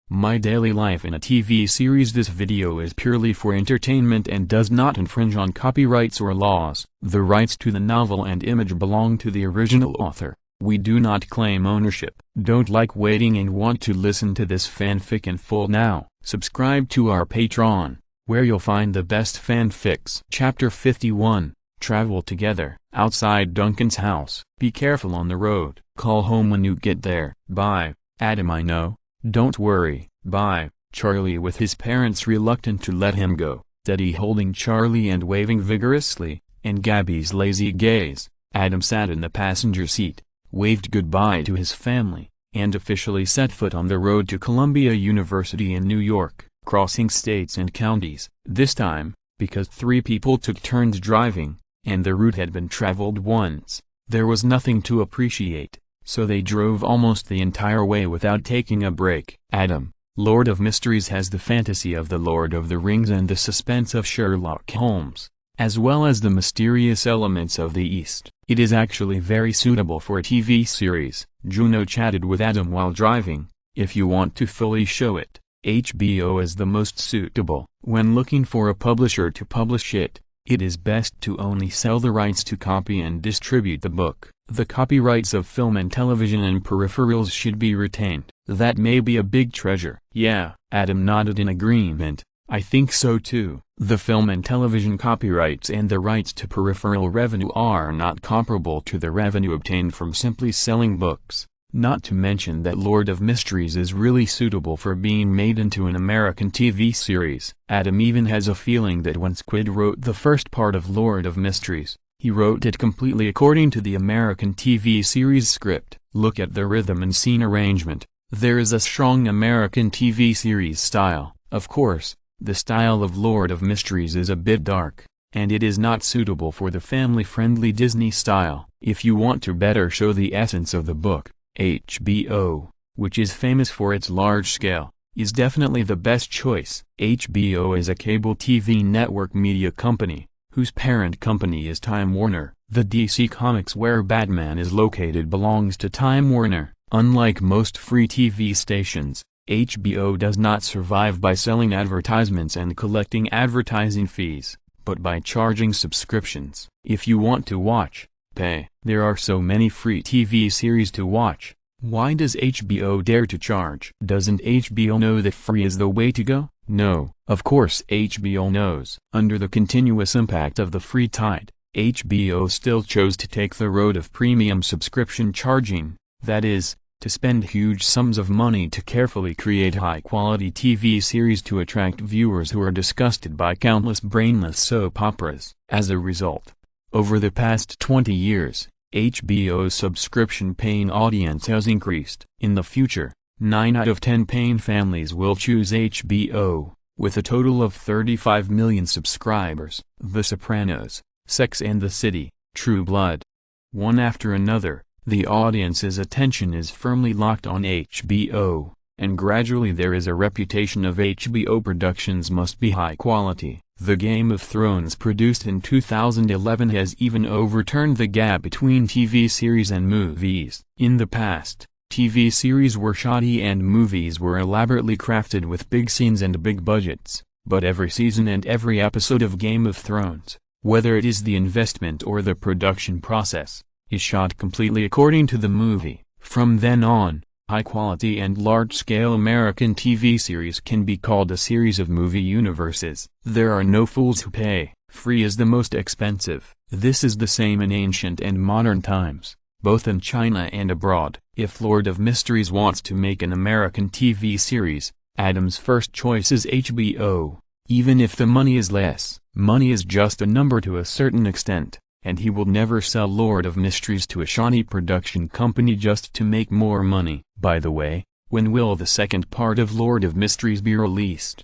My daily life in a TV series. This video is purely for entertainment and does not infringe on copyrights or laws. The rights to the novel and image belong to the original author. We do not claim ownership. Don't like waiting and want to listen to this fanfic in full now? Subscribe to our Patreon, where you'll find the best fanfics. Chapter 51. Travel together. Outside Duncan's house. Be careful on the road. Call home when you get there. Bye, Adam. I know. Don't worry. Bye. Charlie, with his parents reluctant to let him go, Teddy holding Charlie and waving vigorously, and Gabby's lazy gaze, Adam sat in the passenger seat, waved goodbye to his family, and officially set foot on the road to Columbia University in New York, crossing states and counties. This time, because 3 people took turns driving, and the route had been traveled once, there was nothing to appreciate, so they drove almost the entire way without taking a break. Adam, Lord of Mysteries, has the fantasy of the Lord of the Rings and the suspense of Sherlock Holmes, as well as the mysterious elements of the East. It is actually very suitable for a TV series. Juno chatted with Adam while driving. If you want to fully show it, HBO is the most suitable. When looking for a publisher to publish it, it is best to only sell the rights to copy and distribute the book. The copyrights of film and television and peripherals should be retained. That may be a big treasure. Yeah, Adam nodded in agreement. I think so too. The film and television copyrights and the rights to peripheral revenue are not comparable to the revenue obtained from simply selling books. Not to mention that Lord of Mysteries is really suitable for being made into an American TV series. Adam even has a feeling that when Squid wrote the first part of Lord of Mysteries, he wrote it completely according to the American TV series script. Look at the rhythm and scene arrangement. There is a strong American TV series style. Of course, the style of Lord of Mysteries is a bit dark, and it is not suitable for the family-friendly Disney style. If you want to better show the essence of the book, HBO, which is famous for its large scale, is definitely the best choice. HBO is a cable TV network media company, whose parent company is Time Warner. The DC Comics where Batman is located belongs to Time Warner. Unlike most free TV stations, HBO does not survive by selling advertisements and collecting advertising fees, but by charging subscriptions. If you want to watch, pay. There are so many free TV series to watch. Why does HBO dare to charge? Doesn't HBO know that free is the way to go? No, of course HBO knows. Under the continuous impact of the free tide, HBO still chose to take the road of premium subscription charging, that is, to spend huge sums of money to carefully create high-quality TV series to attract viewers who are disgusted by countless brainless soap operas. As a result, over the past 20 years, HBO's subscription-paying audience has increased. In the future, 9 out of 10 paying families will choose HBO, with a total of 35 million subscribers. The Sopranos, Sex and the City, True Blood. One after another, the audience's attention is firmly locked on HBO, and gradually there is a reputation of HBO productions must be high quality. The Game of Thrones produced in 2011 has even overturned the gap between TV series and movies. In the past, TV series were shoddy and movies were elaborately crafted with big scenes and big budgets, but every season and every episode of Game of Thrones, whether it is the investment or the production process, is shot completely according to the movie. From then on, high-quality and large-scale American TV series can be called a series of movie universes. There are no fools who pay. Free is the most expensive. This is the same in ancient and modern times, both in China and abroad. If Lord of Mysteries wants to make an American TV series, Adam's first choice is HBO. Even if the money is less, money is just a number to a certain extent, and he will never sell Lord of Mysteries to a shoddy production company just to make more money. By the way, when will the second part of Lord of Mysteries be released?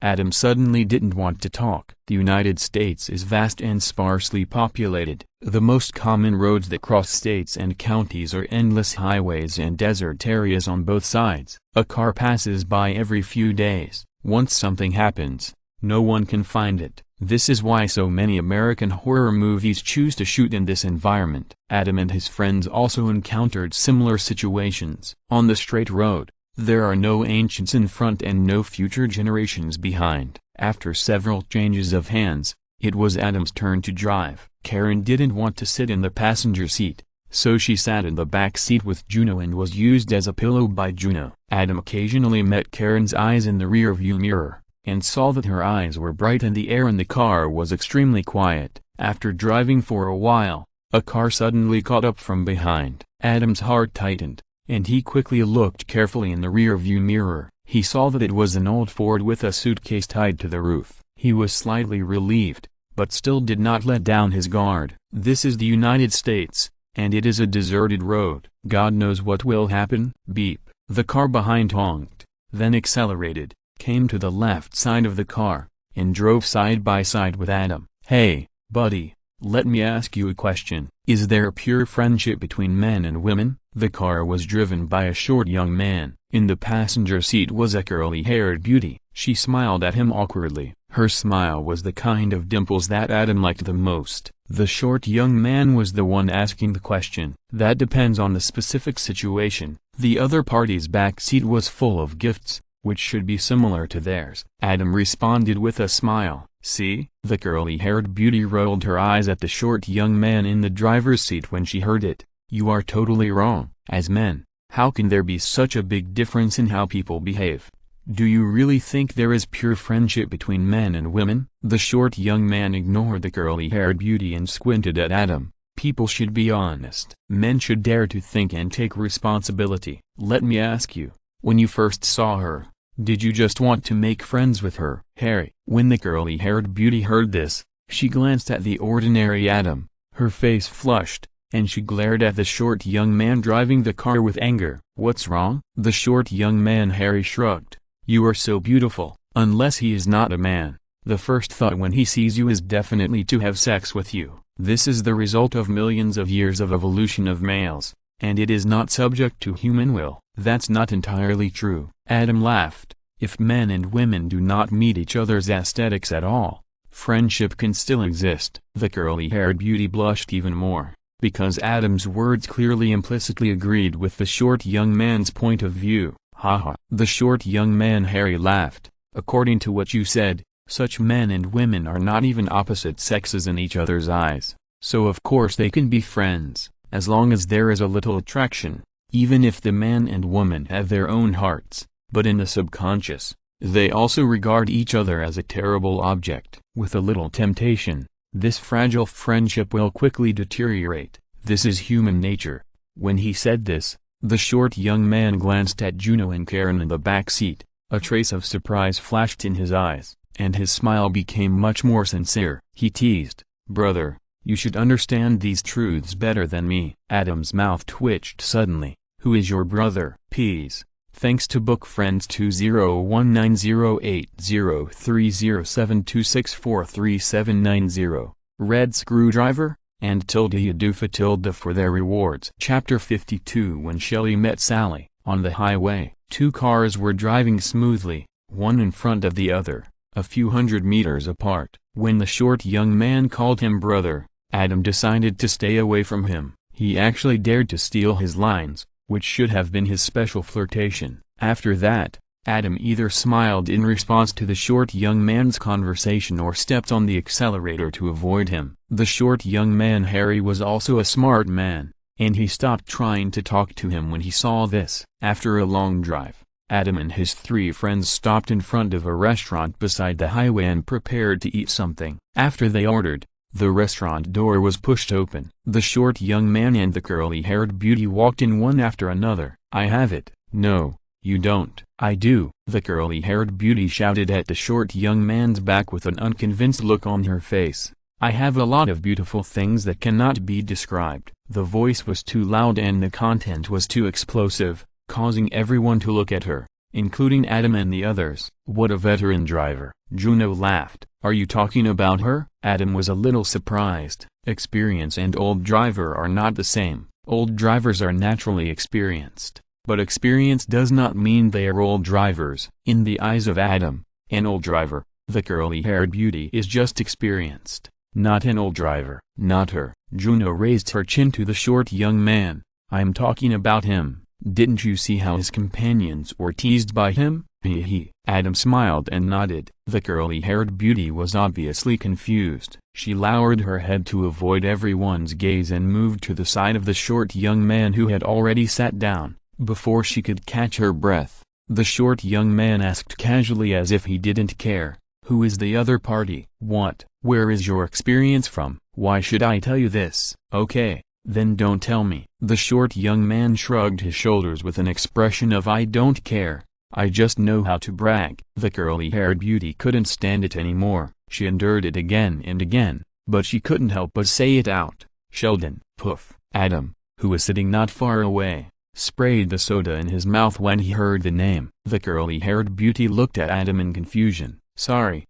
Adam suddenly didn't want to talk. The United States is vast and sparsely populated. The most common roads that cross states and counties are endless highways and desert areas on both sides. A car passes by every few days. Once something happens, no one can find it. This is why so many American horror movies choose to shoot in this environment. Adam and his friends also encountered similar situations. On the straight road, There are no ancients in front and no future generations behind. After several changes of hands, it was Adam's turn to drive. Karen didn't want to sit in the passenger seat, so she sat in the back seat with Juno and was used as a pillow by Juno. Adam occasionally met Karen's eyes in the rear-view mirror, and saw that her eyes were bright and the air in the car was extremely quiet. After driving for a while, a car suddenly caught up from behind. Adam's heart tightened, and he quickly looked carefully in the rear-view mirror. He saw that it was an old Ford with a suitcase tied to the roof. He was slightly relieved, but still did not let down his guard. This is the United States, and it is a deserted road. God knows what will happen. Beep. The car behind honked, then accelerated, came to the left side of the car, and drove side by side with Adam. Hey, buddy, let me ask you a question. Is there pure friendship between men and women? The car was driven by a short young man. In the passenger seat was a curly-haired beauty. She smiled at him awkwardly. Her smile was the kind of dimples that Adam liked the most. The short young man was the one asking the question. That depends on the specific situation. The other party's back seat was full of gifts, which should be similar to theirs. Adam responded with a smile. See? The curly-haired beauty rolled her eyes at the short young man in the driver's seat when she heard it. You are totally wrong. As men, how can there be such a big difference in how people behave? Do you really think there is pure friendship between men and women? The short young man ignored the curly-haired beauty and squinted at Adam. People should be honest. Men should dare to think and take responsibility. Let me ask you, when you first saw her, did you just want to make friends with her? Harry. When the curly-haired beauty heard this, she glanced at the ordinary Adam. Her face flushed, and she glared at the short young man driving the car with anger. What's wrong? The short young man. Harry shrugged. You are so beautiful. Unless he is not a man, the first thought when he sees you is definitely to have sex with you. This is the result of millions of years of evolution of males, and it is not subject to human will. That's not entirely true. Adam laughed. If men and women do not meet each other's aesthetics at all, friendship can still exist. The curly-haired beauty blushed even more, because Adam's words clearly implicitly agreed with the short young man's point of view. Haha. The short young man. Harry laughed. According to what you said, such men and women are not even opposite sexes in each other's eyes, so of course they can be friends, as long as there is a little attraction, even if the man and woman have their own hearts, but in the subconscious, they also regard each other as a terrible object. With a little temptation, this fragile friendship will quickly deteriorate. This is human nature. When he said this, the short young man glanced at Juno and Karen in the back seat. A trace of surprise flashed in his eyes, and his smile became much more sincere. He teased, Brother, you should understand these truths better than me. Adam's mouth twitched suddenly. Who is your brother? Peas. Thanks to book friends 20190803072643790. Red Screwdriver and Yadufa for their rewards. Chapter 52. When Shelley met Sally on the highway, two cars were driving smoothly, one in front of the other, a few hundred meters apart. When the short young man called him brother, Adam decided to stay away from him. He actually dared to steal his lines, which should have been his special flirtation. After that, Adam either smiled in response to the short young man's conversation or stepped on the accelerator to avoid him. The short young man. Harry was also a smart man, and he stopped trying to talk to him when he saw this. After a long drive, Adam and his three friends stopped in front of a restaurant beside the highway and prepared to eat something. After they ordered, the restaurant door was pushed open. The short young man and the curly-haired beauty walked in one after another. I have it. No, you don't. I do. The curly-haired beauty shouted at the short young man's back with an unconvinced look on her face. I have a lot of beautiful things that cannot be described. The voice was too loud and the content was too explosive, causing everyone to look at her, including Adam and the others. What a veteran driver. Juno laughed. Are you talking about her? Adam was a little surprised. Experience and old driver are not the same. Old drivers are naturally experienced, but experience does not mean they are old drivers. In the eyes of Adam, an old driver, the curly-haired beauty is just experienced, not an old driver. Not her. Juno raised her chin to the short young man. I'm talking about him. Didn't you see how his companions were teased by him? He. Adam smiled and nodded. The curly-haired beauty was obviously confused. She lowered her head to avoid everyone's gaze and moved to the side of the short young man who had already sat down. Before she could catch her breath, the short young man asked casually as if he didn't care, "Who is the other party?" "What? Where is your experience from? Why should I tell you this?" "Okay, then don't tell me." The short young man shrugged his shoulders with an expression of "I don't care. I just know how to brag." The curly-haired beauty couldn't stand it anymore. She endured it again and again, but she couldn't help but say it out. "Sheldon." Poof. Adam, who was sitting not far away, sprayed the soda in his mouth when he heard the name. The curly-haired beauty looked at Adam in confusion. Sorry.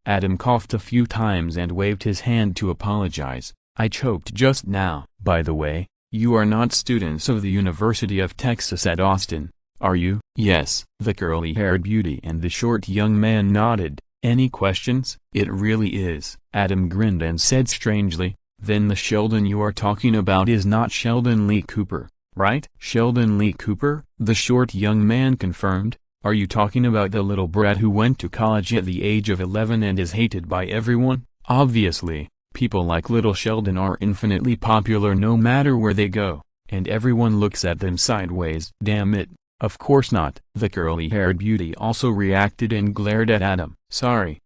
Adam coughed a few times and waved his hand to apologize. "I choked just now." "By the way, you are not students of the University of Texas at Austin, are you?" "Yes." The curly-haired beauty and the short young man nodded. "Any questions?" "It really is." Adam grinned and said strangely, "Then the Sheldon you are talking about is not Sheldon Lee Cooper, right?" "Sheldon Lee Cooper?" the short young man confirmed. "Are you talking about the little brat who went to college at the age of 11 and is hated by everyone?" "Obviously, people like little Sheldon are infinitely popular no matter where they go, and everyone looks at them sideways." "Damn it, of course not." The curly-haired beauty also reacted and glared at Adam. Sorry.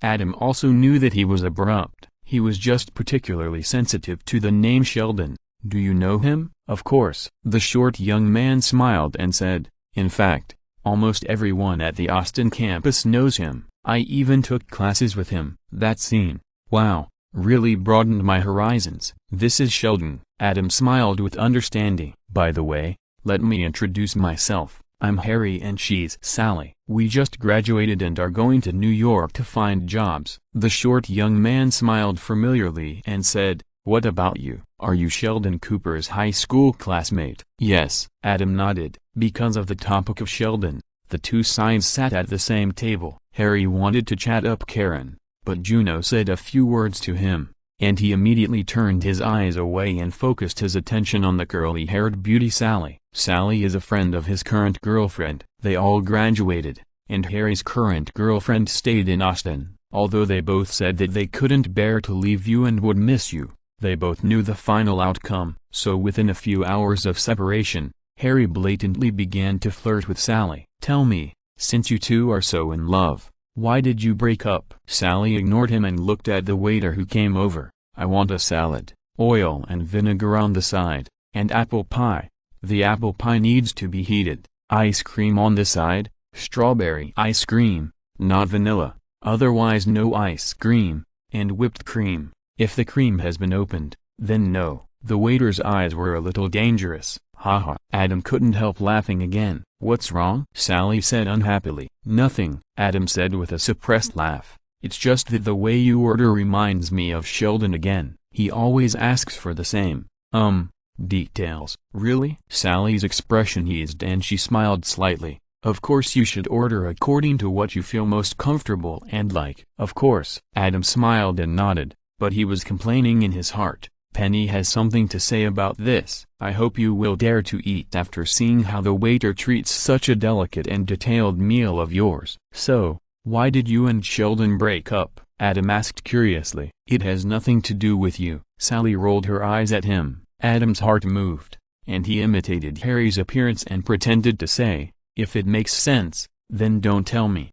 Adam also knew that he was abrupt. He was just particularly sensitive to the name Sheldon. "Do you know him?" "Of course." The short young man smiled and said, "In fact, almost everyone at the Austin campus knows him. I even took classes with him." That scene, wow, really broadened my horizons. "This is Sheldon." Adam smiled with understanding. "By the way, let me introduce myself. I'm Harry and she's Sally. We just graduated and are going to New York to find jobs." The short young man smiled familiarly and said, "What about you? Are you Sheldon Cooper's high school classmate?" "Yes." Adam nodded. Because of the topic of Sheldon, the two sides sat at the same table. Harry wanted to chat up Karen, but Juno said a few words to him, and he immediately turned his eyes away and focused his attention on the curly-haired beauty Sally. Sally is a friend of his current girlfriend. They all graduated, and Harry's current girlfriend stayed in Austin. Although they both said that they couldn't bear to leave you and would miss you, they both knew the final outcome. So within a few hours of separation, Harry blatantly began to flirt with Sally. "Tell me, since you two are so in love, why did you break up?" Sally ignored him and looked at the waiter who came over. "I want a salad, oil and vinegar on the side, and apple pie. The apple pie needs to be heated. Ice cream on the side, strawberry ice cream, not vanilla, otherwise no ice cream, and whipped cream. If the cream has been opened, then no." The waiter's eyes were a little dangerous. Haha. Adam couldn't help laughing again. "What's wrong?" Sally said unhappily. "Nothing," Adam said with a suppressed laugh. "It's just that the way you order reminds me of Sheldon again. He always asks for the same, details." "Really?" Sally's expression eased and she smiled slightly. "Of course you should order according to what you feel most comfortable and like." "Of course." Adam smiled and nodded, but he was complaining in his heart. "Penny has something to say about this. I hope you will dare to eat after seeing how the waiter treats such a delicate and detailed meal of yours." "So, why did you and Sheldon break up?" Adam asked curiously. "It has nothing to do with you." Sally rolled her eyes at him. Adam's heart moved, and he imitated Harry's appearance and pretended to say, "If it makes sense, then don't tell me."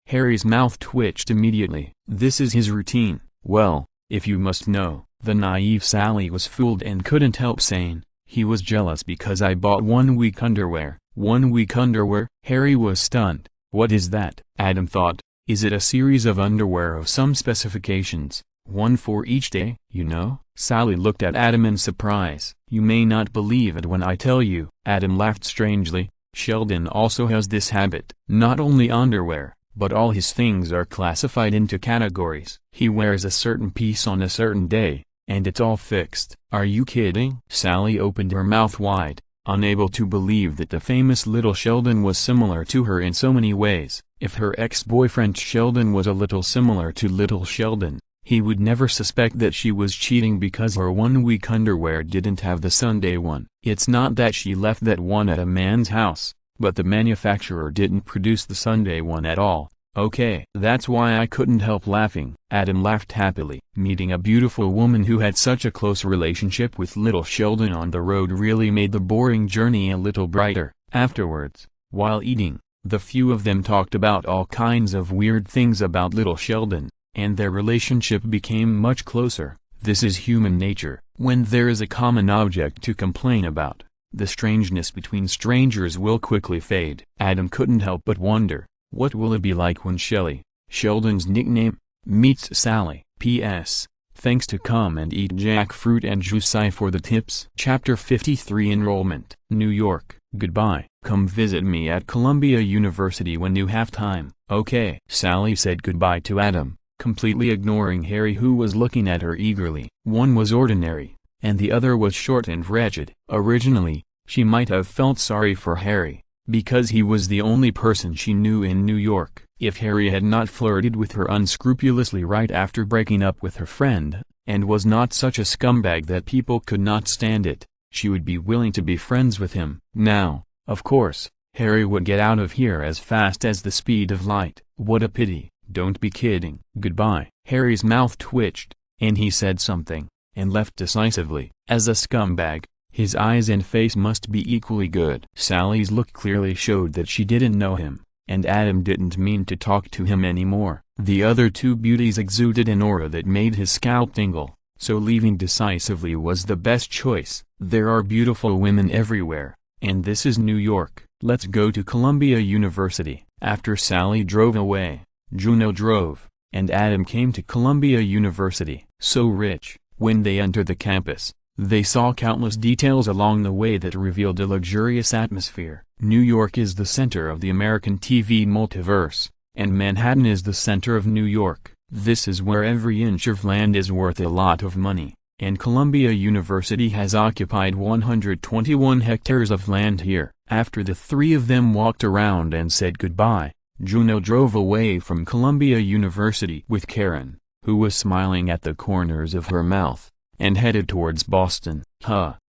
Harry's mouth twitched immediately. This is his routine. "Well, if you must know." The naive Sally was fooled and couldn't help saying, "He was jealous because I bought 1 week underwear." 1 week underwear? Harry was stunned. "What is that?" Adam thought, "Is it a series of underwear of some specifications, one for each day, you know?" Sally looked at Adam in surprise. "You may not believe it when I tell you." Adam laughed strangely. "Sheldon also has this habit. Not only underwear, but all his things are classified into categories. He wears a certain piece on a certain day, and it's all fixed." "Are you kidding?" Sally opened her mouth wide, unable to believe that the famous little Sheldon was similar to her in so many ways. If her ex-boyfriend Sheldon was a little similar to little Sheldon, He would never suspect that she was cheating because her one-week underwear didn't have the Sunday one. It's not that she left that one at a man's house, but the manufacturer didn't produce the Sunday one at all. Okay. That's why I couldn't help laughing. Adam laughed happily. Meeting a beautiful woman who had such a close relationship with little Sheldon on the road really made the boring journey a little brighter. Afterwards, while eating, the few of them talked about all kinds of weird things about little Sheldon, and their relationship became much closer. This is human nature. When there is a common object to complain about, the strangeness between strangers will quickly fade. Adam couldn't help but wonder, what will it be like when Shelley, Sheldon's nickname, meets Sally? P.S. Thanks to Come and Eat Jackfruit and Juicy for the tips. Chapter 53 Enrollment. New York. Goodbye. Come visit me at Columbia University when you have time. Okay. Sally said goodbye to Adam, completely ignoring Harry, who was looking at her eagerly. One was ordinary, and the other was short and wretched. Originally, she might have felt sorry for Harry, because he was the only person she knew in New York. If Harry had not flirted with her unscrupulously right after breaking up with her friend, and was not such a scumbag that people could not stand it, she would be willing to be friends with him. Now, of course, Harry would get out of here as fast as the speed of light. What a pity. Don't be kidding. Goodbye. Harry's mouth twitched, and he said something, and left decisively. As a scumbag, his eyes and face must be equally good. Sally's look clearly showed that she didn't know him, and Adam didn't mean to talk to him anymore. The other two beauties exuded an aura that made his scalp tingle, so leaving decisively was the best choice. There are beautiful women everywhere, and this is New York. Let's go to Columbia University. After Sally drove away, Juno drove, and Adam came to Columbia University. So rich. When they entered the campus, they saw countless details along the way that revealed a luxurious atmosphere. New York is the center of the American TV multiverse, and Manhattan is the center of New York. This is where every inch of land is worth a lot of money, and Columbia University has occupied 121 hectares of land here. After the three of them walked around and said goodbye, Juno drove away from Columbia University with Karen, who was smiling at the corners of her mouth, and headed towards Boston.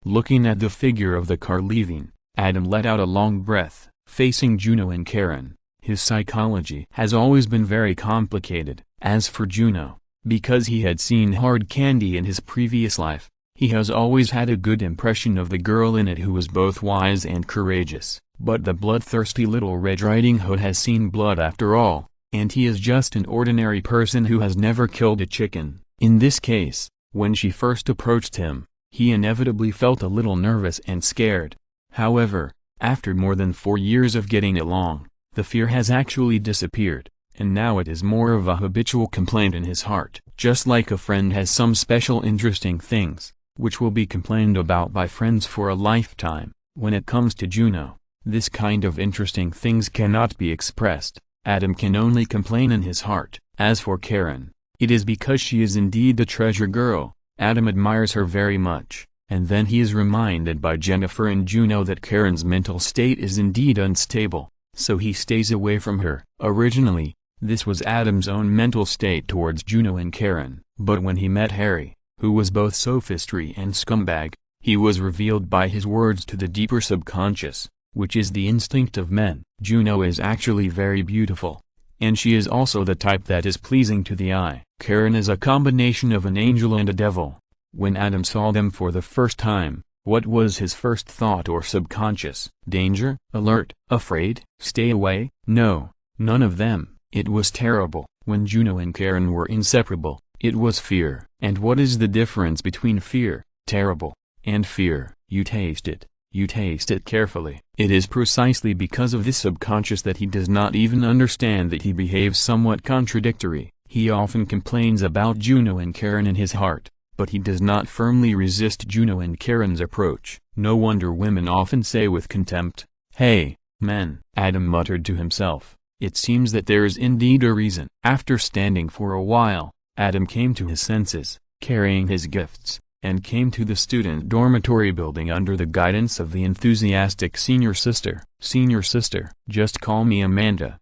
Looking at the figure of the car leaving, Adam let out a long breath. Facing Juno and Karen, his psychology has always been very complicated. As for Juno, because he had seen hard candy in his previous life, he has always had a good impression of the girl in it who was both wise and courageous. But the bloodthirsty little Red Riding Hood has seen blood after all, and he is just an ordinary person who has never killed a chicken. In this case, when she first approached him, he inevitably felt a little nervous and scared. However, after more than 4 years of getting along, the fear has actually disappeared, and now it is more of a habitual complaint in his heart. Just like a friend has some special interesting things, which will be complained about by friends for a lifetime, when it comes to Juno, this kind of interesting things cannot be expressed. Adam can only complain in his heart. As for Karen, it is because she is indeed a treasure girl. Adam admires her very much, and then he is reminded by Jennifer and Juno that Karen's mental state is indeed unstable, so he stays away from her. Originally, this was Adam's own mental state towards Juno and Karen, but when he met Harry, who was both sophistry and scumbag, he was revealed by his words to the deeper subconscious, which is the instinct of men. Juno is actually very beautiful, and she is also the type that is pleasing to the eye. Karen is a combination of an angel and a devil. When Adam saw them for the first time, what was his first thought or subconscious? Danger? Alert? Afraid? Stay away? No, none of them. It was terrible. When Juno and Karen were inseparable, it was fear. And what is the difference between fear, terrible, and fear? You taste it. You taste it carefully. It is precisely because of this subconscious that he does not even understand that he behaves somewhat contradictory. He often complains about Juno and Karen in his heart, but he does not firmly resist Juno and Karen's approach. No wonder women often say with contempt, "Hey, men." Adam muttered to himself, "It seems that there is indeed a reason." After standing for a while, Adam came to his senses, carrying his gifts, and came to the student dormitory building under the guidance of the enthusiastic senior sister. "Senior sister, just call me Amanda."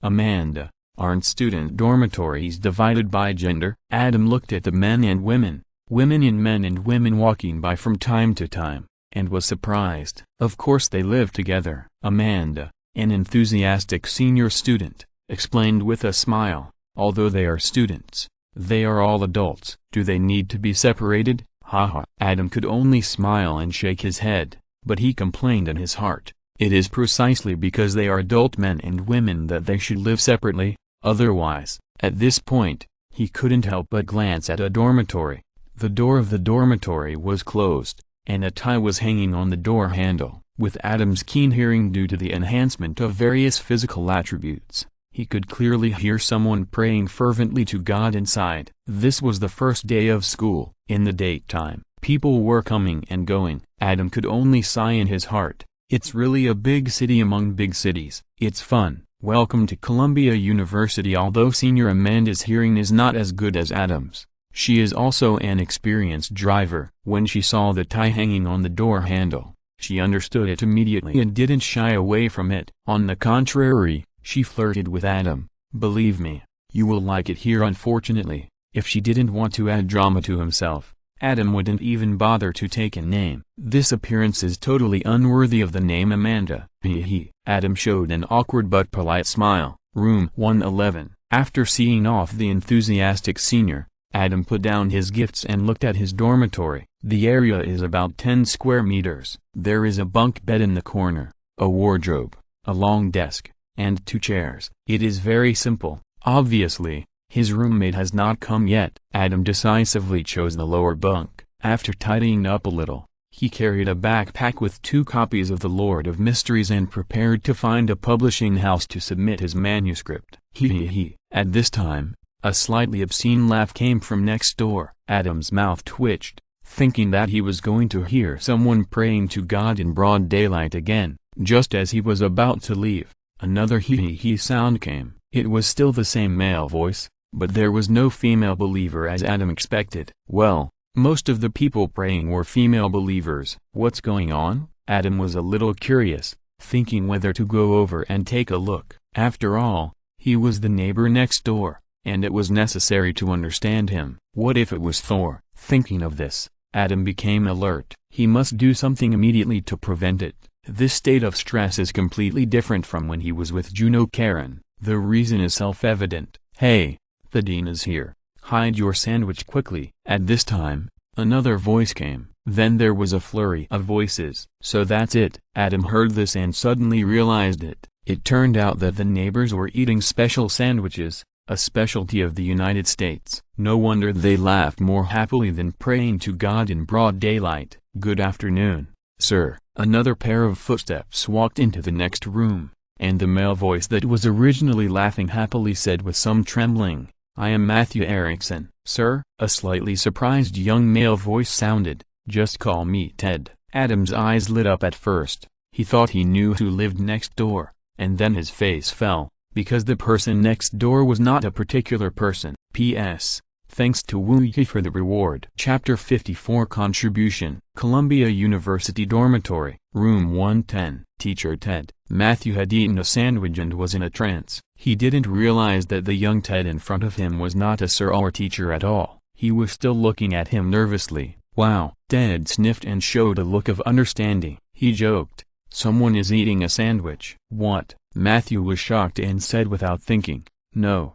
Amanda, Aren't student dormitories divided by gender? Adam looked at the men and women, men and women walking by from time to time, and was surprised. Of course they live together. Amanda, an enthusiastic senior student, explained with a smile, although they are students, they are all adults. Do they need to be separated? Haha. Adam could only smile and shake his head, but he complained in his heart, it is precisely because they are adult men and women that they should live separately, otherwise. At this point, he couldn't help but glance at a dormitory. The door of the dormitory was closed, and a tie was hanging on the door handle. With Adam's keen hearing due to the enhancement of various physical attributes, he could clearly hear someone praying fervently to God inside. This was the first day of school. In the daytime, people were coming and going. Adam could only sigh in his heart. It's really a big city among big cities. It's fun. Welcome to Columbia University. Although senior Amanda's hearing is not as good as Adam's, she is also an experienced driver. When she saw the tie hanging on the door handle, she understood it immediately and didn't shy away from it. On the contrary, she flirted with Adam. Believe me, you will like it here. Unfortunately, if she didn't want to add drama to himself, Adam wouldn't even bother to take a name. This appearance is totally unworthy of the name Amanda. Hee. Adam showed an awkward but polite smile. Room 111. After seeing off the enthusiastic senior, Adam put down his gifts and looked at his dormitory. The area is about 10 square meters. There is a bunk bed in the corner, a wardrobe, a long desk, and 2 chairs. It is very simple. Obviously, his roommate has not come yet. Adam decisively chose the lower bunk. After tidying up a little, he carried a backpack with 2 copies of The Lord of Mysteries and prepared to find a publishing house to submit his manuscript. Hee. At this time, a slightly obscene laugh came from next door. Adam's mouth twitched, thinking that he was going to hear someone praying to God in broad daylight again. Just as he was about to leave, another hee sound came. It was still the same male voice, but there was no female believer as Adam expected. Well, most of the people praying were female believers. What's going on? Adam was a little curious, thinking whether to go over and take a look. After all, he was the neighbor next door, and it was necessary to understand him. What if it was Thor? Thinking of this, Adam became alert. He must do something immediately to prevent it. This state of stress is completely different from when he was with Juno Karen. The reason is self-evident. Hey, the dean is here. Hide your sandwich quickly. At this time, another voice came. Then there was a flurry of voices. So that's it. Adam heard this and suddenly realized it. It turned out that the neighbors were eating special sandwiches, a specialty of the United States. No wonder they laughed more happily than praying to God in broad daylight. Good afternoon, sir. Another pair of footsteps walked into the next room, and the male voice that was originally laughing happily said with some trembling, I am Matthew Erickson. Sir? A slightly surprised young male voice sounded. Just call me Ted. Adam's eyes lit up at first. He thought he knew who lived next door, and then his face fell, because the person next door was not a particular person. P.S. Thanks to Wookie for the reward. Chapter 54 Contribution. Columbia University Dormitory. Room 110. Teacher Ted. Matthew had eaten a sandwich and was in a trance. He didn't realize that the young Ted in front of him was not a sir or teacher at all. He was still looking at him nervously. Wow. Ted sniffed and showed a look of understanding. He joked, someone is eating a sandwich. What? Matthew was shocked and said without thinking, No,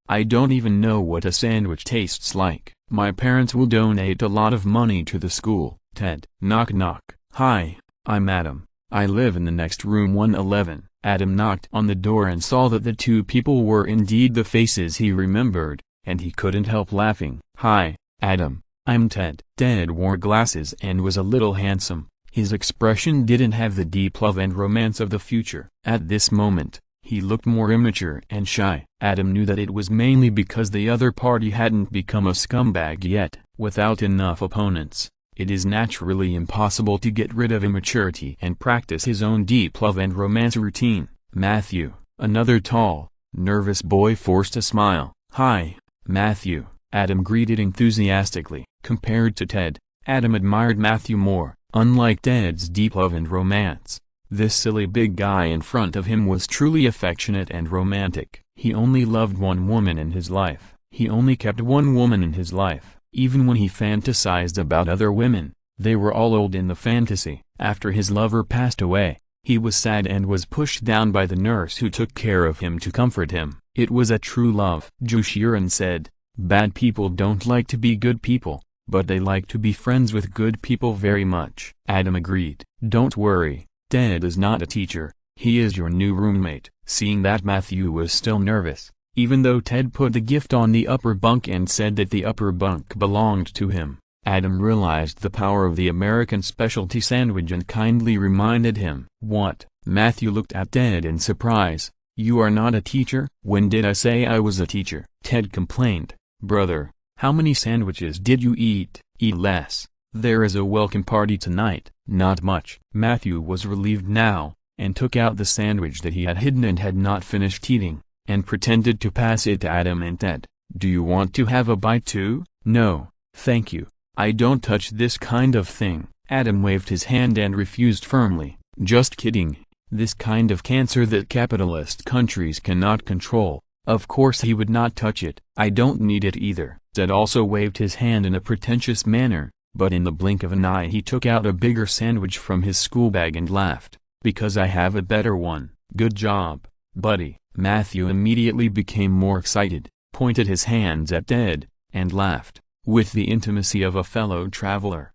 I don't even know what a sandwich tastes like. My parents will donate a lot of money to the school. Ted. Knock knock. Hi, I'm Adam. I live in the next room 111. Adam knocked on the door and saw that the 2 people were indeed the faces he remembered, and he couldn't help laughing. Hi, Adam. I'm Ted. Ted wore glasses and was a little handsome. His expression didn't have the deep love and romance of the future. At this moment, he looked more immature and shy. Adam knew that it was mainly because the other party hadn't become a scumbag yet. Without enough opponents, it is naturally impossible to get rid of immaturity and practice his own deep love and romance routine. Matthew, another tall, nervous boy, forced a smile. Hi, Matthew. Adam greeted enthusiastically. Compared to Ted, Adam admired Matthew more. Unlike Ted's deep love and romance, this silly big guy in front of him was truly affectionate and romantic. He only loved one woman in his life. He only kept one woman in his life. Even when he fantasized about other women, they were all old in the fantasy. After his lover passed away, he was sad and was pushed down by the nurse who took care of him to comfort him. It was a true love. Juno said, "Bad people don't like to be good people, but they like to be friends with good people very much." Adam agreed. "Don't worry, Ted is not a teacher, he is your new roommate." Seeing that Matthew was still nervous, even though Ted put the gift on the upper bunk and said that the upper bunk belonged to him, Adam realized the power of the American specialty sandwich and kindly reminded him. "What?" Matthew looked at Ted in surprise. "You are not a teacher?" "When did I say I was a teacher?" Ted complained. "Brother, how many sandwiches did you eat?" "Eat less. There is a welcome party tonight." "Not much." Matthew was relieved now, and took out the sandwich that he had hidden and had not finished eating, and pretended to pass it to Adam and Ted. "Do you want to have a bite too?" "No, thank you. I don't touch this kind of thing." Adam waved his hand and refused firmly. "Just kidding. This kind of cancer that capitalist countries cannot control. Of course he would not touch it." "I don't need it either." Ted also waved his hand in a pretentious manner, but in the blink of an eye he took out a bigger sandwich from his school bag and laughed. "Because I have a better one." "Good job, buddy." Matthew immediately became more excited, pointed his hands at Ted, and laughed, with the intimacy of a fellow traveler.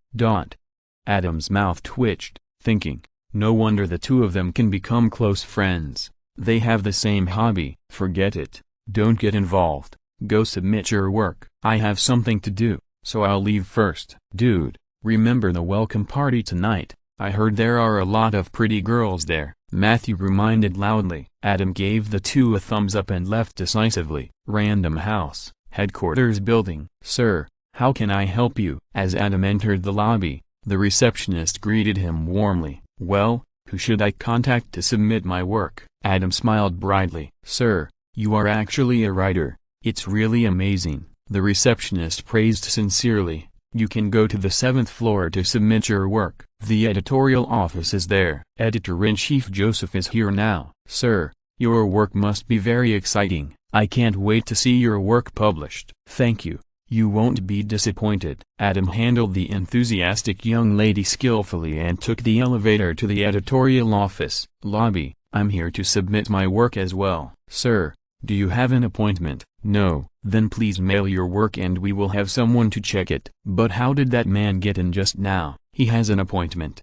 Adam's mouth twitched, thinking, no wonder the two of them can become close friends. They have the same hobby. "Forget it. Don't get involved. Go submit your work." "I have something to do, so I'll leave first." "Dude, remember the welcome party tonight. I heard there are a lot of pretty girls there," Matthew reminded loudly. Adam gave the two a thumbs up and left decisively. Random House, Headquarters Building. "Sir, how can I help you?" As Adam entered the lobby, the receptionist greeted him warmly. "Well, who should I contact to submit my work?" Adam smiled brightly. "Sir, you are actually a writer. It's really amazing," the receptionist praised sincerely. "You can go to the 7th floor to submit your work. The editorial office is there." Editor-in-Chief Joseph is here now. "Sir, your work must be very exciting. I can't wait to see your work published." "Thank you. You won't be disappointed." Adam handled the enthusiastic young lady skillfully and took the elevator to the editorial office. "Lobby, I'm here to submit my work as well." "Sir, do you have an appointment?" "No." "Then please mail your work and we will have someone to check it." "But how did that man get in just now?" "He has an appointment."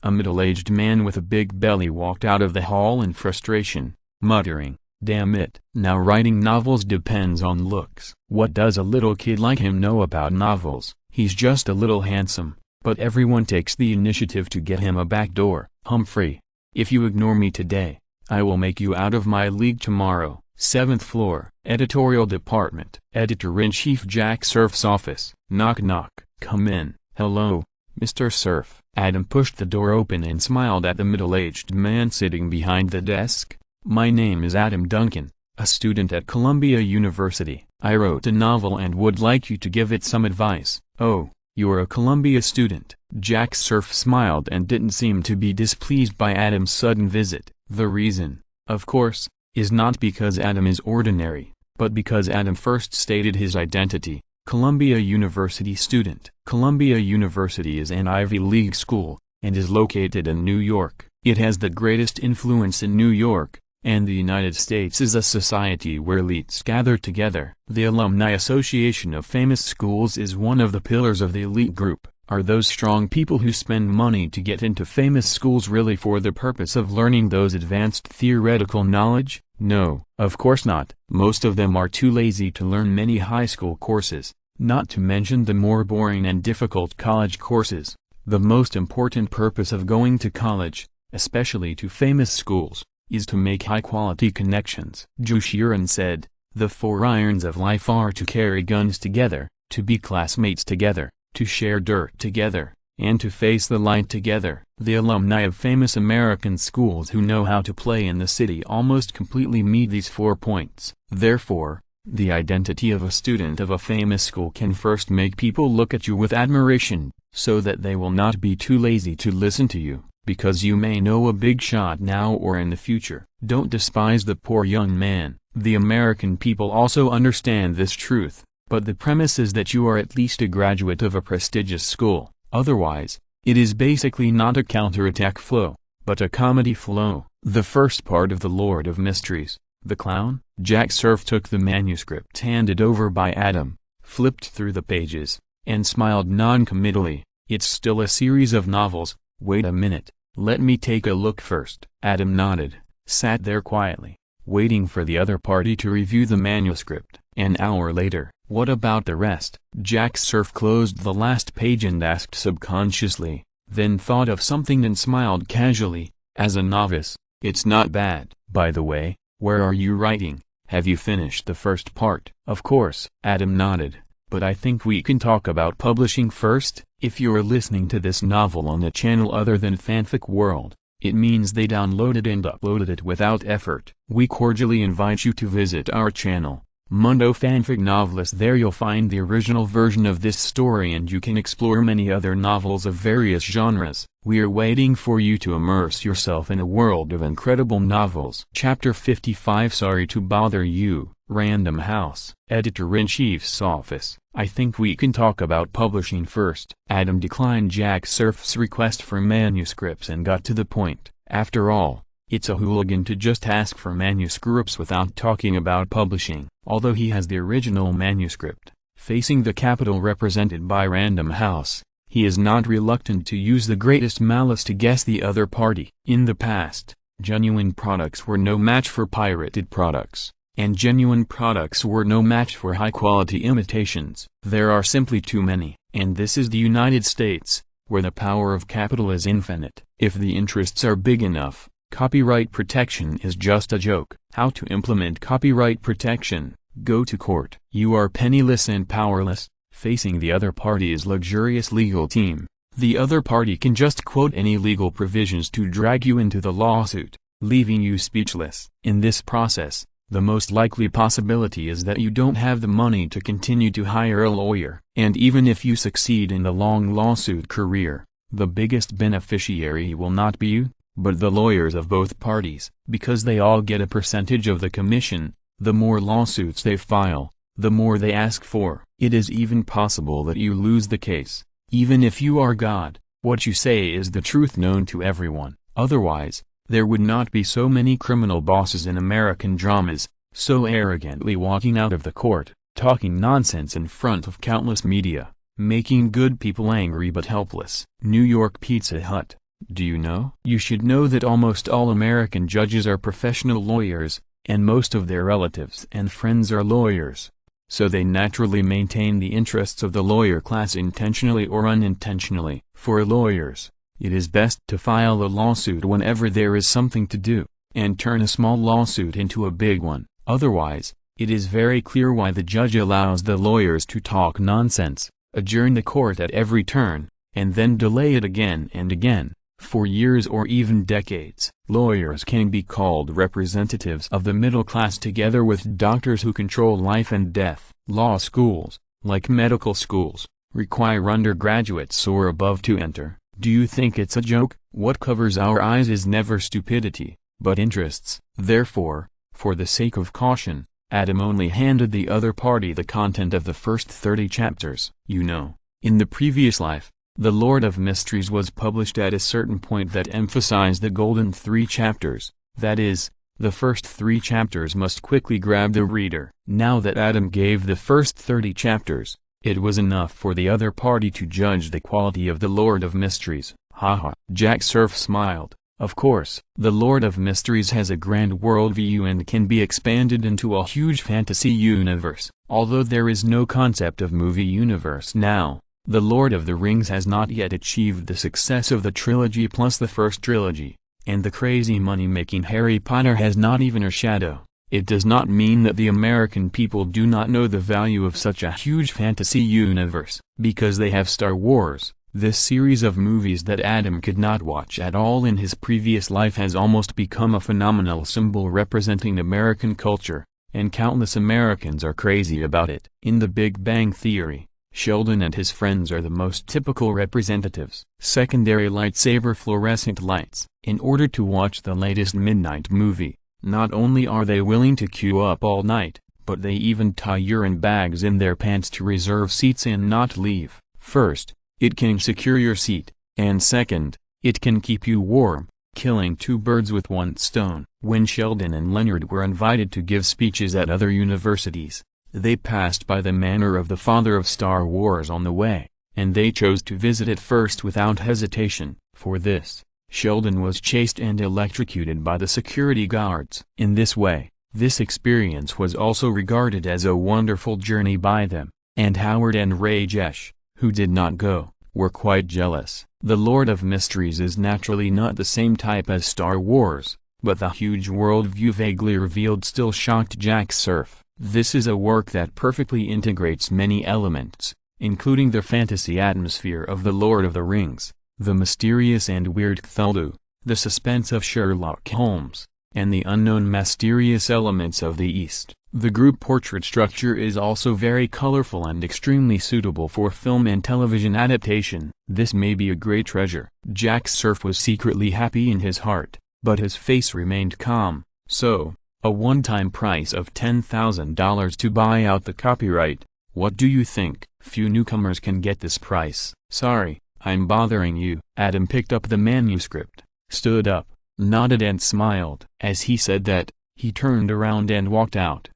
A middle-aged man with a big belly walked out of the hall in frustration, muttering, "Damn it." Now writing novels depends on looks. What does a little kid like him know about novels? He's just a little handsome, but everyone takes the initiative to get him a back door. "Humphrey, if you ignore me today, I will make you out of my league tomorrow." 7th floor, Editorial Department. Editor-in-Chief Jack Surf's office. Knock knock. "Come in." "Hello, Mr. Surf." Adam pushed the door open and smiled at the middle-aged man sitting behind the desk. "My name is Adam Duncan, a student at Columbia University. I wrote a novel and would like you to give it some advice." "Oh, you're a Columbia student." Jack Surf smiled and didn't seem to be displeased by Adam's sudden visit. The reason, of course, is not because Adam is ordinary, but because Adam first stated his identity, Columbia University student. Columbia University is an Ivy League school, and is located in New York. It has the greatest influence in New York, and the United States is a society where elites gather together. The Alumni Association of Famous Schools is one of the pillars of the elite group. Are those strong people who spend money to get into famous schools really for the purpose of learning those advanced theoretical knowledge? No, of course not. Most of them are too lazy to learn many high school courses, not to mention the more boring and difficult college courses. The most important purpose of going to college, especially to famous schools, is to make high-quality connections. Juno said, "The 4 irons of life are to carry guns together, to be classmates together, to share dirt together, and to face the light together." The alumni of famous American schools who know how to play in the city almost completely meet these 4 points. Therefore, the identity of a student of a famous school can first make people look at you with admiration, so that they will not be too lazy to listen to you, because you may know a big shot now or in the future. Don't despise the poor young man. The American people also understand this truth, but the premise is that you are at least a graduate of a prestigious school. Otherwise, it is basically not a counterattack flow, but a comedy flow. The first part of The Lord of Mysteries, The Clown. Jack Surf took the manuscript handed over by Adam, flipped through the pages, and smiled non-committally. It's still a series of novels. Wait a minute, let me take a look first. Adam nodded, sat there quietly, waiting for the other party to review the manuscript. An hour later, what about the rest? Jack Surf closed the last page and asked subconsciously, then thought of something and smiled casually. As a novice, it's not bad. By the way, where are you writing? Have you finished the first part? Of course. Adam nodded, but I think we can talk about publishing first. If you're listening to this novel on a channel other than Fanfic World, it means they downloaded and uploaded it without effort. We cordially invite you to visit our channel, Mundo Fanfic Novelist. There you'll find the original version of this story and you can explore many other novels of various genres. We are waiting for you to immerse yourself in a world of incredible novels. Chapter 55. Sorry to bother you, Random House. Editor-in-Chief's Office. I think we can talk about publishing first. Adam declined Jack Surf's request for manuscripts and got to the point. After all, it's a hooligan to just ask for manuscripts without talking about publishing. Although he has the original manuscript, facing the capital represented by Random House, he is not reluctant to use the greatest malice to guess the other party. In the past, genuine products were no match for pirated products, and genuine products were no match for high-quality imitations. There are simply too many, and this is the United States, where the power of capital is infinite. If the interests are big enough, copyright protection is just a joke. How to implement copyright protection? Go to court. You are penniless and powerless, facing the other party's luxurious legal team. The other party can just quote any legal provisions to drag you into the lawsuit, leaving you speechless. In this process, the most likely possibility is that you don't have the money to continue to hire a lawyer. And even if you succeed in the long lawsuit career, the biggest beneficiary will not be you, but the lawyers of both parties. Because they all get a percentage of the commission, the more lawsuits they file, the more they ask for. It is even possible that you lose the case. Even if you are God, what you say is the truth known to everyone. Otherwise, there would not be so many criminal bosses in American dramas, so arrogantly walking out of the court, talking nonsense in front of countless media, making good people angry but helpless. New York Pizza Hut. Do you know? You should know that almost all American judges are professional lawyers, and most of their relatives and friends are lawyers. So they naturally maintain the interests of the lawyer class intentionally or unintentionally. For lawyers, it is best to file a lawsuit whenever there is something to do, and turn a small lawsuit into a big one. Otherwise, it is very clear why the judge allows the lawyers to talk nonsense, adjourn the court at every turn, and then delay it again and again, for years or even decades. Lawyers can be called representatives of the middle class together with doctors who control life and death. Law schools, like medical schools, require undergraduates or above to enter. Do you think it's a joke? What covers our eyes is never stupidity, but interests. Therefore, for the sake of caution, Adam only handed the other party the content of the first 30 chapters. You know, in the previous life, The Lord of Mysteries was published at a certain point that emphasized the golden 3 chapters, that is, the first 3 chapters must quickly grab the reader. Now that Adam gave the first 30 chapters, it was enough for the other party to judge the quality of The Lord of Mysteries. Haha. Jack Surf smiled. Of course, The Lord of Mysteries has a grand worldview and can be expanded into a huge fantasy universe. Although there is no concept of movie universe now, The Lord of the Rings has not yet achieved the success of the trilogy plus the first trilogy, and the crazy money-making Harry Potter has not even a shadow. It does not mean that the American people do not know the value of such a huge fantasy universe. Because they have Star Wars, this series of movies that Adam could not watch at all in his previous life has almost become a phenomenal symbol representing American culture, and countless Americans are crazy about it. In The Big Bang Theory, Sheldon and his friends are the most typical representatives. Secondary lightsaber fluorescent lights. In order to watch the latest midnight movie, Not only are they willing to queue up all night, but they even tie urine bags in their pants to reserve seats and not leave. First, it can secure your seat, and second, it can keep you warm, killing two birds with one stone. When Sheldon and Leonard were invited to give speeches at other universities, they passed by the manor of the father of Star Wars on the way, and they chose to visit it first without hesitation. For this, Sheldon was chased and electrocuted by the security guards. In this way, this experience was also regarded as a wonderful journey by them, and Howard and Rajesh, who did not go, were quite jealous. The Lord of Mysteries is naturally not the same type as Star Wars, but the huge worldview vaguely revealed still shocked Jack Surf. This is a work that perfectly integrates many elements, including the fantasy atmosphere of The Lord of the Rings, the mysterious and weird Cthulhu, the suspense of Sherlock Holmes, and the unknown mysterious elements of the East. The group portrait structure is also very colorful and extremely suitable for film and television adaptation. This may be a great treasure. Jack Surf was secretly happy in his heart, but his face remained calm. So, a one-time price of $10,000 to buy out the copyright. What do you think? Few newcomers can get this price. Sorry, I'm bothering you. Adam picked up the manuscript, stood up, nodded and smiled. As he said that, he turned around and walked out.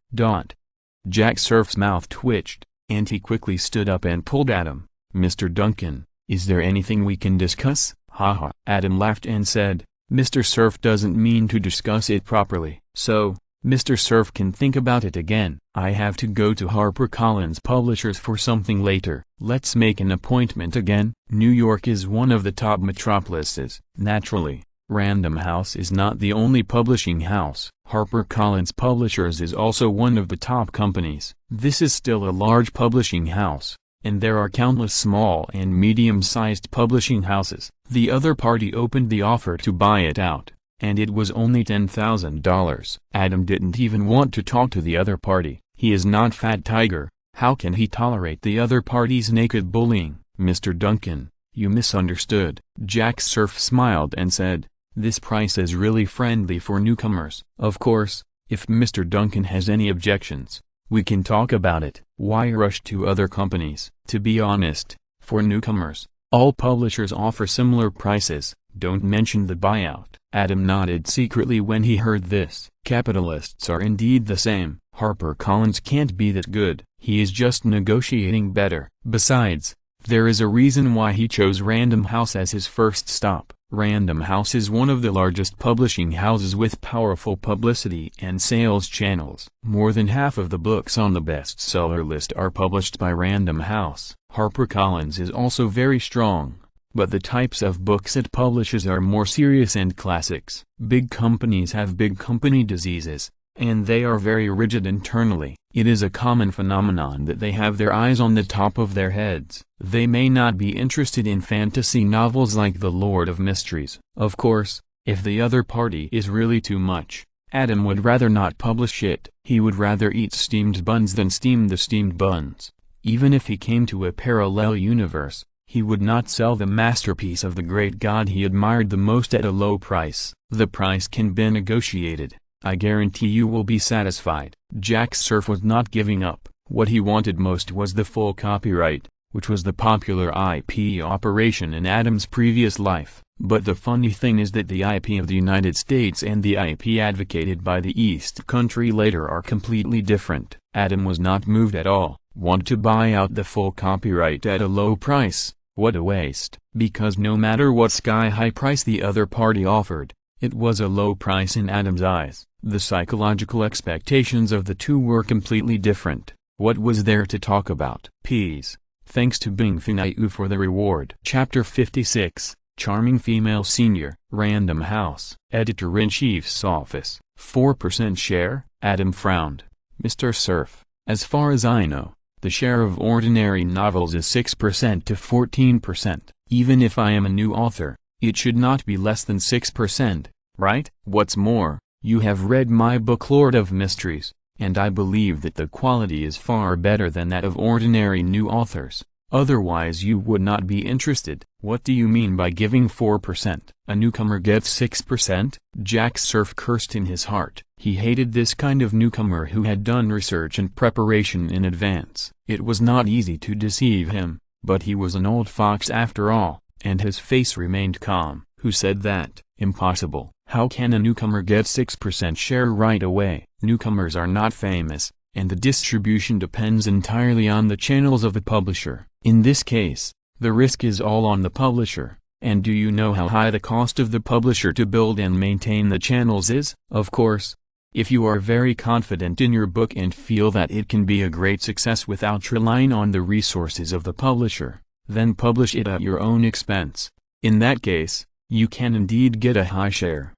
Jack Surf's mouth twitched, and he quickly stood up and pulled Adam. Mr. Duncan, is there anything we can discuss? Haha. Adam laughed and said, Mr. Surf doesn't mean to discuss it properly. So, Mr. Surf can think about it again. I have to go to HarperCollins Publishers for something later. Let's make an appointment again. New York is one of the top metropolises. Naturally, Random House is not the only publishing house. HarperCollins Publishers is also one of the top companies. This is still a large publishing house, and there are countless small and medium-sized publishing houses. The other party opened the offer to buy it out, and it was only $10,000. Adam didn't even want to talk to the other party. He is not Fat Tiger. How can he tolerate the other party's naked bullying? Mr. Duncan, you misunderstood. Jack Surf smiled and said, this price is really friendly for newcomers. Of course, if Mr. Duncan has any objections, we can talk about it. Why rush to other companies? To be honest, for newcomers, all publishers offer similar prices. Don't mention the buyout. Adam nodded secretly when he heard this. Capitalists are indeed the same. HarperCollins can't be that good. He is just negotiating better. Besides, there is a reason why he chose Random House as his first stop. Random House is one of the largest publishing houses with powerful publicity and sales channels. More than half of the books on the bestseller list are published by Random House. HarperCollins is also very strong, but the types of books it publishes are more serious and classics. Big companies have big company diseases, and they are very rigid internally. It is a common phenomenon that they have their eyes on the top of their heads. They may not be interested in fantasy novels like The Lord of Mysteries. Of course, if the other party is really too much, Adam would rather not publish it. He would rather eat steamed buns than steam the steamed buns. Even if he came to a parallel universe, he would not sell the masterpiece of the great god he admired the most at a low price. The price can be negotiated. I guarantee you will be satisfied. Jack Surf was not giving up. What he wanted most was the full copyright, which was the popular IP operation in Adam's previous life. But the funny thing is that the IP of the United States and the IP advocated by the East country later are completely different. Adam was not moved at all. Want to buy out the full copyright at a low price? What a waste. Because no matter what sky-high price the other party offered, it was a low price in Adam's eyes. The psychological expectations of the two were completely different. What was there to talk about? Peas. Thanks to Bing Finau for the reward. Chapter 56, Charming Female Senior. Random House. Editor-in-Chief's Office. 4% share? Adam frowned. Mr. Surf, as far as I know, the share of ordinary novels is 6% to 14%. Even if I am a new author, it should not be less than 6%, right? What's more, you have read my book Lord of Mysteries, and I believe that the quality is far better than that of ordinary new authors. Otherwise you would not be interested. What do you mean by giving 4%? A newcomer gets 6%? Jack Surf cursed in his heart. He hated this kind of newcomer who had done research and preparation in advance. It was not easy to deceive him, but he was an old fox after all, and his face remained calm. Who said that? Impossible. How can a newcomer get 6% share right away? Newcomers are not famous, and the distribution depends entirely on the channels of the publisher. In this case, the risk is all on the publisher. And do you know how high the cost of the publisher to build and maintain the channels is? Of course. If you are very confident in your book and feel that it can be a great success without relying on the resources of the publisher, then publish it at your own expense. In that case, you can indeed get a high share.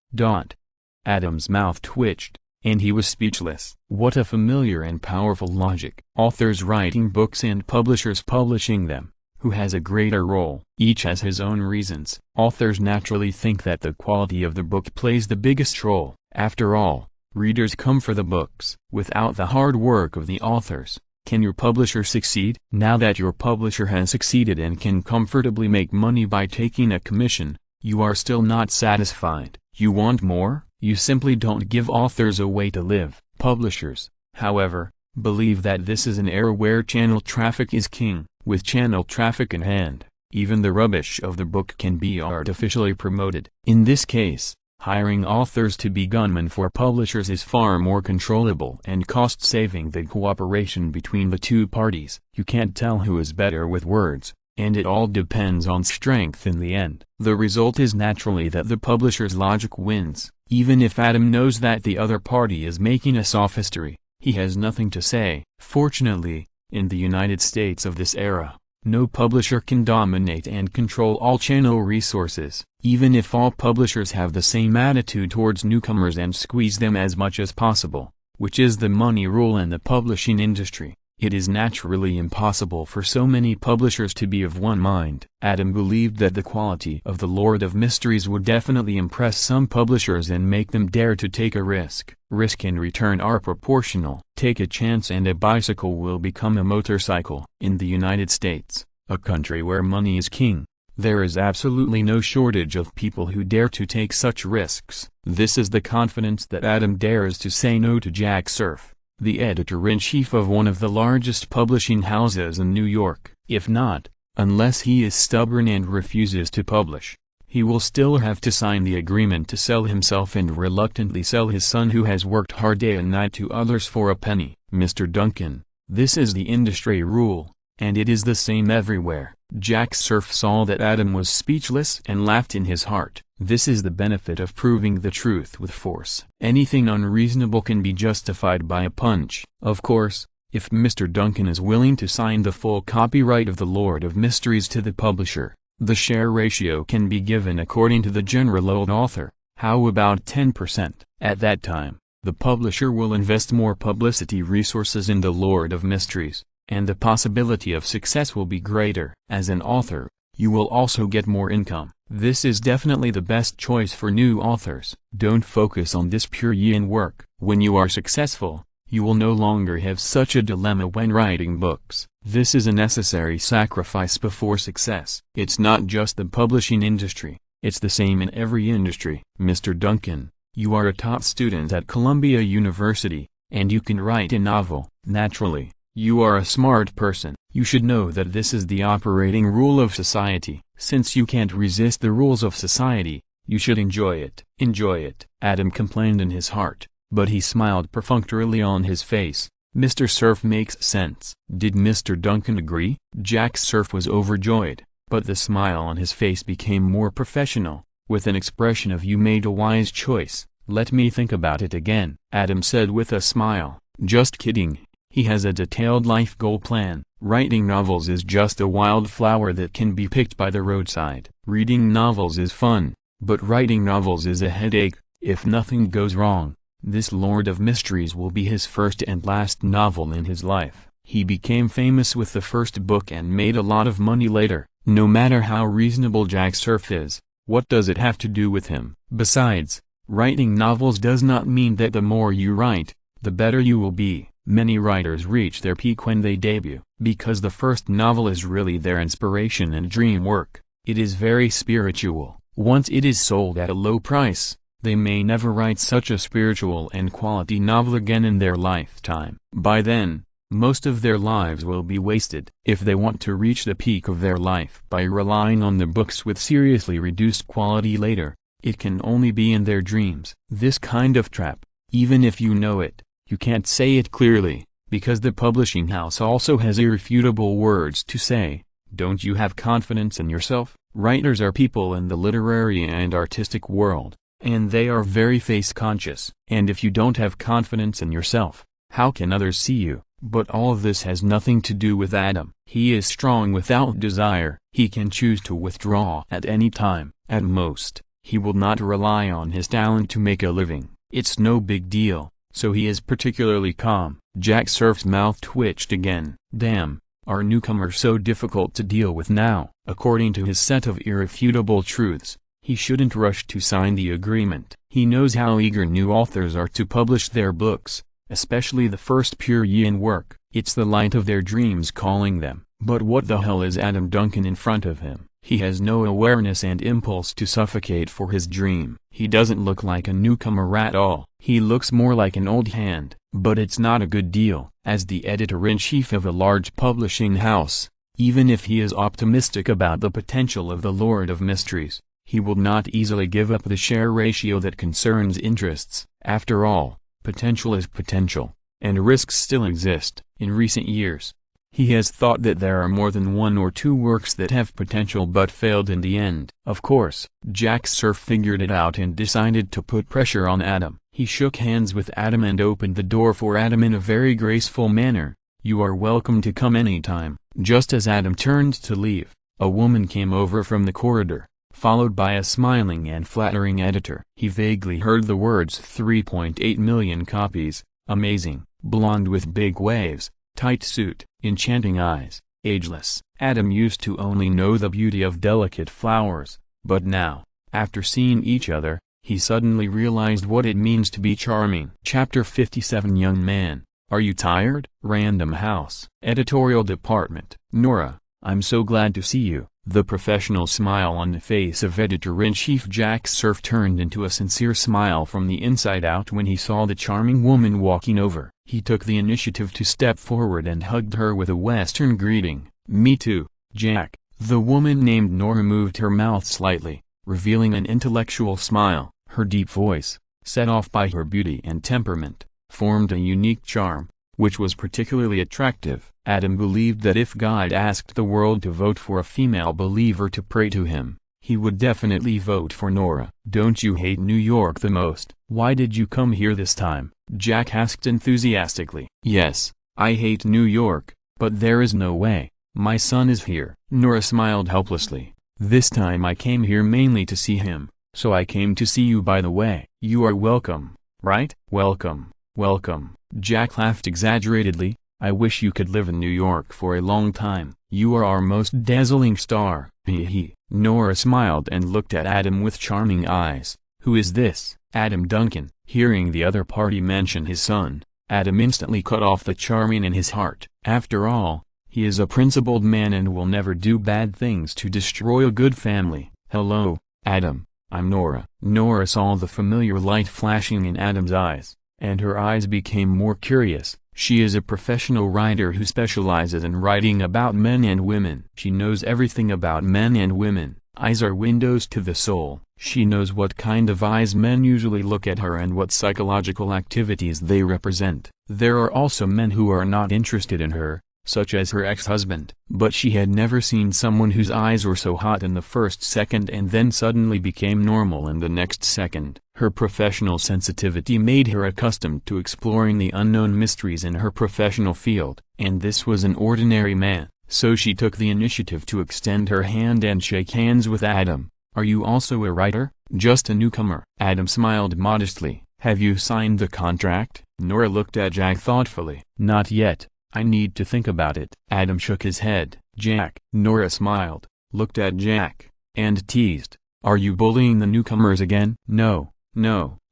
Adam's mouth twitched, and he was speechless. What a familiar and powerful logic. Authors writing books and publishers publishing them. Who has a greater role? Each has his own reasons. Authors naturally think that the quality of the book plays the biggest role. After all, readers come for the books. Without the hard work of the authors, can your publisher succeed? Now that your publisher has succeeded and can comfortably make money by taking a commission, you are still not satisfied. You want more? You simply don't give authors a way to live. Publishers, however, believe that this is an era where channel traffic is king. With channel traffic in hand, even the rubbish of the book can be artificially promoted. In this case, hiring authors to be gunmen for publishers is far more controllable and cost-saving than cooperation between the two parties. You can't tell who is better with words, and it all depends on strength in the end. The result is naturally that the publisher's logic wins. Even if Adam knows that the other party is making a sophistry, he has nothing to say. Fortunately, in the United States of this era, no publisher can dominate and control all channel resources. Even if all publishers have the same attitude towards newcomers and squeeze them as much as possible, which is the money rule in the publishing industry, it is naturally impossible for so many publishers to be of one mind. Adam believed that the quality of The Lord of Mysteries would definitely impress some publishers and make them dare to take a risk. Risk and return are proportional. Take a chance and a bicycle will become a motorcycle. In the United States, a country where money is king, there is absolutely no shortage of people who dare to take such risks. This is the confidence that Adam dares to say no to Jack Surf, the editor-in-chief of one of the largest publishing houses in New York. If not, unless he is stubborn and refuses to publish, he will still have to sign the agreement to sell himself and reluctantly sell his son who has worked hard day and night to others for a penny. Mr. Duncan, this is the industry rule, and it is the same everywhere. Jack Surf saw that Adam was speechless and laughed in his heart. This is the benefit of proving the truth with force. Anything unreasonable can be justified by a punch. Of course, if Mr. Duncan is willing to sign the full copyright of The Lord of Mysteries to the publisher, the share ratio can be given according to the general old author. How about 10%? At that time, the publisher will invest more publicity resources in The Lord of Mysteries, and the possibility of success will be greater. As an author, you will also get more income. This is definitely the best choice for new authors. Don't focus on this pure yin work. When you are successful, you will no longer have such a dilemma when writing books. This is a necessary sacrifice before success. It's not just the publishing industry, it's the same in every industry. Mr. Duncan, you are a top student at Columbia University, and you can write a novel. Naturally, you are a smart person. You should know that this is the operating rule of society. Since you can't resist the rules of society, you should enjoy it. Enjoy it. Adam complained in his heart, but he smiled perfunctorily on his face. Mr. Surf makes sense. Did Mr. Duncan agree? Jack Surf was overjoyed, but the smile on his face became more professional, with an expression of "You made a wise choice, let me think about it again." Adam said with a smile, "Just kidding. He has a detailed life goal plan. Writing novels is just a wildflower that can be picked by the roadside. Reading novels is fun, but writing novels is a headache. If nothing goes wrong, this Lord of Mysteries will be his first and last novel in his life." He became famous with the first book and made a lot of money later. No matter how reasonable Jack Surf is, what does it have to do with him? Besides, writing novels does not mean that the more you write, the better you will be. Many writers reach their peak when they debut, because the first novel is really their inspiration and dream work. It is very spiritual. Once it is sold at a low price, they may never write such a spiritual and quality novel again in their lifetime. By then, most of their lives will be wasted. If they want to reach the peak of their life by relying on the books with seriously reduced quality later, it can only be in their dreams. This kind of trap, even if you know it, you can't say it clearly, because the publishing house also has irrefutable words to say. Don't you have confidence in yourself? Writers are people in the literary and artistic world, and they are very face-conscious. And if you don't have confidence in yourself, how can others see you? But all of this has nothing to do with Adam. He is strong without desire. He can choose to withdraw at any time. At most, he will not rely on his talent to make a living. It's no big deal, so he is particularly calm. Jack Surf's mouth twitched again. Damn, our newcomer so difficult to deal with now. According to his set of irrefutable truths, he shouldn't rush to sign the agreement. He knows how eager new authors are to publish their books, especially the first pure yin work. It's the light of their dreams calling them. But what the hell is Adam Duncan in front of him? He has no awareness and impulse to suffocate for his dream. He doesn't look like a newcomer at all. He looks more like an old hand. But it's not a good deal. As the editor-in-chief of a large publishing house, even if he is optimistic about the potential of the Lord of Mysteries, he will not easily give up the share ratio that concerns interests. After all, potential is potential, and risks still exist. In recent years, he has thought that there are more than one or two works that have potential but failed in the end. Of course, Jack Surf figured it out and decided to put pressure on Adam. He shook hands with Adam and opened the door for Adam in a very graceful manner. "You are welcome to come anytime." Just as Adam turned to leave, a woman came over from the corridor, followed by a smiling and flattering editor. He vaguely heard the words 3.8 million copies, amazing, blonde with big waves, tight suit, enchanting eyes, ageless. Adam used to only know the beauty of delicate flowers, but now, after seeing each other, he suddenly realized what it means to be charming. Chapter 57. Young man, are you tired? Random House. Editorial Department. Nora, I'm so glad to see you. The professional smile on the face of editor-in-chief Jack Surf turned into a sincere smile from the inside out when he saw the charming woman walking over. He took the initiative to step forward and hugged her with a Western greeting. "Me too, Jack." The woman named Nora moved her mouth slightly, revealing an intellectual smile. Her deep voice, set off by her beauty and temperament, formed a unique charm, which was particularly attractive. Adam believed that if God asked the world to vote for a female believer to pray to him, he would definitely vote for Nora. "Don't you hate New York the most? Why did you come here this time?" Jack asked enthusiastically. "Yes, I hate New York, but there is no way. My son is here." Nora smiled helplessly. "This time I came here mainly to see him, so I came to see you by the way." "You are welcome, right?" "Welcome, welcome." Jack laughed exaggeratedly. "I wish you could live in New York for a long time. You are our most dazzling star." Hee. Nora smiled and looked at Adam with charming eyes. "Who is this?" "Adam Duncan." Hearing the other party mention his son, Adam instantly cut off the charming in his heart. After all, he is a principled man and will never do bad things to destroy a good family. "Hello, Adam, I'm Nora." Nora saw the familiar light flashing in Adam's eyes, and her eyes became more curious. She is a professional writer who specializes in writing about men and women. She knows everything about men and women. Eyes are windows to the soul. She knows what kind of eyes men usually look at her and what psychological activities they represent. There are also men who are not interested in her, such as her ex-husband. But she had never seen someone whose eyes were so hot in the first second and then suddenly became normal in the next second. Her professional sensitivity made her accustomed to exploring the unknown mysteries in her professional field, and this was an ordinary man, so she took the initiative to extend her hand and shake hands with Adam. "Are you also a writer?" "Just a newcomer." Adam smiled modestly. "Have you signed the contract?" Nora looked at Jack thoughtfully. "Not yet. I need to think about it." Adam shook his head. "Jack." Nora smiled, looked at Jack, and teased. "Are you bullying the newcomers again?" No.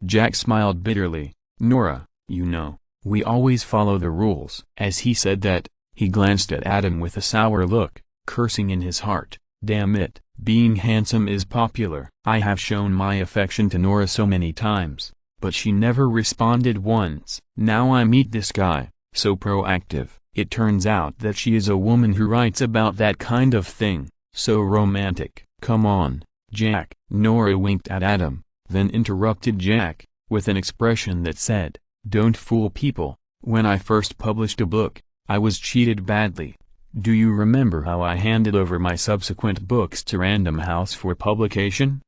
Jack smiled bitterly. "Nora, you know, We always follow the rules." As he said that, he glanced at Adam with a sour look, cursing in his heart, "Damn it, being handsome is popular. I have shown my affection to Nora so many times, but she never responded once. Now I meet this guy, so proactive. It turns out that she is a woman who writes about that kind of thing, so romantic." "Come on, Jack." Nora winked at Adam, then interrupted Jack, with an expression that said, "Don't fool people. When I first published a book, I was cheated badly. Do you remember how I handed over my subsequent books to Random House for publication?"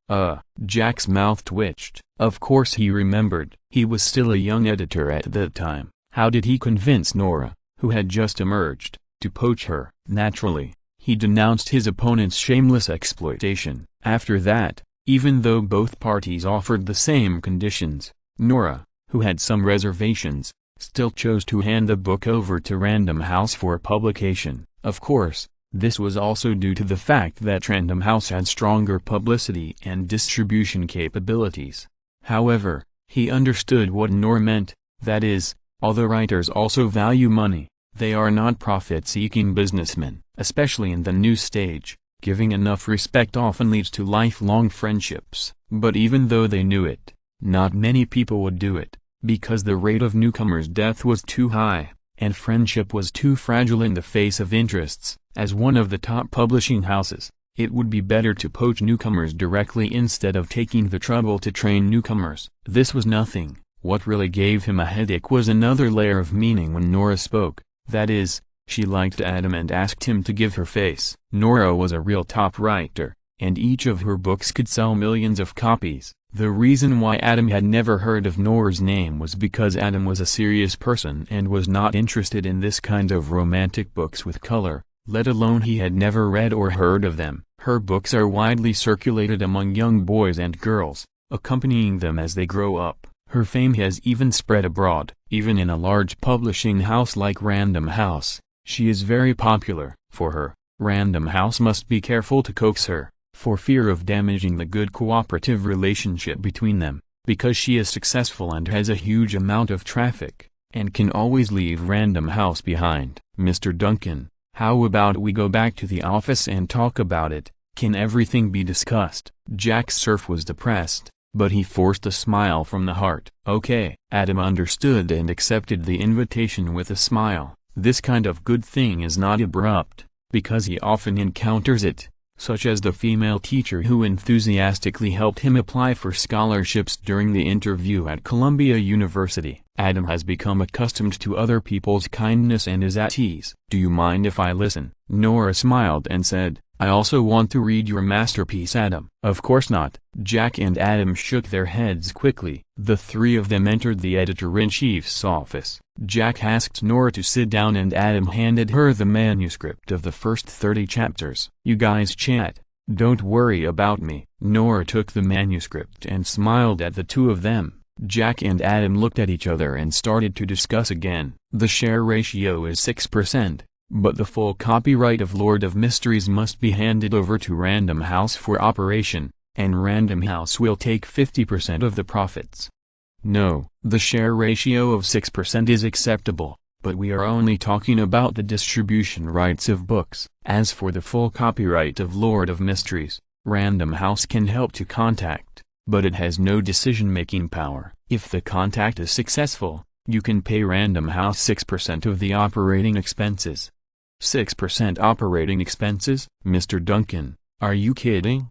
Jack's mouth twitched. Of course he remembered. He was still a young editor at that time. How did he convince Nora, who had just emerged, to poach her? Naturally, he denounced his opponent's shameless exploitation. After that, even though both parties offered the same conditions, Nora, who had some reservations, still chose to hand the book over to Random House for publication. Of course, this was also due to the fact that Random House had stronger publicity and distribution capabilities. However, he understood what Nora meant, that is, although writers also value money, they are not profit-seeking businessmen. Especially in the new stage, giving enough respect often leads to lifelong friendships. But even though they knew it, not many people would do it, because the rate of newcomers' death was too high, and friendship was too fragile in the face of interests. As one of the top publishing houses, it would be better to poach newcomers directly instead of taking the trouble to train newcomers. This was nothing. What really gave him a headache was another layer of meaning when Nora spoke, that is, she liked Adam and asked him to give her face. Nora was a real top writer, and each of her books could sell millions of copies. The reason why Adam had never heard of Nora's name was because Adam was a serious person and was not interested in this kind of romantic books with color, let alone he had never read or heard of them. Her books are widely circulated among young boys and girls, accompanying them as they grow up. Her fame has even spread abroad. Even in a large publishing house like Random House, she is very popular. For her, Random House must be careful to coax her, for fear of damaging the good cooperative relationship between them, because she is successful and has a huge amount of traffic, and can always leave Random House behind. "Mr. Duncan, how about we go back to the office and talk about it? Can everything be discussed?" Jack Surf was depressed, but he forced a smile from the heart. "Okay." Adam understood and accepted the invitation with a smile. This kind of good thing is not abrupt, because he often encounters it, such as the female teacher who enthusiastically helped him apply for scholarships during the interview at Columbia University. Adam has become accustomed to other people's kindness and is at ease. "Do you mind if I listen?" Nora smiled and said, "I also want to read your masterpiece, Adam." "Of course not." Jack and Adam shook their heads quickly. The three of them entered the editor-in-chief's office. Jack asked Nora to sit down and Adam handed her the manuscript of the first 30 chapters. "You guys chat. Don't worry about me." Nora took the manuscript and smiled at the two of them. Jack and Adam looked at each other and started to discuss again. The share ratio is 6%. But the full copyright of Lord of Mysteries must be handed over to Random House for operation, and Random House will take 50% of the profits. "No, the share ratio of 6% is acceptable, but we are only talking about the distribution rights of books. As for the full copyright of Lord of Mysteries, Random House can help to contact, but it has no decision-making power. If the contact is successful, you can pay Random House 6% of the operating expenses." 6% operating expenses? Mr. Duncan, are you kidding?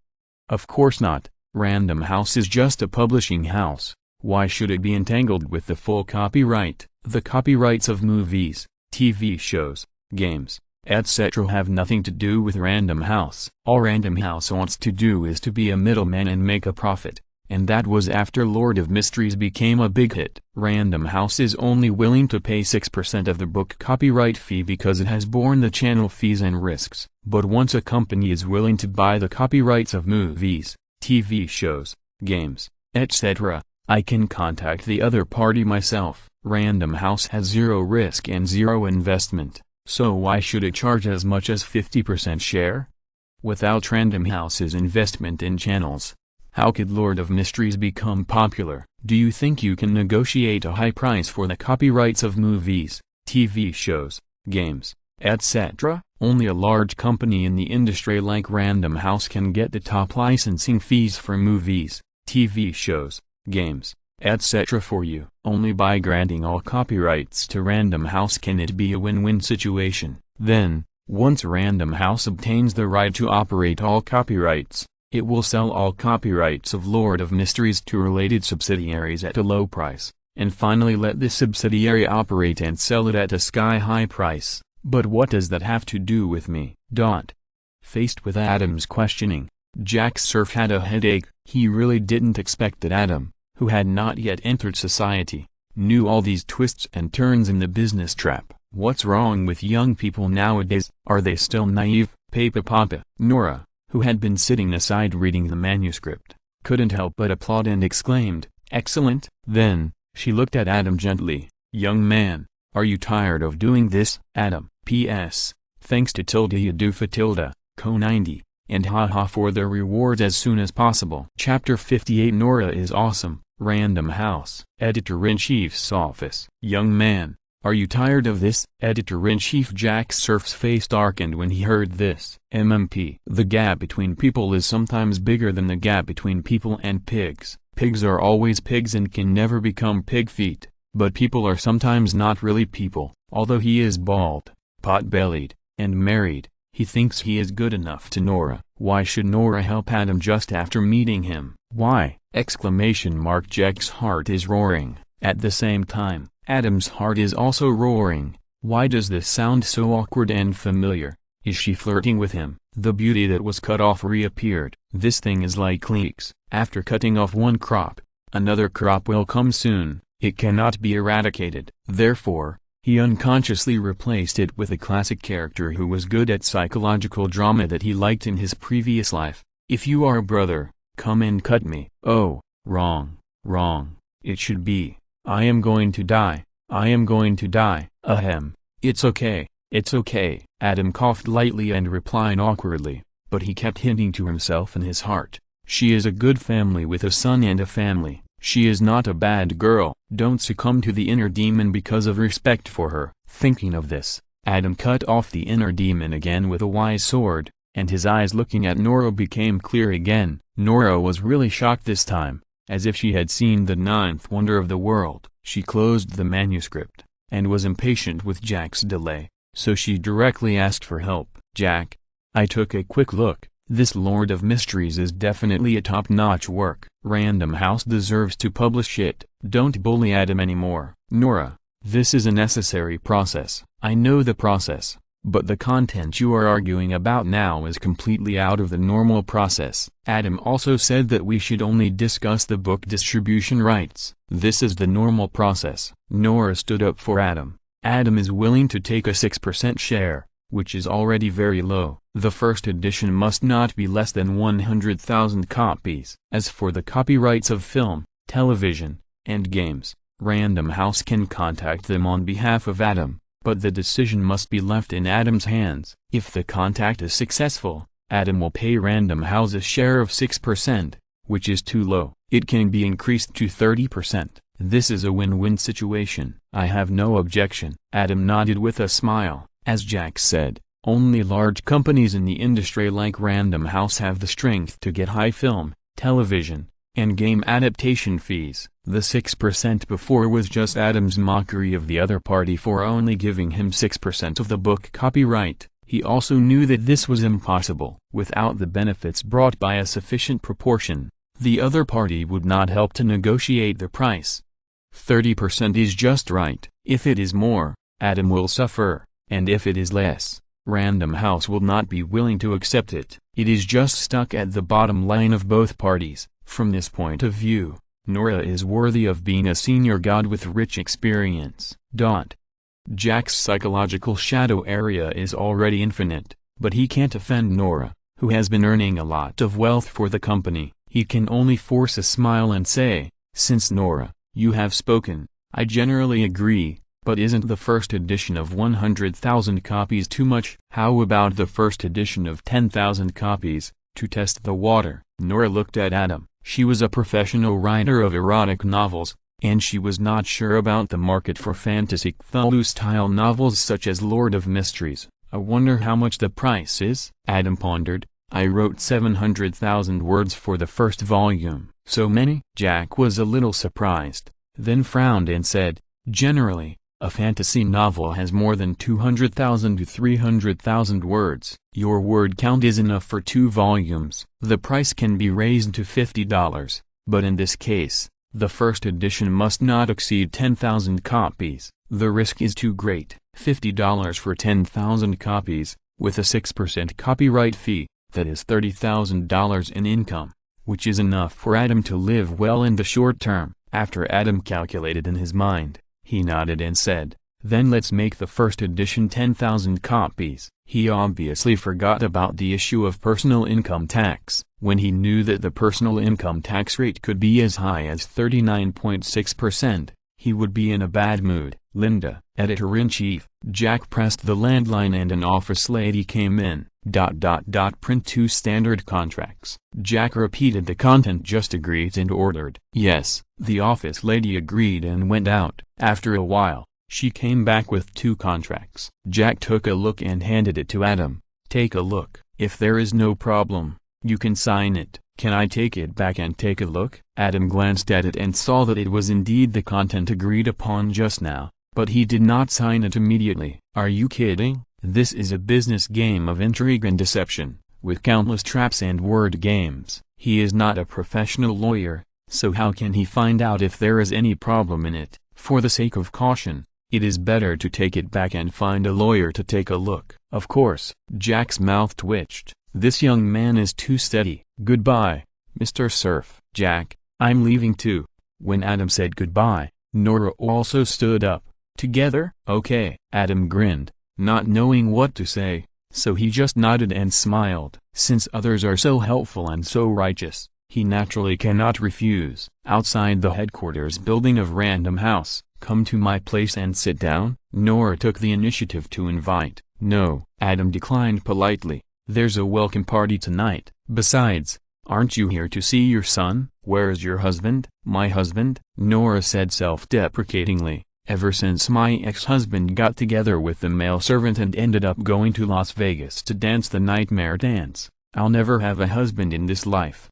Of course not. Random House is just a publishing house. Why should it be entangled with the full copyright? The copyrights of movies, TV shows, games, etc. have nothing to do with Random House. All Random House wants to do is to be a middleman and make a profit. And that was after Lord of Mysteries became a big hit. Random House is only willing to pay 6% of the book copyright fee because it has borne the channel fees and risks. But once a company is willing to buy the copyrights of movies, TV shows, games, etc., I can contact the other party myself. Random House has zero risk and zero investment, so why should it charge as much as 50% share? Without Random House's investment in channels, How could Lord of Mysteries become popular? Do you think you can negotiate a high price for the copyrights of movies, TV shows, games, etc.? Only a large company in the industry like Random House can get the top licensing fees for movies, TV shows, games, etc. for you. Only by granting all copyrights to Random House can it be a win-win situation. Then, once Random House obtains the right to operate all copyrights, it will sell all copyrights of Lord of Mysteries to related subsidiaries at a low price, and finally let this subsidiary operate and sell it at a sky-high price. But what does that have to do with me? Faced with Adam's questioning, Jack Surf had a headache. He really didn't expect that Adam, who had not yet entered society, knew all these twists and turns in the business trap. What's wrong with young people nowadays? Are they still naive? Papa. Nora, who had been sitting aside reading the manuscript, couldn't help but applaud and exclaimed, "Excellent!" Then, she looked at Adam gently. "Young man, are you tired of doing this?" Adam, P.S. Thanks to tilde you do for tilde, co 90, and haha for the rewards as soon as possible. Chapter 58 Nora is awesome. Random House. Editor-in-Chief's office. Young man, are you tired of this? Editor-in-Chief Jack Surf's face darkened when he heard this. MMP. The gap between people is sometimes bigger than the gap between people and pigs. Pigs are always pigs and can never become pig feet, but people are sometimes not really people. Although he is bald, pot-bellied, and married, he thinks he is good enough to Nora. Why should Nora help Adam just after meeting him? Why? Jack's heart is roaring. At the same time, Adam's heart is also roaring. Why does this sound so awkward and familiar? Is she flirting with him? The beauty that was cut off reappeared. This thing is like leeks. After cutting off one crop, another crop will come soon. It cannot be eradicated. Therefore, he unconsciously replaced it with a classic character who was good at psychological drama that he liked in his previous life. If you are a brother, come and cut me. Oh, wrong. It should be, I am going to die. I am going to die. Ahem. It's okay. Adam coughed lightly and replied awkwardly, but he kept hinting to himself in his heart. She is a good family with a son and a family. She is not a bad girl. Don't succumb to the inner demon because of respect for her. Thinking of this, Adam cut off the inner demon again with a wise sword, and his eyes looking at Nora became clear again. Nora was really shocked this time, as if she had seen the ninth wonder of the world. She closed the manuscript, and was impatient with Jack's delay, so she directly asked for help. Jack, I took a quick look. This Lord of Mysteries is definitely a top-notch work. Random House deserves to publish it. Don't bully Adam anymore. Nora, this is a necessary process. I know the process, but the content you are arguing about now is completely out of the normal process. Adam also said that we should only discuss the book distribution rights. This is the normal process. Nora stood up for Adam. Adam is willing to take a 6% share, which is already very low. The first edition must not be less than 100,000 copies. As for the copyrights of film, television, and games, Random House can contact them on behalf of Adam, but the decision must be left in Adam's hands. If the contact is successful, Adam will pay Random House a share of 6%, which is too low. It can be increased to 30%. This is a win-win situation. I have no objection. Adam nodded with a smile. As Jack said, only large companies in the industry like Random House have the strength to get high film, television, and game adaptation fees. The 6% before was just Adam's mockery of the other party for only giving him 6% of the book copyright. He also knew that this was impossible. Without the benefits brought by a sufficient proportion, the other party would not help to negotiate the price. 30% is just right. If it is more, Adam will suffer. And if it is less, Random House will not be willing to accept it. It is just stuck at the bottom line of both parties. From this point of view, Nora is worthy of being a senior god with rich experience. Jack's psychological shadow area is already infinite, but he can't offend Nora, who has been earning a lot of wealth for the company. He can only force a smile and say, since Nora, you have spoken, I generally agree. But isn't the first edition of 100,000 copies too much? How about the first edition of 10,000 copies, to test the water? Nora looked at Adam. She was a professional writer of erotic novels, and she was not sure about the market for fantasy Cthulhu-style novels such as Lord of Mysteries. I wonder how much the price is? Adam pondered. I wrote 700,000 words for the first volume. So many? Jack was a little surprised, then frowned and said, generally, a fantasy novel has more than 200,000 to 300,000 words. Your word count is enough for 2 volumes. The price can be raised to $50, but in this case, the first edition must not exceed 10,000 copies. The risk is too great. $50 for 10,000 copies, with a 6% copyright fee, that is $30,000 in income, which is enough for Adam to live well in the short term. After Adam calculated in his mind, he nodded and said, then let's make the first edition 10,000 copies. He obviously forgot about the issue of personal income tax. When he knew that the personal income tax rate could be as high as 39.6%, he would be in a bad mood. Linda, editor-in-chief. Jack pressed the landline and an office lady came in. Print 2 standard contracts. Jack repeated the content just agreed and ordered. Yes, the office lady agreed and went out. After a while, she came back with 2 contracts. Jack took a look and handed it to Adam. Take a look. If there is no problem, you can sign it. Can I take it back and take a look? Adam glanced at it and saw that it was indeed the content agreed upon just now, but he did not sign it immediately. Are you kidding? This is a business game of intrigue and deception, with countless traps and word games. He is not a professional lawyer, so how can he find out if there is any problem in it? For the sake of caution, it is better to take it back and find a lawyer to take a look. Of course. Jack's mouth twitched. This young man is too steady. Goodbye, Mr. Cerf. Jack, I'm leaving too. When Adam said goodbye, Nora also stood up. Together? Okay. Adam grinned, not knowing what to say, so he just nodded and smiled. Since others are so helpful and so righteous, he naturally cannot refuse. Outside the headquarters building of Random House, come to my place and sit down? Nora took the initiative to invite. No, Adam declined politely. There's a welcome party tonight. Besides, aren't you here to see your son? Where's your husband? My husband? Nora said self-deprecatingly. Ever since my ex-husband got together with the male servant and ended up going to Las Vegas to dance the nightmare dance, I'll never have a husband in this life.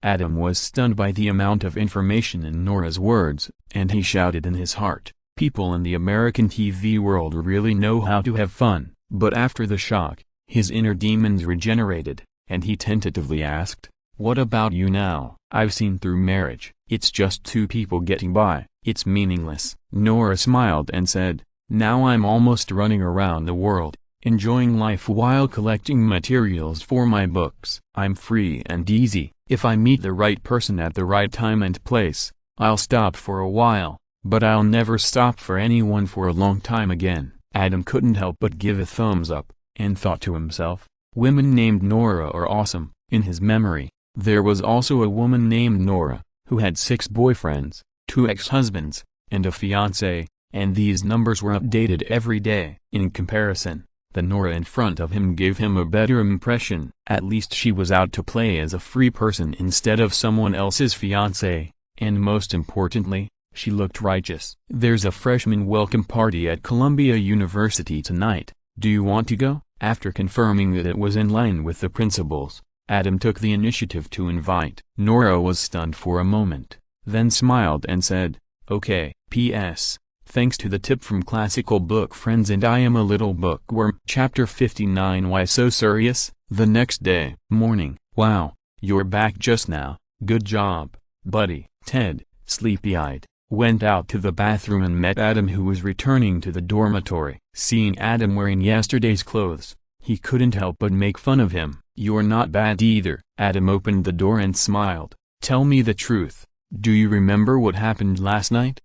Adam was stunned by the amount of information in Nora's words, and he shouted in his heart, people in the American TV world really know how to have fun. But after the shock, his inner demons regenerated, and he tentatively asked, what about you now? I've seen through marriage. It's just 2 people getting by. It's meaningless. Nora smiled and said, now I'm almost running around the world, enjoying life while collecting materials for my books. I'm free and easy. If I meet the right person at the right time and place, I'll stop for a while, but I'll never stop for anyone for a long time again. Adam couldn't help but give a thumbs up, and thought to himself, women named Nora are awesome. In his memory, there was also a woman named Nora, who had 6 boyfriends, 2 ex-husbands, and a fiancé, and these numbers were updated every day. In comparison, the Nora in front of him gave him a better impression. At least she was out to play as a free person instead of someone else's fiancé, and most importantly, she looked righteous. There's a freshman welcome party at Columbia University tonight. Do you want to go? After confirming that it was in line with the principles, Adam took the initiative to invite. Nora was stunned for a moment, then smiled and said, okay. P.S. Thanks to the tip from Classical Book Friends and I am a little bookworm. Chapter 59. Why so serious? The next day. Morning. Wow, you're back just now. Good job, buddy. Ted, sleepy-eyed, went out to the bathroom and met Adam, who was returning to the dormitory. Seeing Adam wearing yesterday's clothes, he couldn't help but make fun of him. You're not bad either. Adam opened the door and smiled. Tell me the truth. Do you remember what happened last night?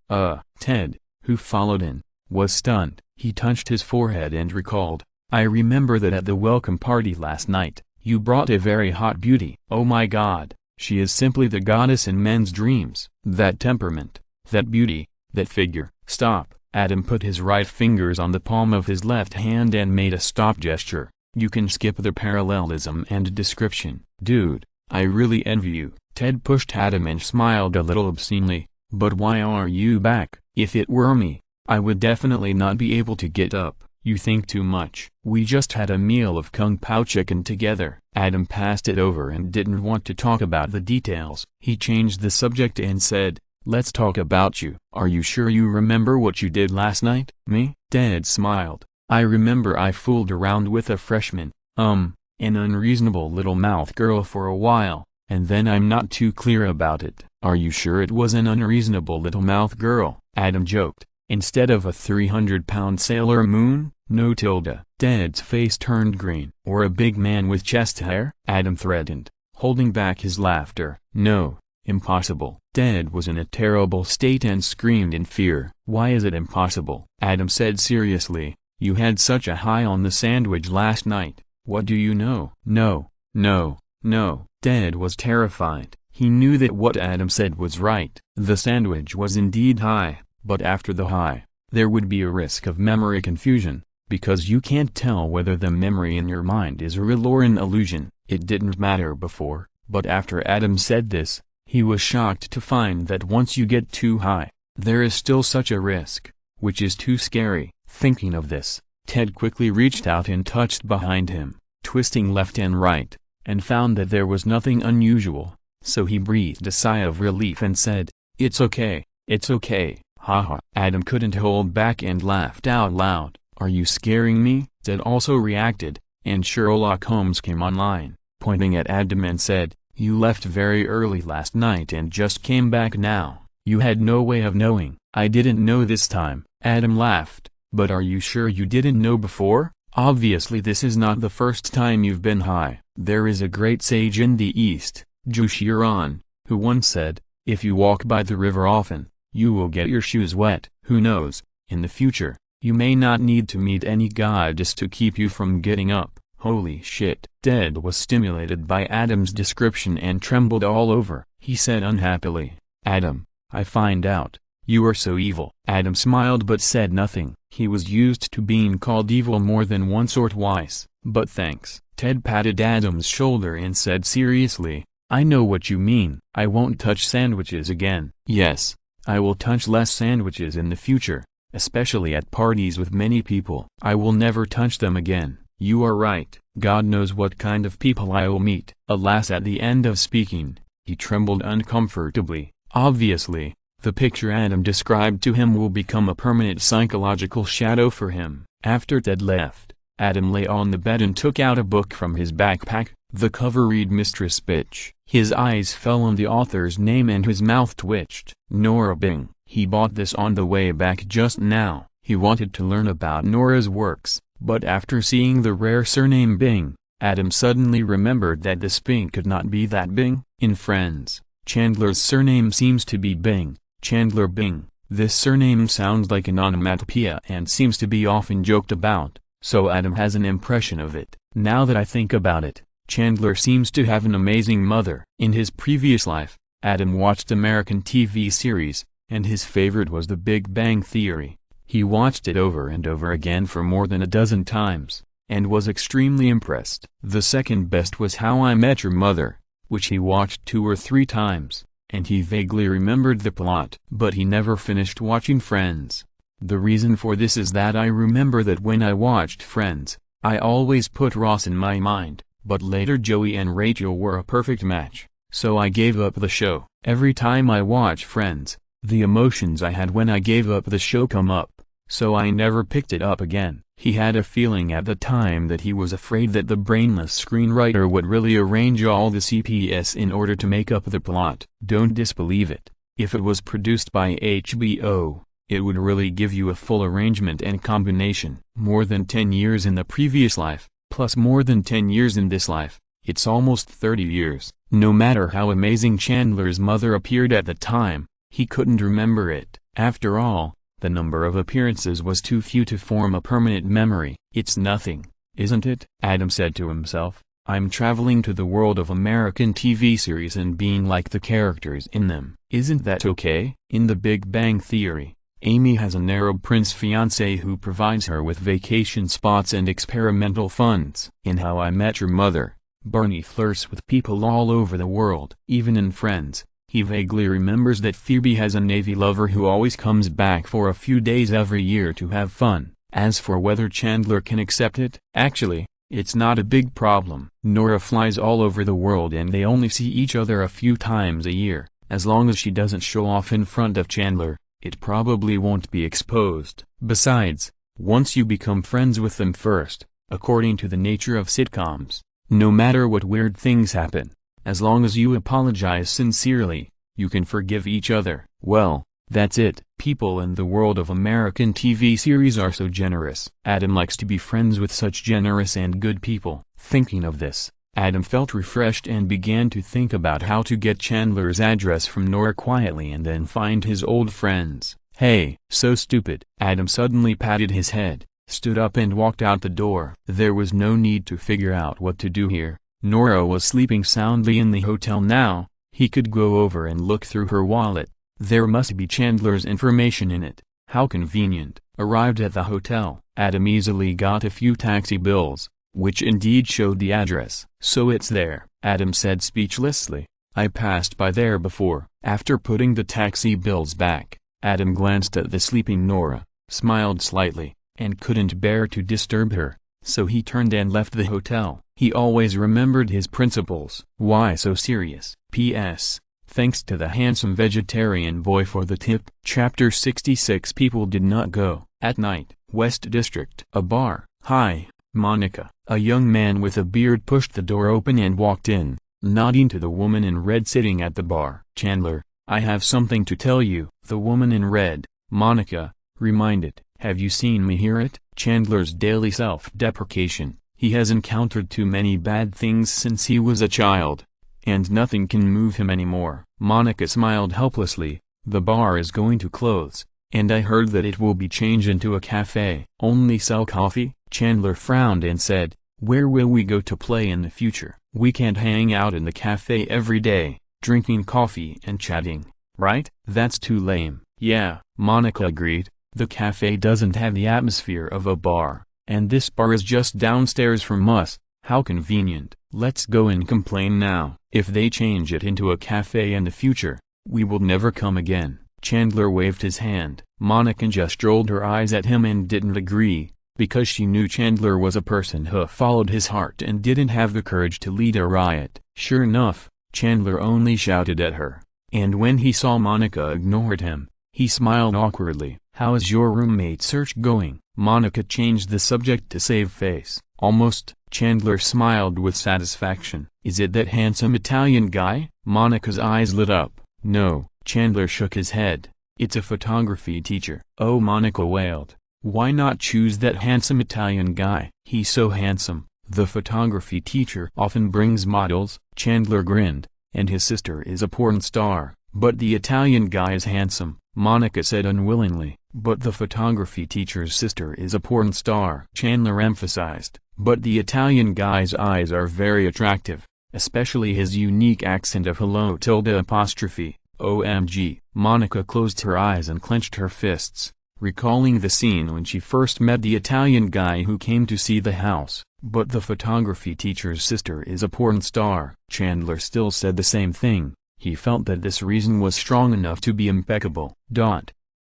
Ted, who followed in, was stunned. He touched his forehead and recalled, I remember that at the welcome party last night, you brought a very hot beauty. Oh my God, she is simply the goddess in men's dreams. That temperament, that beauty, that figure. Stop. Adam put his right fingers on the palm of his left hand and made a stop gesture. You can skip the parallelism and description. Dude, I really envy you. Ted pushed Adam and smiled a little obscenely. "But why are you back? If it were me, I would definitely not be able to get up. You think too much." "We just had a meal of kung pao chicken together." Adam passed it over and didn't want to talk about the details. He changed the subject and said, "Let's talk about you. Are you sure you remember what you did last night?" "Me?" Ted smiled. "I remember I fooled around with a freshman, an unreasonable little mouth girl for a while, and then I'm not too clear about it." "Are you sure it was an unreasonable little mouth girl?" Adam joked. "Instead of a 300-pound Sailor Moon?" "No tilde." Ted's face turned green. "Or a big man with chest hair?" Adam threatened, holding back his laughter. "No, impossible." Ted was in a terrible state and screamed in fear. "Why is it impossible?" Adam said seriously. "You had such a high on the sandwich last night. What do you know?" "No, no, no." Ted was terrified. He knew that what Adam said was right. The sandwich was indeed high, but after the high, there would be a risk of memory confusion, because you can't tell whether the memory in your mind is real or an illusion. It didn't matter before, but after Adam said this, he was shocked to find that once you get too high, there is still such a risk, which is too scary. Thinking of this, Ted quickly reached out and touched behind him, twisting left and right, and found that there was nothing unusual, so he breathed a sigh of relief and said, "It's okay, it's okay, haha." Adam couldn't hold back and laughed out loud. "Are you scaring me?" Ted also reacted, and Sherlock Holmes came online, pointing at Adam and said, "You left very early last night and just came back now. You had no way of knowing." "I didn't know this time." Adam laughed. "But are you sure you didn't know before? Obviously this is not the first time you've been high. There is a great sage in the East, Jushiran, who once said, if you walk by the river often, you will get your shoes wet. Who knows, in the future, you may not need to meet any goddess to keep you from getting up." "Holy shit." Ted was stimulated by Adam's description and trembled all over. He said unhappily, "Adam, I find out, you are so evil." Adam smiled but said nothing. He was used to being called evil more than once or twice. "But thanks." Ted patted Adam's shoulder and said seriously, "I know what you mean. I won't touch sandwiches again." "Yes, I will touch less sandwiches in the future, especially at parties with many people. I will never touch them again." "You are right. God knows what kind of people I will meet." Alas, at the end of speaking, he trembled uncomfortably. Obviously, the picture Adam described to him will become a permanent psychological shadow for him. After Ted left, Adam lay on the bed and took out a book from his backpack. The cover read Mistress Bitch. His eyes fell on the author's name and his mouth twitched. Nora Bing. He bought this on the way back just now. He wanted to learn about Nora's works, but after seeing the rare surname Bing, Adam suddenly remembered that this Bing could not be that Bing. In Friends, Chandler's surname seems to be Bing, Chandler Bing. This surname sounds like an onomatopoeia and seems to be often joked about, so Adam has an impression of it. Now that I think about it, Chandler seems to have an amazing mother. In his previous life, Adam watched American TV series, and his favorite was The Big Bang Theory. He watched it over and over again for more than a dozen times, and was extremely impressed. The second best was How I Met Your Mother, which he watched 2 or 3 times, and he vaguely remembered the plot. But he never finished watching Friends. The reason for this is that I remember that when I watched Friends, I always put Ross in my mind, but later Joey and Rachel were a perfect match, so I gave up the show. Every time I watch Friends, the emotions I had when I gave up the show come up, so I never picked it up again. He had a feeling at the time that he was afraid that the brainless screenwriter would really arrange all the CPS in order to make up the plot. Don't disbelieve it. If it was produced by HBO, it would really give you a full arrangement and combination. More than 10 years in the previous life, plus more than 10 years in this life, it's almost 30 years. No matter how amazing Chandler's mother appeared at the time, he couldn't remember it. After all, the number of appearances was too few to form a permanent memory. "It's nothing, isn't it?" Adam said to himself. "I'm traveling to the world of American TV series and being like the characters in them. Isn't that okay?" In The Big Bang Theory, Amy has an Arab prince fiancé who provides her with vacation spots and experimental funds. In How I Met Your Mother, Barney flirts with people all over the world. Even in Friends, he vaguely remembers that Phoebe has a Navy lover who always comes back for a few days every year to have fun. As for whether Chandler can accept it, actually, it's not a big problem. Nora flies all over the world and they only see each other a few times a year. As long as she doesn't show off in front of Chandler, it probably won't be exposed. Besides, once you become friends with them first, according to the nature of sitcoms, no matter what weird things happen, as long as you apologize sincerely, you can forgive each other. Well, that's it. People in the world of American TV series are so generous. Adam likes to be friends with such generous and good people. Thinking of this, Adam felt refreshed and began to think about how to get Chandler's address from Nora quietly and then find his old friends. Hey, so stupid. Adam suddenly patted his head, stood up and walked out the door. There was no need to figure out what to do here. Nora was sleeping soundly in the hotel now. He could go over and look through her wallet. There must be Chandler's information in it. How convenient. Arrived at the hotel, Adam easily got a few taxi bills, which indeed showed the address. So it's there, Adam said speechlessly. I passed by there before. After putting the taxi bills back, Adam glanced at the sleeping Nora, smiled slightly, and couldn't bear to disturb her, so he turned and left the hotel. He always remembered his principles. Why so serious? P.S. Thanks to the handsome vegetarian boy for the tip. Chapter 66. People did not go. At night, West District. A bar. Hi, Monica. A young man with a beard pushed the door open and walked in, nodding to the woman in red sitting at the bar. Chandler, I have something to tell you. The woman in red, Monica, reminded. Have you seen me hear it? Chandler's daily self-deprecation. He has encountered too many bad things since he was a child, and nothing can move him anymore. Monica smiled helplessly. The bar is going to close, and I heard that it will be changed into a cafe. Only sell coffee? Chandler frowned and said, where will we go to play in the future? We can't hang out in the cafe every day, drinking coffee and chatting, right? That's too lame. Yeah, Monica agreed. The cafe doesn't have the atmosphere of a bar, and this bar is just downstairs from us. How convenient. Let's go and complain now. If they change it into a cafe in the future, we will never come again. Chandler waved his hand. Monica just rolled her eyes at him and didn't agree, because she knew Chandler was a person who followed his heart and didn't have the courage to lead a riot. Sure enough, Chandler only shouted at her, and when he saw Monica ignored him, he smiled awkwardly. How is your roommate search going? Monica changed the subject to save face. Almost. Chandler smiled with satisfaction. Is it that handsome Italian guy? Monica's eyes lit up. No. Chandler shook his head. It's a photography teacher. Oh, Monica wailed. Why not choose that handsome Italian guy? He's so handsome. The photography teacher often brings models. Chandler grinned. And his sister is a porn star. But the Italian guy is handsome, Monica said unwillingly. But the photography teacher's sister is a porn star, Chandler emphasized. But the Italian guy's eyes are very attractive, especially his unique accent of hello tilde apostrophe, OMG. Monica closed her eyes and clenched her fists, recalling the scene when she first met the Italian guy who came to see the house. But the photography teacher's sister is a porn star. Chandler still said the same thing. He felt that this reason was strong enough to be impeccable.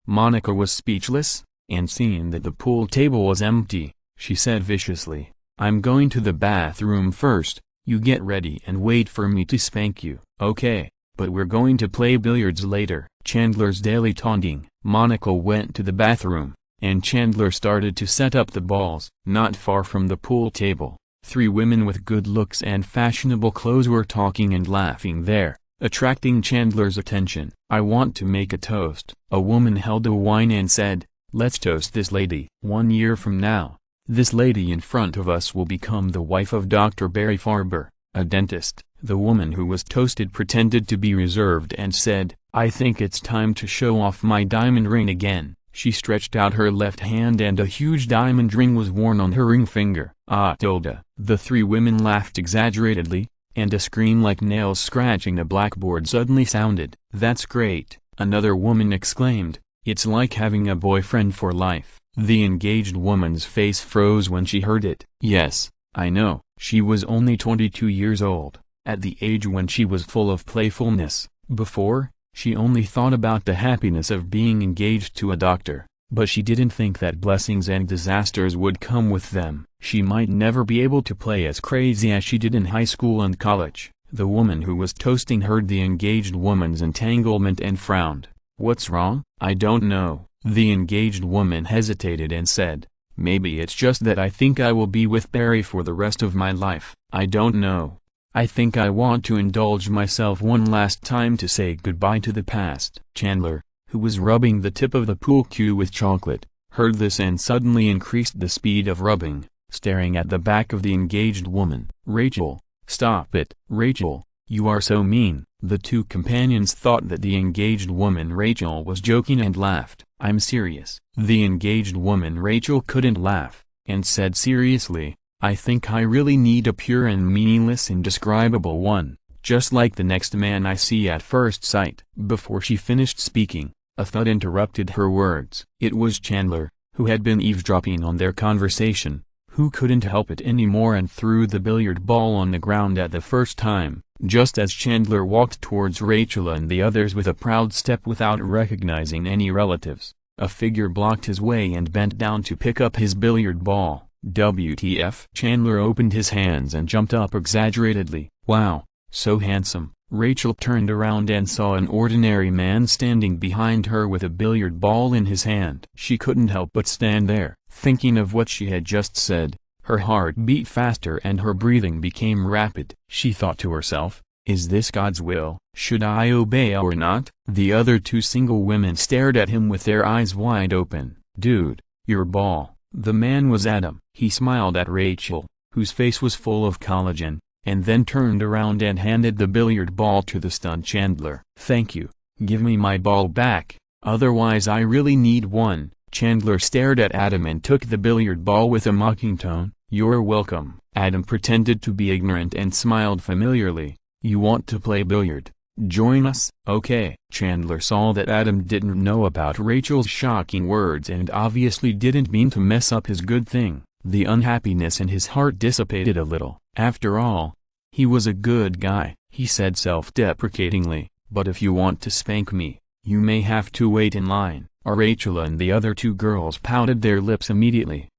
Monica was speechless, and seeing that the pool table was empty, she said viciously, I'm going to the bathroom first. You get ready and wait for me to spank you. Okay, but we're going to play billiards later. Chandler's daily taunting. Monica went to the bathroom, and Chandler started to set up the balls. Not far from the pool table, three women with good looks and fashionable clothes were talking and laughing there, attracting Chandler's attention. I want to make a toast. A woman held a wine and said, let's toast this lady. 1 year from now, this lady in front of us will become the wife of Dr. Barry Farber, a dentist. The woman who was toasted pretended to be reserved and said, I think it's time to show off my diamond ring again. She stretched out her left hand and a huge diamond ring was worn on her ring finger. Ah, tilde. The three women laughed exaggeratedly, and a scream like nails scratching a blackboard suddenly sounded. That's great, another woman exclaimed. It's like having a boyfriend for life. The engaged woman's face froze when she heard it. Yes, I know, she was only 22 years old, at the age when she was full of playfulness. Before, she only thought about the happiness of being engaged to a doctor, but she didn't think that blessings and disasters would come with them. She might never be able to play as crazy as she did in high school and college. The woman who was toasting heard the engaged woman's entanglement and frowned. What's wrong? I don't know. The engaged woman hesitated and said, maybe it's just that I think I will be with Barry for the rest of my life. I don't know. I think I want to indulge myself one last time to say goodbye to the past. Chandler, who was rubbing the tip of the pool cue with chocolate, heard this and suddenly increased the speed of rubbing, staring at the back of the engaged woman. Rachel, stop it. Rachel, you are so mean. The two companions thought that the engaged woman Rachel was joking and laughed. I'm serious. The engaged woman Rachel couldn't laugh, and said seriously, I think I really need a pure and meaningless indescribable one, just like the next man I see at first sight. Before she finished speaking, a thud interrupted her words. It was Chandler, who had been eavesdropping on their conversation, who couldn't help it anymore and threw the billiard ball on the ground at the first time. Just as Chandler walked towards Rachel and the others with a proud step without recognizing any relatives, a figure blocked his way and bent down to pick up his billiard ball. WTF? Chandler opened his hands and jumped up exaggeratedly. Wow, so handsome. Rachel turned around and saw an ordinary man standing behind her with a billiard ball in his hand. She couldn't help but stand there, thinking of what she had just said. Her heart beat faster and her breathing became rapid. She thought to herself, is this God's will? Should I obey or not? The other two single women stared at him with their eyes wide open. Dude, your ball. The man was Adam. He smiled at Rachel, whose face was full of collagen, and then turned around and handed the billiard ball to the stunned Chandler. Thank you. Give me my ball back, otherwise I really need one. Chandler stared at Adam and took the billiard ball with a mocking tone. You're welcome. Adam pretended to be ignorant and smiled familiarly. You want to play billiard? Join us? Okay. Chandler saw that Adam didn't know about Rachel's shocking words and obviously didn't mean to mess up his good thing. The unhappiness in his heart dissipated a little. After all, he was a good guy, he said self-deprecatingly, but if you want to spank me, you may have to wait in line. Rachel and the other two girls pouted their lips immediately.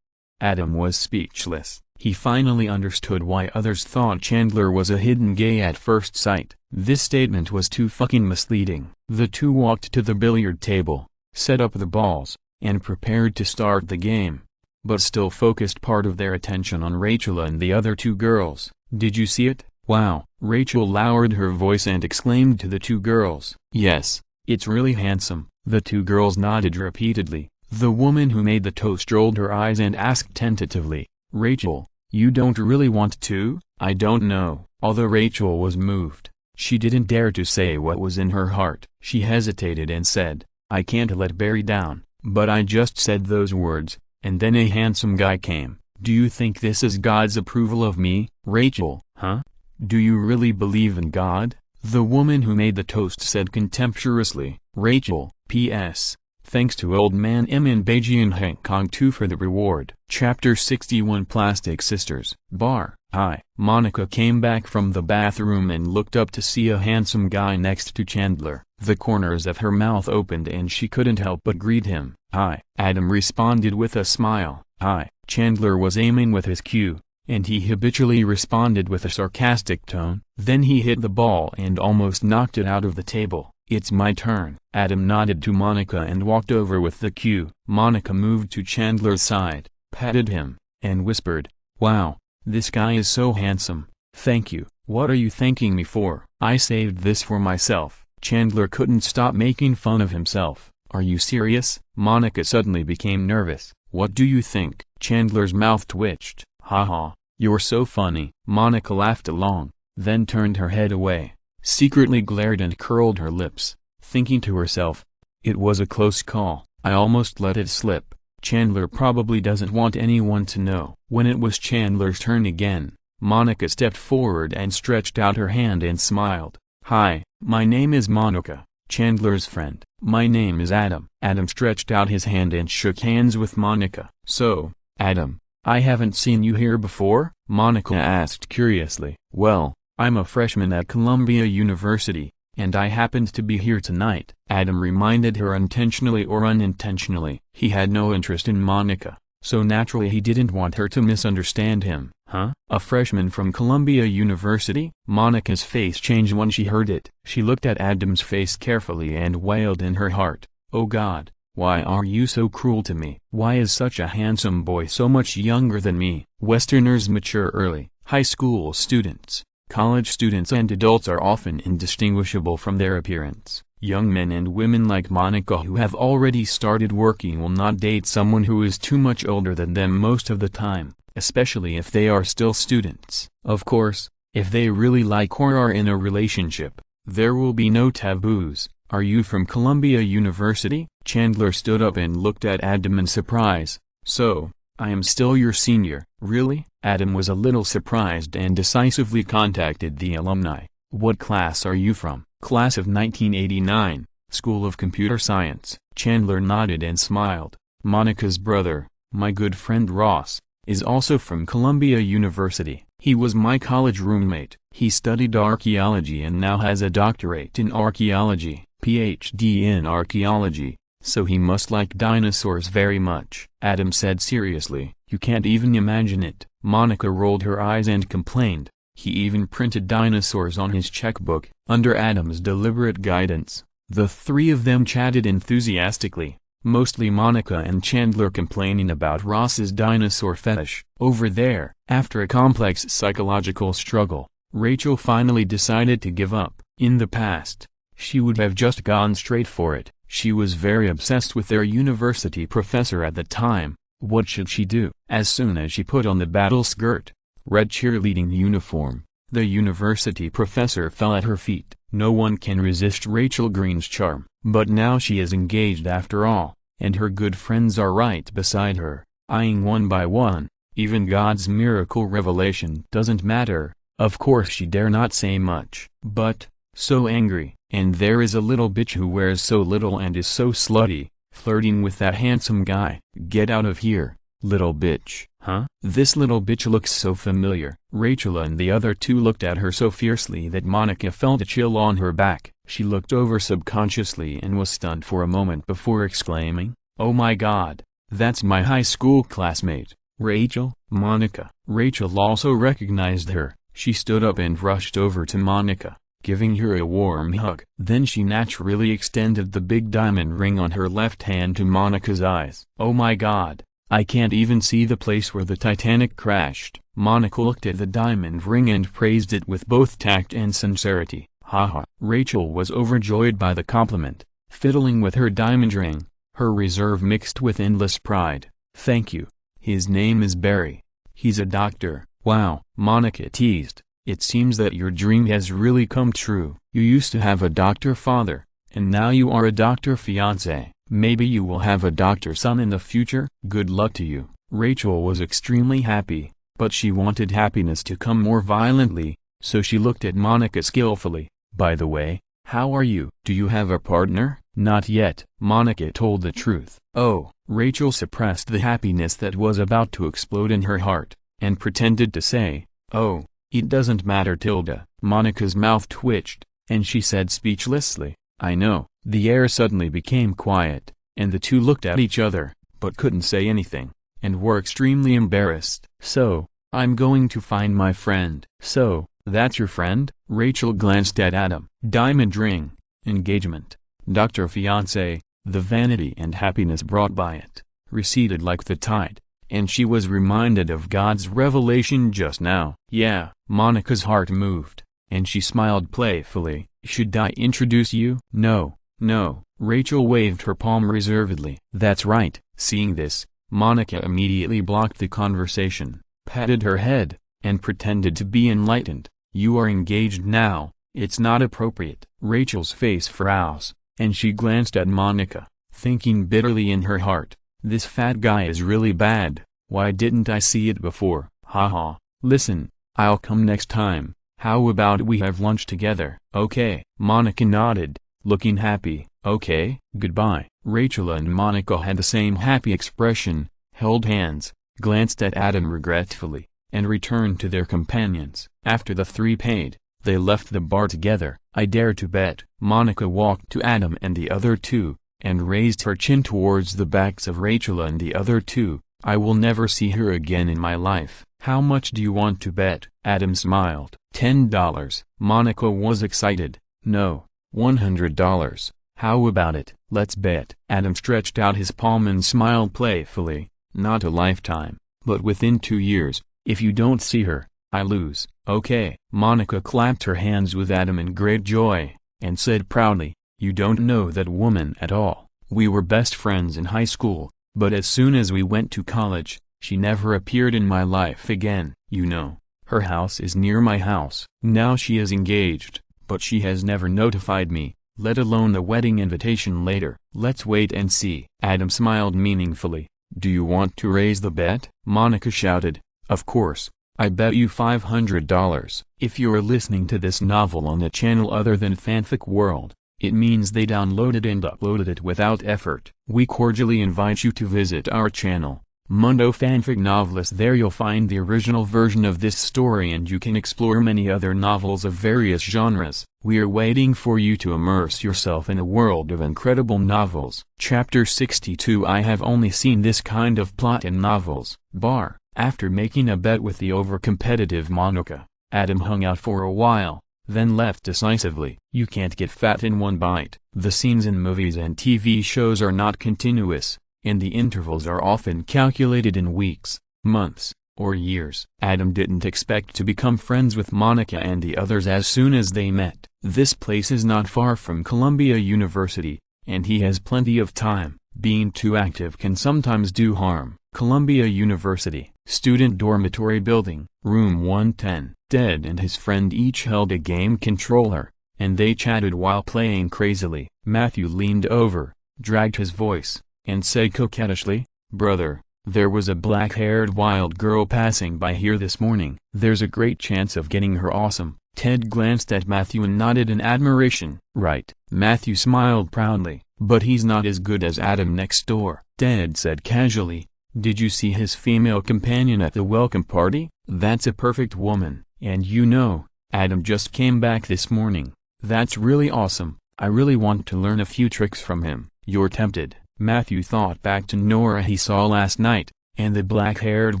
Adam was speechless. He finally understood why others thought Chandler was a hidden gay at first sight. This statement was too fucking misleading. The two walked to the billiard table, set up the balls, and prepared to start the game, but still focused part of their attention on Rachel and the other two girls. Did you see it? Wow. Rachel lowered her voice and exclaimed to the two girls. Yes, it's really handsome. The two girls nodded repeatedly. The woman who made the toast rolled her eyes and asked tentatively, Rachel, you don't really want to? I don't know. Although Rachel was moved, she didn't dare to say what was in her heart. She hesitated and said, I can't let Barry down. But I just said those words, and then a handsome guy came. Do you think this is God's approval of me? Rachel, huh? Do you really believe in God? The woman who made the toast said contemptuously. Rachel, P.S. Thanks to Old Man M and Beijing and Hong Kong 2 for the reward. Chapter 61 Plastic Sisters. Bar. Hi. Monica came back from the bathroom and looked up to see a handsome guy next to Chandler. The corners of her mouth opened and she couldn't help but greet him. Hi. Adam responded with a smile. Hi. Chandler was aiming with his cue, and he habitually responded with a sarcastic tone. Then he hit the ball and almost knocked it out of the table. It's my turn. Adam nodded to Monica and walked over with the cue. Monica moved to Chandler's side, patted him, and whispered, Wow, this guy is so handsome. Thank you. What are you thanking me for? I saved this for myself. Chandler couldn't stop making fun of himself. Are you serious? Monica suddenly became nervous. What do you think? Chandler's mouth twitched. Haha, you're so funny. Monica laughed along, then turned her head away, secretly glared and curled her lips, thinking to herself, it was a close call. I almost let it slip. Chandler probably doesn't want anyone to know. When it was Chandler's turn again, Monica stepped forward and stretched out her hand and smiled. Hi, my name is Monica, Chandler's friend. My name is Adam. Adam stretched out his hand and shook hands with Monica. So, Adam, I haven't seen you here before? Monica asked curiously. Well, I'm a freshman at Columbia University, and I happened to be here tonight. Adam reminded her intentionally or unintentionally. He had no interest in Monica, so naturally he didn't want her to misunderstand him. Huh? A freshman from Columbia University? Monica's face changed when she heard it. She looked at Adam's face carefully and wailed in her heart, "Oh God, why are you so cruel to me? Why is such a handsome boy so much younger than me?" Westerners mature early. High school students, college students and adults are often indistinguishable from their appearance. Young men and women like Monica who have already started working will not date someone who is too much older than them most of the time, especially if they are still students. Of course, if they really like or are in a relationship, there will be no taboos. Are you from Columbia University? Chandler stood up and looked at Adam in surprise. So, I am still your senior. Really? Adam was a little surprised and decisively contacted the alumni. What class are you from? Class of 1989, School of Computer Science. Chandler nodded and smiled. Monica's brother, my good friend Ross, is also from Columbia University. He was my college roommate. He studied archaeology and now has a doctorate in archaeology, PhD in archaeology, so he must like dinosaurs very much. Adam said seriously, "You can't even imagine it." Monica rolled her eyes and complained, "He even printed dinosaurs on his checkbook." Under Adam's deliberate guidance, the three of them chatted enthusiastically, mostly Monica and Chandler complaining about Ross's dinosaur fetish. Over there, after a complex psychological struggle, Rachel finally decided to give up. In the past, she would have just gone straight for it. She was very obsessed with their university professor at the time. What should she do? As soon as she put on the battle skirt, red cheerleading uniform, the university professor fell at her feet. No one can resist Rachel Green's charm. But now she is engaged after all, and her good friends are right beside her, eyeing one by one. Even God's miracle revelation doesn't matter. Of course she dare not say much. But, so angry, and there is a little bitch who wears so little and is so slutty, flirting with that handsome guy. Get out of here, little bitch. Huh? This little bitch looks so familiar. Rachel and the other two looked at her so fiercely that Monica felt a chill on her back. She looked over subconsciously and was stunned for a moment before exclaiming, "Oh my God, that's my high school classmate, Rachel." Monica. Rachel also recognized her. She stood up and rushed over to Monica, giving her a warm hug. Then she naturally extended the big diamond ring on her left hand to Monica's eyes. "Oh my God, I can't even see the place where the Titanic crashed." Monica looked at the diamond ring and praised it with both tact and sincerity. Haha. Rachel was overjoyed by the compliment, fiddling with her diamond ring, her reserve mixed with endless pride. "Thank you. His name is Barry. He's a doctor." "Wow," Monica teased. "It seems that your dream has really come true. You used to have a doctor father, and now you are a doctor fiancé. Maybe you will have a doctor son in the future." "Good luck to you." Rachel was extremely happy, but she wanted happiness to come more violently, so she looked at Monica skillfully. "By the way, how are you? Do you have a partner?" "Not yet." Monica told the truth. "Oh." Rachel suppressed the happiness that was about to explode in her heart, and pretended to say, "Oh, it doesn't matter, Tilda." Monica's mouth twitched, and she said speechlessly, "I know." The air suddenly became quiet, and the two looked at each other, but couldn't say anything, and were extremely embarrassed. "So, I'm going to find my friend." "So, that's your friend?" Rachel glanced at Adam. "Diamond ring, engagement, doctor fiancé." The vanity and happiness brought by it receded like the tide, and she was reminded of God's revelation just now. "Yeah." Monica's heart moved, and she smiled playfully. "Should I introduce you?" "No, no." Rachel waved her palm reservedly. "That's right." Seeing this, Monica immediately blocked the conversation, patted her head, and pretended to be enlightened. "You are engaged now, it's not appropriate." Rachel's face froze, and she glanced at Monica, thinking bitterly in her heart, "This fat guy is really bad. Why didn't I see it before?" Haha. "Listen, I'll come next time. How about we have lunch together?" "Okay." Monica nodded, looking happy. "Okay, goodbye." Rachel and Monica had the same happy expression, held hands, glanced at Adam regretfully, and returned to their companions. After the three paid, they left the bar together. "I dare to bet." Monica walked to Adam and the other two, and raised her chin towards the backs of Rachel and the other two. "I will never see her again in my life." "How much do you want to bet?" Adam smiled. $10. Monica was excited. "No, $100. How about it?" "Let's bet." Adam stretched out his palm and smiled playfully. "Not a lifetime, but within 2 years. If you don't see her, I lose." "Okay." Monica clapped her hands with Adam in great joy, and said proudly, "You don't know that woman at all. We were best friends in high school, but as soon as we went to college, she never appeared in my life again. You know, her house is near my house. Now she is engaged, but she has never notified me, let alone the wedding invitation later. Let's wait and see." Adam smiled meaningfully. "Do you want to raise the bet?" Monica shouted. "Of course. I bet you $500. If you're listening to this novel on a channel other than Fanfic World, it means they downloaded and uploaded it without effort. We cordially invite you to visit our channel, Mundo Fanfic Novelist. There you'll find the original version of this story and you can explore many other novels of various genres. We are waiting for you to immerse yourself in a world of incredible novels. Chapter 62. I have only seen this kind of plot in novels. Bar. After making a bet with the over-competitive Monica, Adam hung out for a while, then left decisively. You can't get fat in one bite. The scenes in movies and TV shows are not continuous, and the intervals are often calculated in weeks, months, or years. Adam didn't expect to become friends with Monica and the others as soon as they met. This place is not far from Columbia University, and he has plenty of time. Being too active can sometimes do harm. Columbia University, Student Dormitory Building, Room 110. Ted and his friend each held a game controller, and they chatted while playing crazily. Matthew leaned over, dragged his voice, and said coquettishly, "Brother, there was a black-haired wild girl passing by here this morning. There's a great chance of getting her awesome." Ted glanced at Matthew and nodded in admiration. "Right." Matthew smiled proudly. "But he's not as good as Adam next door." Ted said casually, "Did you see his female companion at the welcome party? That's a perfect woman. And you know, Adam just came back this morning. That's really awesome. I really want to learn a few tricks from him." "You're tempted." Matthew thought back to Nora he saw last night, and the black-haired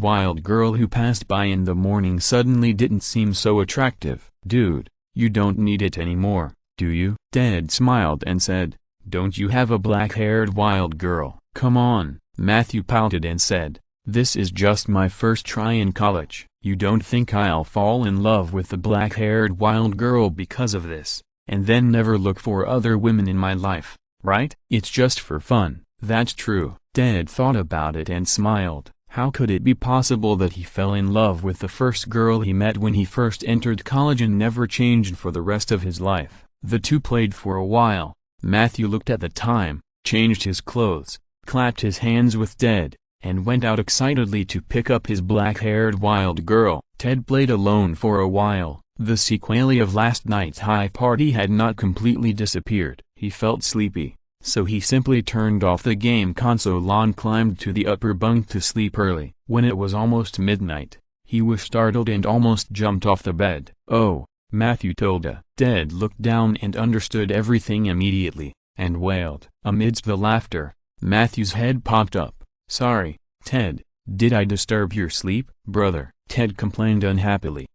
wild girl who passed by in the morning suddenly didn't seem so attractive. "Dude, you don't need it anymore, do you?" Ted smiled and said, "Don't you have a black-haired wild girl?" "Come on." Matthew pouted and said, "This is just my first try in college. You don't think I'll fall in love with the black-haired wild girl because of this, and then never look for other women in my life, right? It's just for fun." "That's true." Ted thought about it and smiled. How could it be possible that he fell in love with the first girl he met when he first entered college and never changed for the rest of his life? The two played for a while. Matthew looked at the time, changed his clothes, clapped his hands with Ted, and went out excitedly to pick up his black-haired wild girl. Ted played alone for a while. The sequelae of last night's high party had not completely disappeared. He felt sleepy, so he simply turned off the game console and climbed to the upper bunk to sleep early. When it was almost midnight, he was startled and almost jumped off the bed. "Oh," Matthew told her. Ted looked down and understood everything immediately, and wailed. Amidst the laughter, Matthew's head popped up. "Sorry, Ted, did I disturb your sleep?" "Brother," Ted complained unhappily.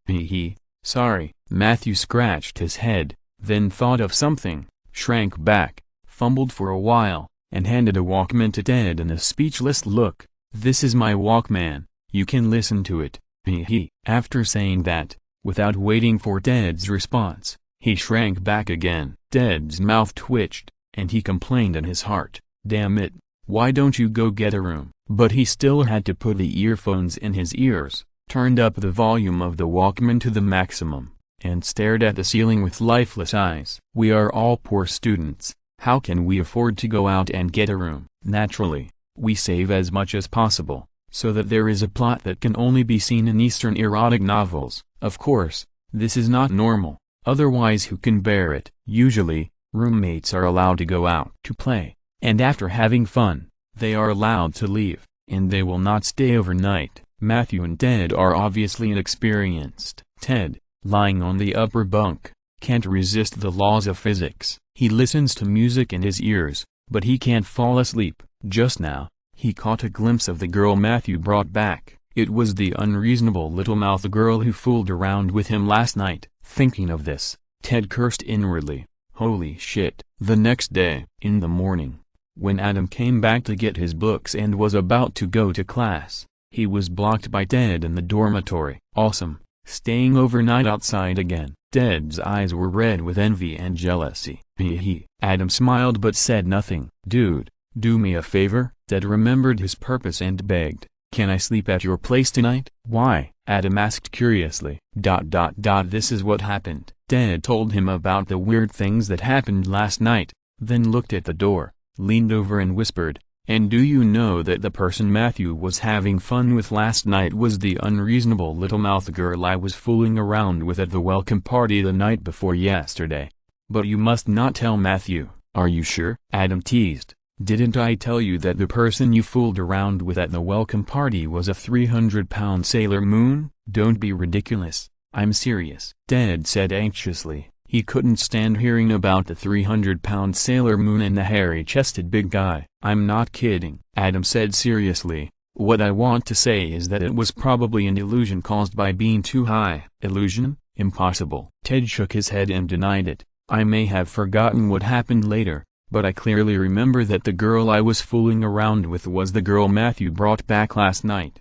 Sorry." Matthew scratched his head, then thought of something, shrank back, fumbled for a while, and handed a Walkman to Ted in a speechless look. "This is my Walkman, you can listen to it." After saying that, without waiting for Ted's response, he shrank back again. Ted's mouth twitched, and he complained in his heart, "Damn it, why don't you go get a room?" But he still had to put the earphones in his ears, turned up the volume of the Walkman to the maximum, and stared at the ceiling with lifeless eyes. "We are all poor students. How can we afford to go out and get a room? Naturally, we save as much as possible, so that there is a plot that can only be seen in Eastern erotic novels. Of course, this is not normal, otherwise who can bear it? Usually, roommates are allowed to go out to play, and after having fun, they are allowed to leave. and they will not stay overnight. Matthew and Ted are obviously inexperienced. Ted, lying on the upper bunk, can't resist the laws of physics. He listens to music in his ears, but he can't fall asleep. Just now, he caught a glimpse of the girl Matthew brought back. It was the unreasonable little-mouthed girl who fooled around with him last night. Thinking of this, Ted cursed inwardly. Holy shit. The next day, in the morning, when Adam came back to get his books and was about to go to class, he was blocked by Ted in the dormitory. Awesome. Staying overnight outside again. Ted's eyes were red with envy and jealousy. Hee. Adam smiled but said nothing. Dude, do me a favor? Ted remembered his purpose and begged. Can I sleep at your place tonight? Why? Adam asked curiously. This is what happened. Ted told him about the weird things that happened last night, then looked at the door, leaned over and whispered, and do you know that the person Matthew was having fun with last night was the unreasonable little-mouthed girl I was fooling around with at the welcome party the night before yesterday? But you must not tell Matthew. Are you sure? Adam teased. Didn't I tell you that the person you fooled around with at the welcome party was a 300-pound Sailor Moon? Don't be ridiculous. I'm serious. Ted said anxiously. He couldn't stand hearing about the 300-pound Sailor Moon and the hairy-chested big guy. I'm not kidding. Adam said seriously. What I want to say is that it was probably an illusion caused by being too high. Illusion? Impossible. Ted shook his head and denied it. I may have forgotten what happened later, but I clearly remember that the girl I was fooling around with was the girl Matthew brought back last night.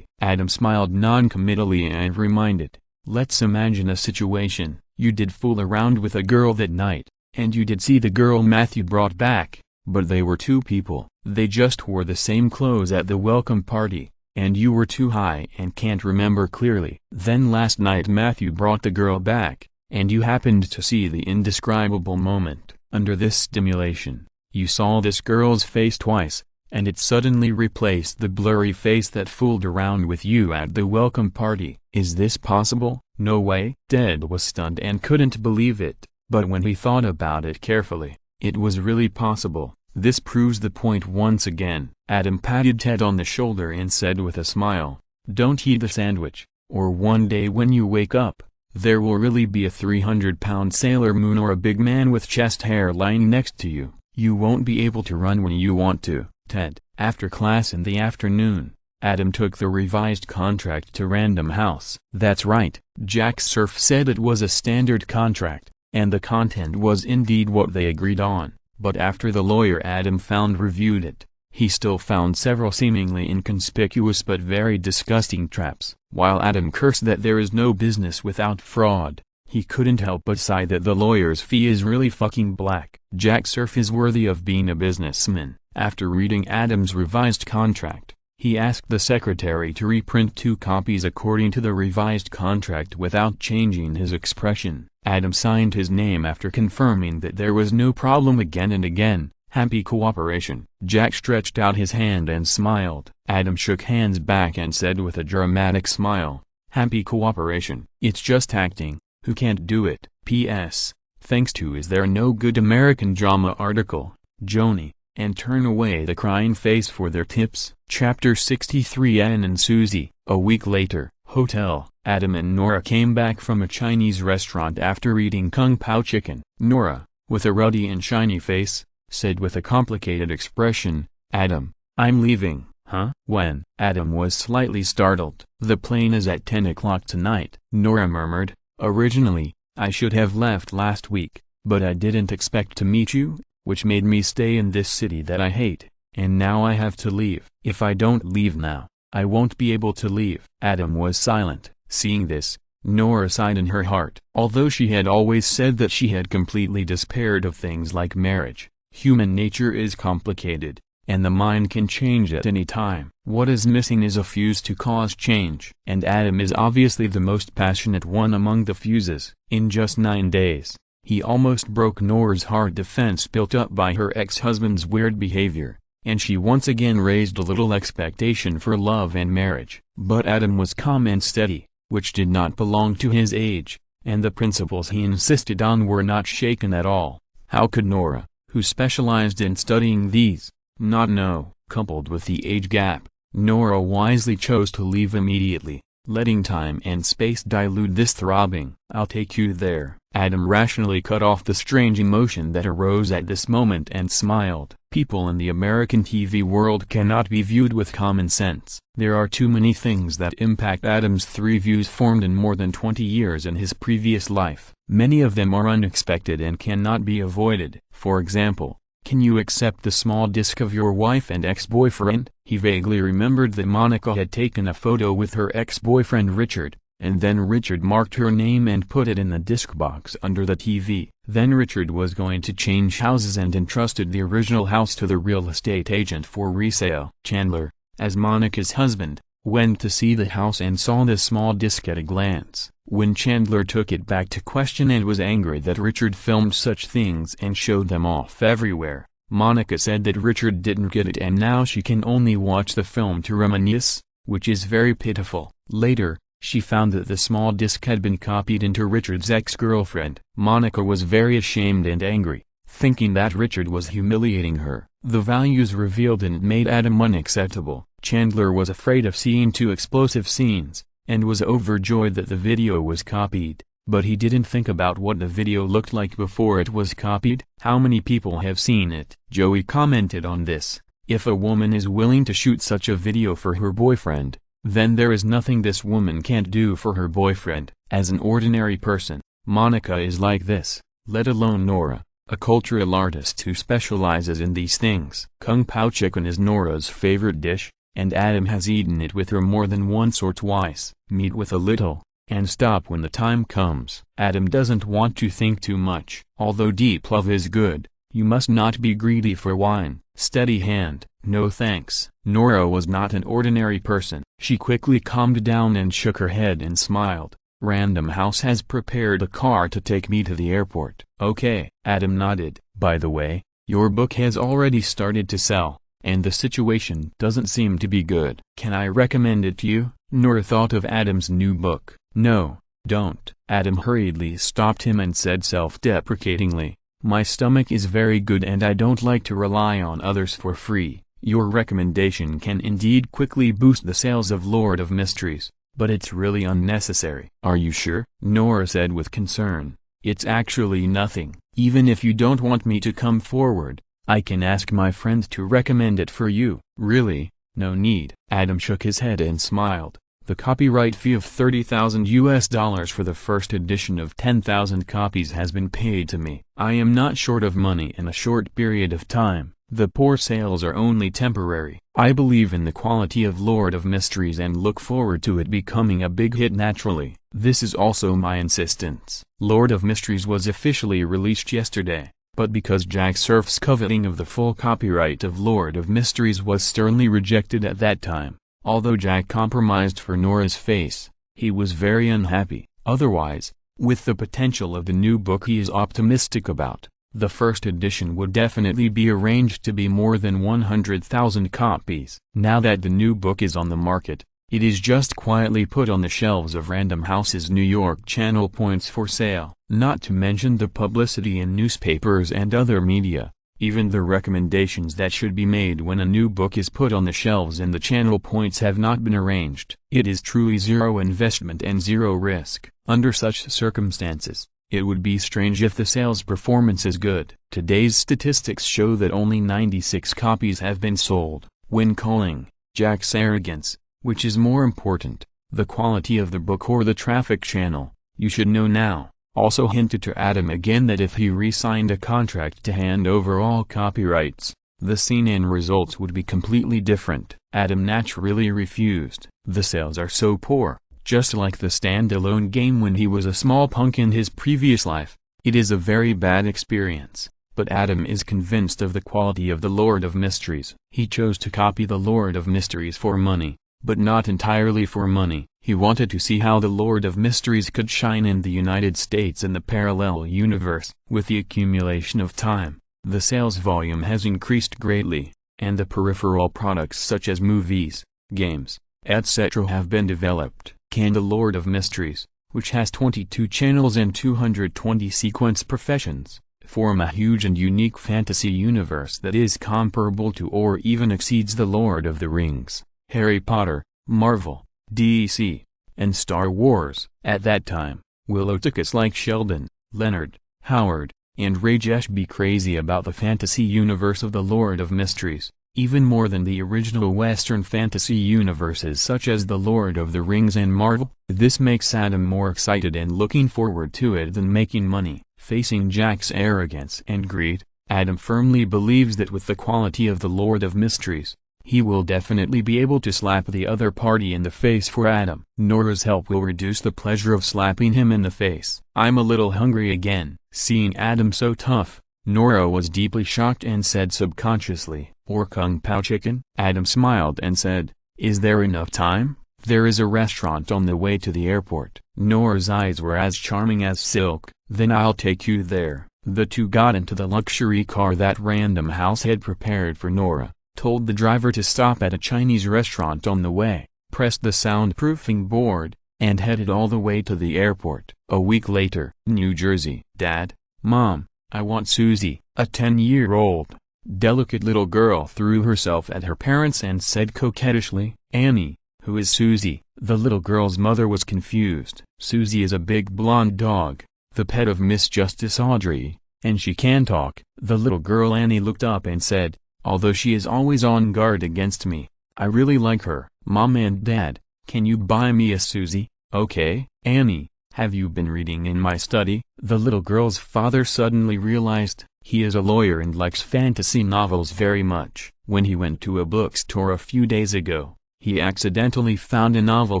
Adam smiled non-committally and reminded. Let's imagine a situation. You did fool around with a girl that night, and you did see the girl Matthew brought back, but they were two people. They just wore the same clothes at the welcome party, and you were too high and can't remember clearly. Then last night Matthew brought the girl back, and you happened to see the indescribable moment. Under this stimulation, you saw this girl's face twice, and it suddenly replaced the blurry face that fooled around with you at the welcome party. Is this possible? No way. Ted was stunned and couldn't believe it, but when he thought about it carefully, it was really possible. This proves the point once again. Adam patted Ted on the shoulder and said with a smile, don't eat the sandwich, or one day when you wake up, there will really be a 300-pound Sailor Moon or a big man with chest hair lying next to you. You won't be able to run when you want to. Ted. After class in the afternoon, Adam took the revised contract to Random House. That's right, Jack Surf said it was a standard contract, and the content was indeed what they agreed on, but after the lawyer Adam found reviewed it, he still found several seemingly inconspicuous but very disgusting traps. While Adam cursed that there is no business without fraud, he couldn't help but sigh that the lawyer's fee is really fucking black. Jack Surf is worthy of being a businessman. After reading Adam's revised contract, he asked the secretary to reprint 2 copies according to the revised contract without changing his expression. Adam signed his name after confirming that there was no problem again and again. Happy cooperation. Jack stretched out his hand and smiled. Adam shook hands back and said with a dramatic smile, happy cooperation. It's just acting. Who can't do it? P.S. Thanks to Is There No Good American Drama article, Joni, and turn away the crying face for their tips. Chapter 63. Ann and Susie. A week later, hotel. Adam and Nora came back from a Chinese restaurant after eating Kung Pao chicken. Nora, with a ruddy and shiny face, said with a complicated expression, Adam, I'm leaving. Huh? When? Adam was slightly startled. The plane is at 10 o'clock tonight. Nora murmured, originally, I should have left last week, but I didn't expect to meet you, which made me stay in this city that I hate, and now I have to leave. If I don't leave now, I won't be able to leave. Adam was silent. Seeing this, Nora sighed in her heart. Although she had always said that she had completely despaired of things like marriage, human nature is complicated, and the mind can change at any time. What is missing is a fuse to cause change. And Adam is obviously the most passionate one among the fuses. In just 9 days, he almost broke Nora's hard defense built up by her ex-husband's weird behavior, and she once again raised a little expectation for love and marriage. But Adam was calm and steady, which did not belong to his age, and the principles he insisted on were not shaken at all. How could Nora, who specialized in studying these, not know? Coupled with the age gap, Nora wisely chose to leave immediately, letting time and space dilute this throbbing. "I'll take you there." Adam rationally cut off the strange emotion that arose at this moment and smiled. People in the American TV world cannot be viewed with common sense. There are too many things that impact Adam's three views formed in more than 20 years in his previous life. Many of them are unexpected and cannot be avoided. For example, can you accept the small disc of your wife and ex-boyfriend? He vaguely remembered that Monica had taken a photo with her ex-boyfriend Richard, and then Richard marked her name and put it in the disc box under the TV. Then Richard was going to change houses and entrusted the original house to the real estate agent for resale. Chandler, as Monica's husband, went to see the house and saw the small disc at a glance. When Chandler took it back to question and was angry that Richard filmed such things and showed them off everywhere, Monica said that Richard didn't get it and now she can only watch the film to reminisce, which is very pitiful. Later, she found that the small disc had been copied into Richard's ex-girlfriend. Monica was very ashamed and angry, thinking that Richard was humiliating her. The values revealed in it made Adam unacceptable. Chandler was afraid of seeing too explosive scenes, and was overjoyed that the video was copied, but he didn't think about what the video looked like before it was copied. How many people have seen it? Joey commented on this. If a woman is willing to shoot such a video for her boyfriend, then there is nothing this woman can't do for her boyfriend. As an ordinary person, Monica is like this, let alone Nora, a cultural artist who specializes in these things. Kung Pao chicken is Nora's favorite dish, and Adam has eaten it with her more than once or twice. Meat with a little, and stop when the time comes. Adam doesn't want to think too much. Although deep love is good, you must not be greedy for wine. Steady hand, no thanks. Nora was not an ordinary person. She quickly calmed down and shook her head and smiled. Random House has prepared a car to take me to the airport. Okay. Adam nodded. By the way, your book has already started to sell, and the situation doesn't seem to be good. Can I recommend it to you? Nora thought of Adam's new book. No, don't. Adam hurriedly stopped him and said self-deprecatingly, my stomach is very good and I don't like to rely on others for free. Your recommendation can indeed quickly boost the sales of Lord of Mysteries, but it's really unnecessary. Are you sure? Nora said with concern. It's actually nothing. Even if you don't want me to come forward, I can ask my friend to recommend it for you. Really? No need. Adam shook his head and smiled. The copyright fee of $30,000 for the first edition of 10,000 copies has been paid to me. I am not short of money in a short period of time. The poor sales are only temporary. I believe in the quality of Lord of Mysteries and look forward to it becoming a big hit naturally. This is also my insistence. Lord of Mysteries was officially released yesterday, but because Jack Surf's coveting of the full copyright of Lord of Mysteries was sternly rejected at that time, although Jack compromised for Nora's face, he was very unhappy. Otherwise, with the potential of the new book he is optimistic about, the first edition would definitely be arranged to be more than 100,000 copies. Now that the new book is on the market, it is just quietly put on the shelves of Random House's New York channel points for sale. Not to mention the publicity in newspapers and other media, even the recommendations that should be made when a new book is put on the shelves and the channel points have not been arranged. It is truly zero investment and zero risk. Under such circumstances, it would be strange if the sales performance is good. Today's statistics show that only 96 copies have been sold. When calling Jack's arrogance, which is more important, the quality of the book or the traffic channel, you should know now. Also hinted to Adam again that if he re-signed a contract to hand over all copyrights, the scene and results would be completely different. Adam naturally refused. The sales are so poor, just like the standalone game when he was a small punk in his previous life. It is a very bad experience, but Adam is convinced of the quality of the Lord of Mysteries. He chose to copy the Lord of Mysteries for money, but not entirely for money. He wanted to see how the Lord of Mysteries could shine in the United States in the parallel universe. With the accumulation of time, the sales volume has increased greatly, and the peripheral products such as movies, games, etc. have been developed. Can the Lord of Mysteries, which has 22 channels and 220 sequence professions, form a huge and unique fantasy universe that is comparable to or even exceeds the Lord of the Rings? Harry Potter, Marvel, DC, and Star Wars. At that time, Willow took us like Sheldon, Leonard, Howard, and Rajesh be crazy about the fantasy universe of the Lord of Mysteries, even more than the original Western fantasy universes such as The Lord of the Rings and Marvel. This makes Adam more excited and looking forward to it than making money. Facing Jack's arrogance and greed, Adam firmly believes that with the quality of the Lord of Mysteries, he will definitely be able to slap the other party in the face for Adam. Nora's help will reduce the pleasure of slapping him in the face. I'm a little hungry again. Seeing Adam so tough, Nora was deeply shocked and said subconsciously, "Or Kung Pao chicken?" Adam smiled and said, "Is there enough time? There is a restaurant on the way to the airport." Nora's eyes were as charming as silk. "Then I'll take you there." The two got into the luxury car that Random House had prepared for Nora, told the driver to stop at a Chinese restaurant on the way, pressed the soundproofing board, and headed all the way to the airport. A week later, New Jersey. "Dad, Mom, I want Susie." A 10-year-old, delicate little girl threw herself at her parents and said coquettishly, "Annie, who is Susie?" The little girl's mother was confused. "Susie is a big blonde dog, the pet of Miss Justice Audrey, and she can talk." The little girl Annie looked up and said, "Although she is always on guard against me, I really like her." "Mom and Dad, can you buy me a Susie?" "Okay." "Annie, have you been reading in my study?" The little girl's father suddenly realized, he is a lawyer and likes fantasy novels very much. When he went to a bookstore a few days ago, he accidentally found a novel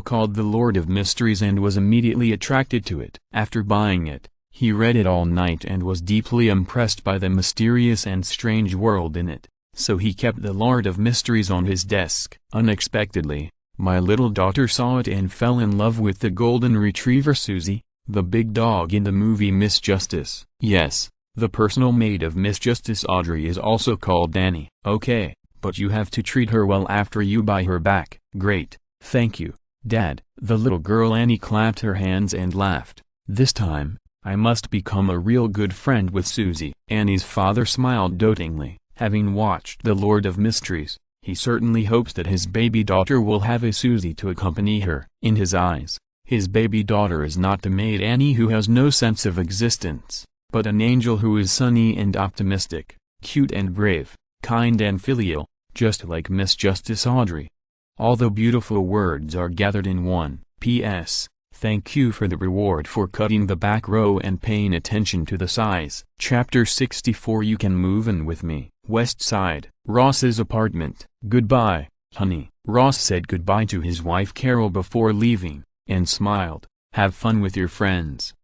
called The Lord of Mysteries and was immediately attracted to it. After buying it, he read it all night and was deeply impressed by the mysterious and strange world in it. So he kept The Lord of Mysteries on his desk. Unexpectedly, my little daughter saw it and fell in love with the golden retriever Susie, the big dog in the movie Miss Justice. Yes, the personal maid of Miss Justice Audrey is also called Annie. "Okay, but you have to treat her well after you buy her back." "Great, thank you, Dad." The little girl Annie clapped her hands and laughed. "This time, I must become a real good friend with Susie." Annie's father smiled dotingly. Having watched The Lord of Mysteries, he certainly hopes that his baby daughter will have a Susie to accompany her. In his eyes, his baby daughter is not the maid Annie who has no sense of existence, but an angel who is sunny and optimistic, cute and brave, kind and filial, just like Miss Justice Audrey. All the beautiful words are gathered in one. P.S. Thank you for the reward for cutting the back row and paying attention to the size. Chapter 64. You can move in with me. West Side, Ross's apartment. "Goodbye, honey." Ross said goodbye to his wife Carol before leaving, and smiled. "Have fun with your friends."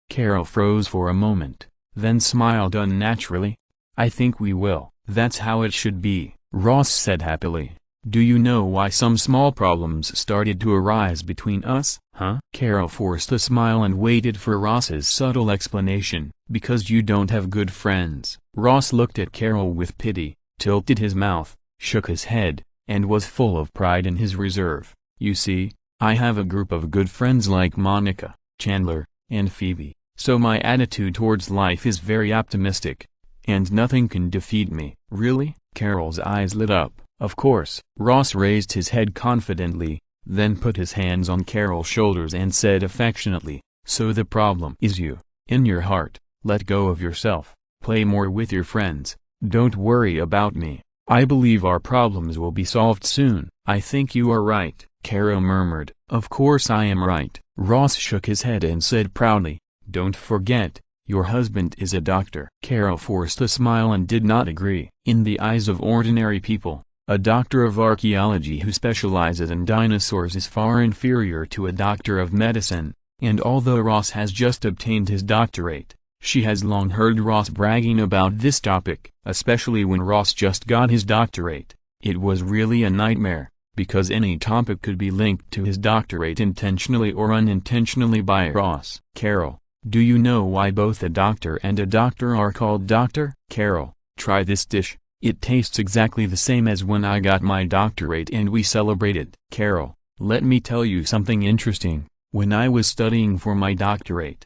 Carol froze for a moment, then smiled unnaturally. "I think we will." "That's how it should be," Ross said happily. "Do you know why some small problems started to arise between us?" "Huh?" Carol forced a smile and waited for Ross's subtle explanation. "Because you don't have good friends." Ross looked at Carol with pity, tilted his mouth, shook his head, and was full of pride in his reserve. "You see, I have a group of good friends like Monica, Chandler, and Phoebe, so my attitude towards life is very optimistic. And nothing can defeat me." "Really?" Carol's eyes lit up. "Of course." Ross raised his head confidently, then put his hands on Carol's shoulders and said affectionately, "So the problem is you. In your heart, let go of yourself, play more with your friends, don't worry about me. I believe our problems will be solved soon." "I think you are right," Carol murmured. "Of course I am right." Ross shook his head and said proudly, "Don't forget, your husband is a doctor." Carol forced a smile and did not agree. In the eyes of ordinary people, a doctor of archaeology who specializes in dinosaurs is far inferior to a doctor of medicine, and although Ross has just obtained his doctorate, she has long heard Ross bragging about this topic. Especially when Ross just got his doctorate, it was really a nightmare, because any topic could be linked to his doctorate intentionally or unintentionally by Ross. "Carol, do you know why both a doctor and a doctor are called doctor?" "Carol, try this dish. It tastes exactly the same as when I got my doctorate and we celebrated." "Carol, let me tell you something interesting. When I was studying for my doctorate."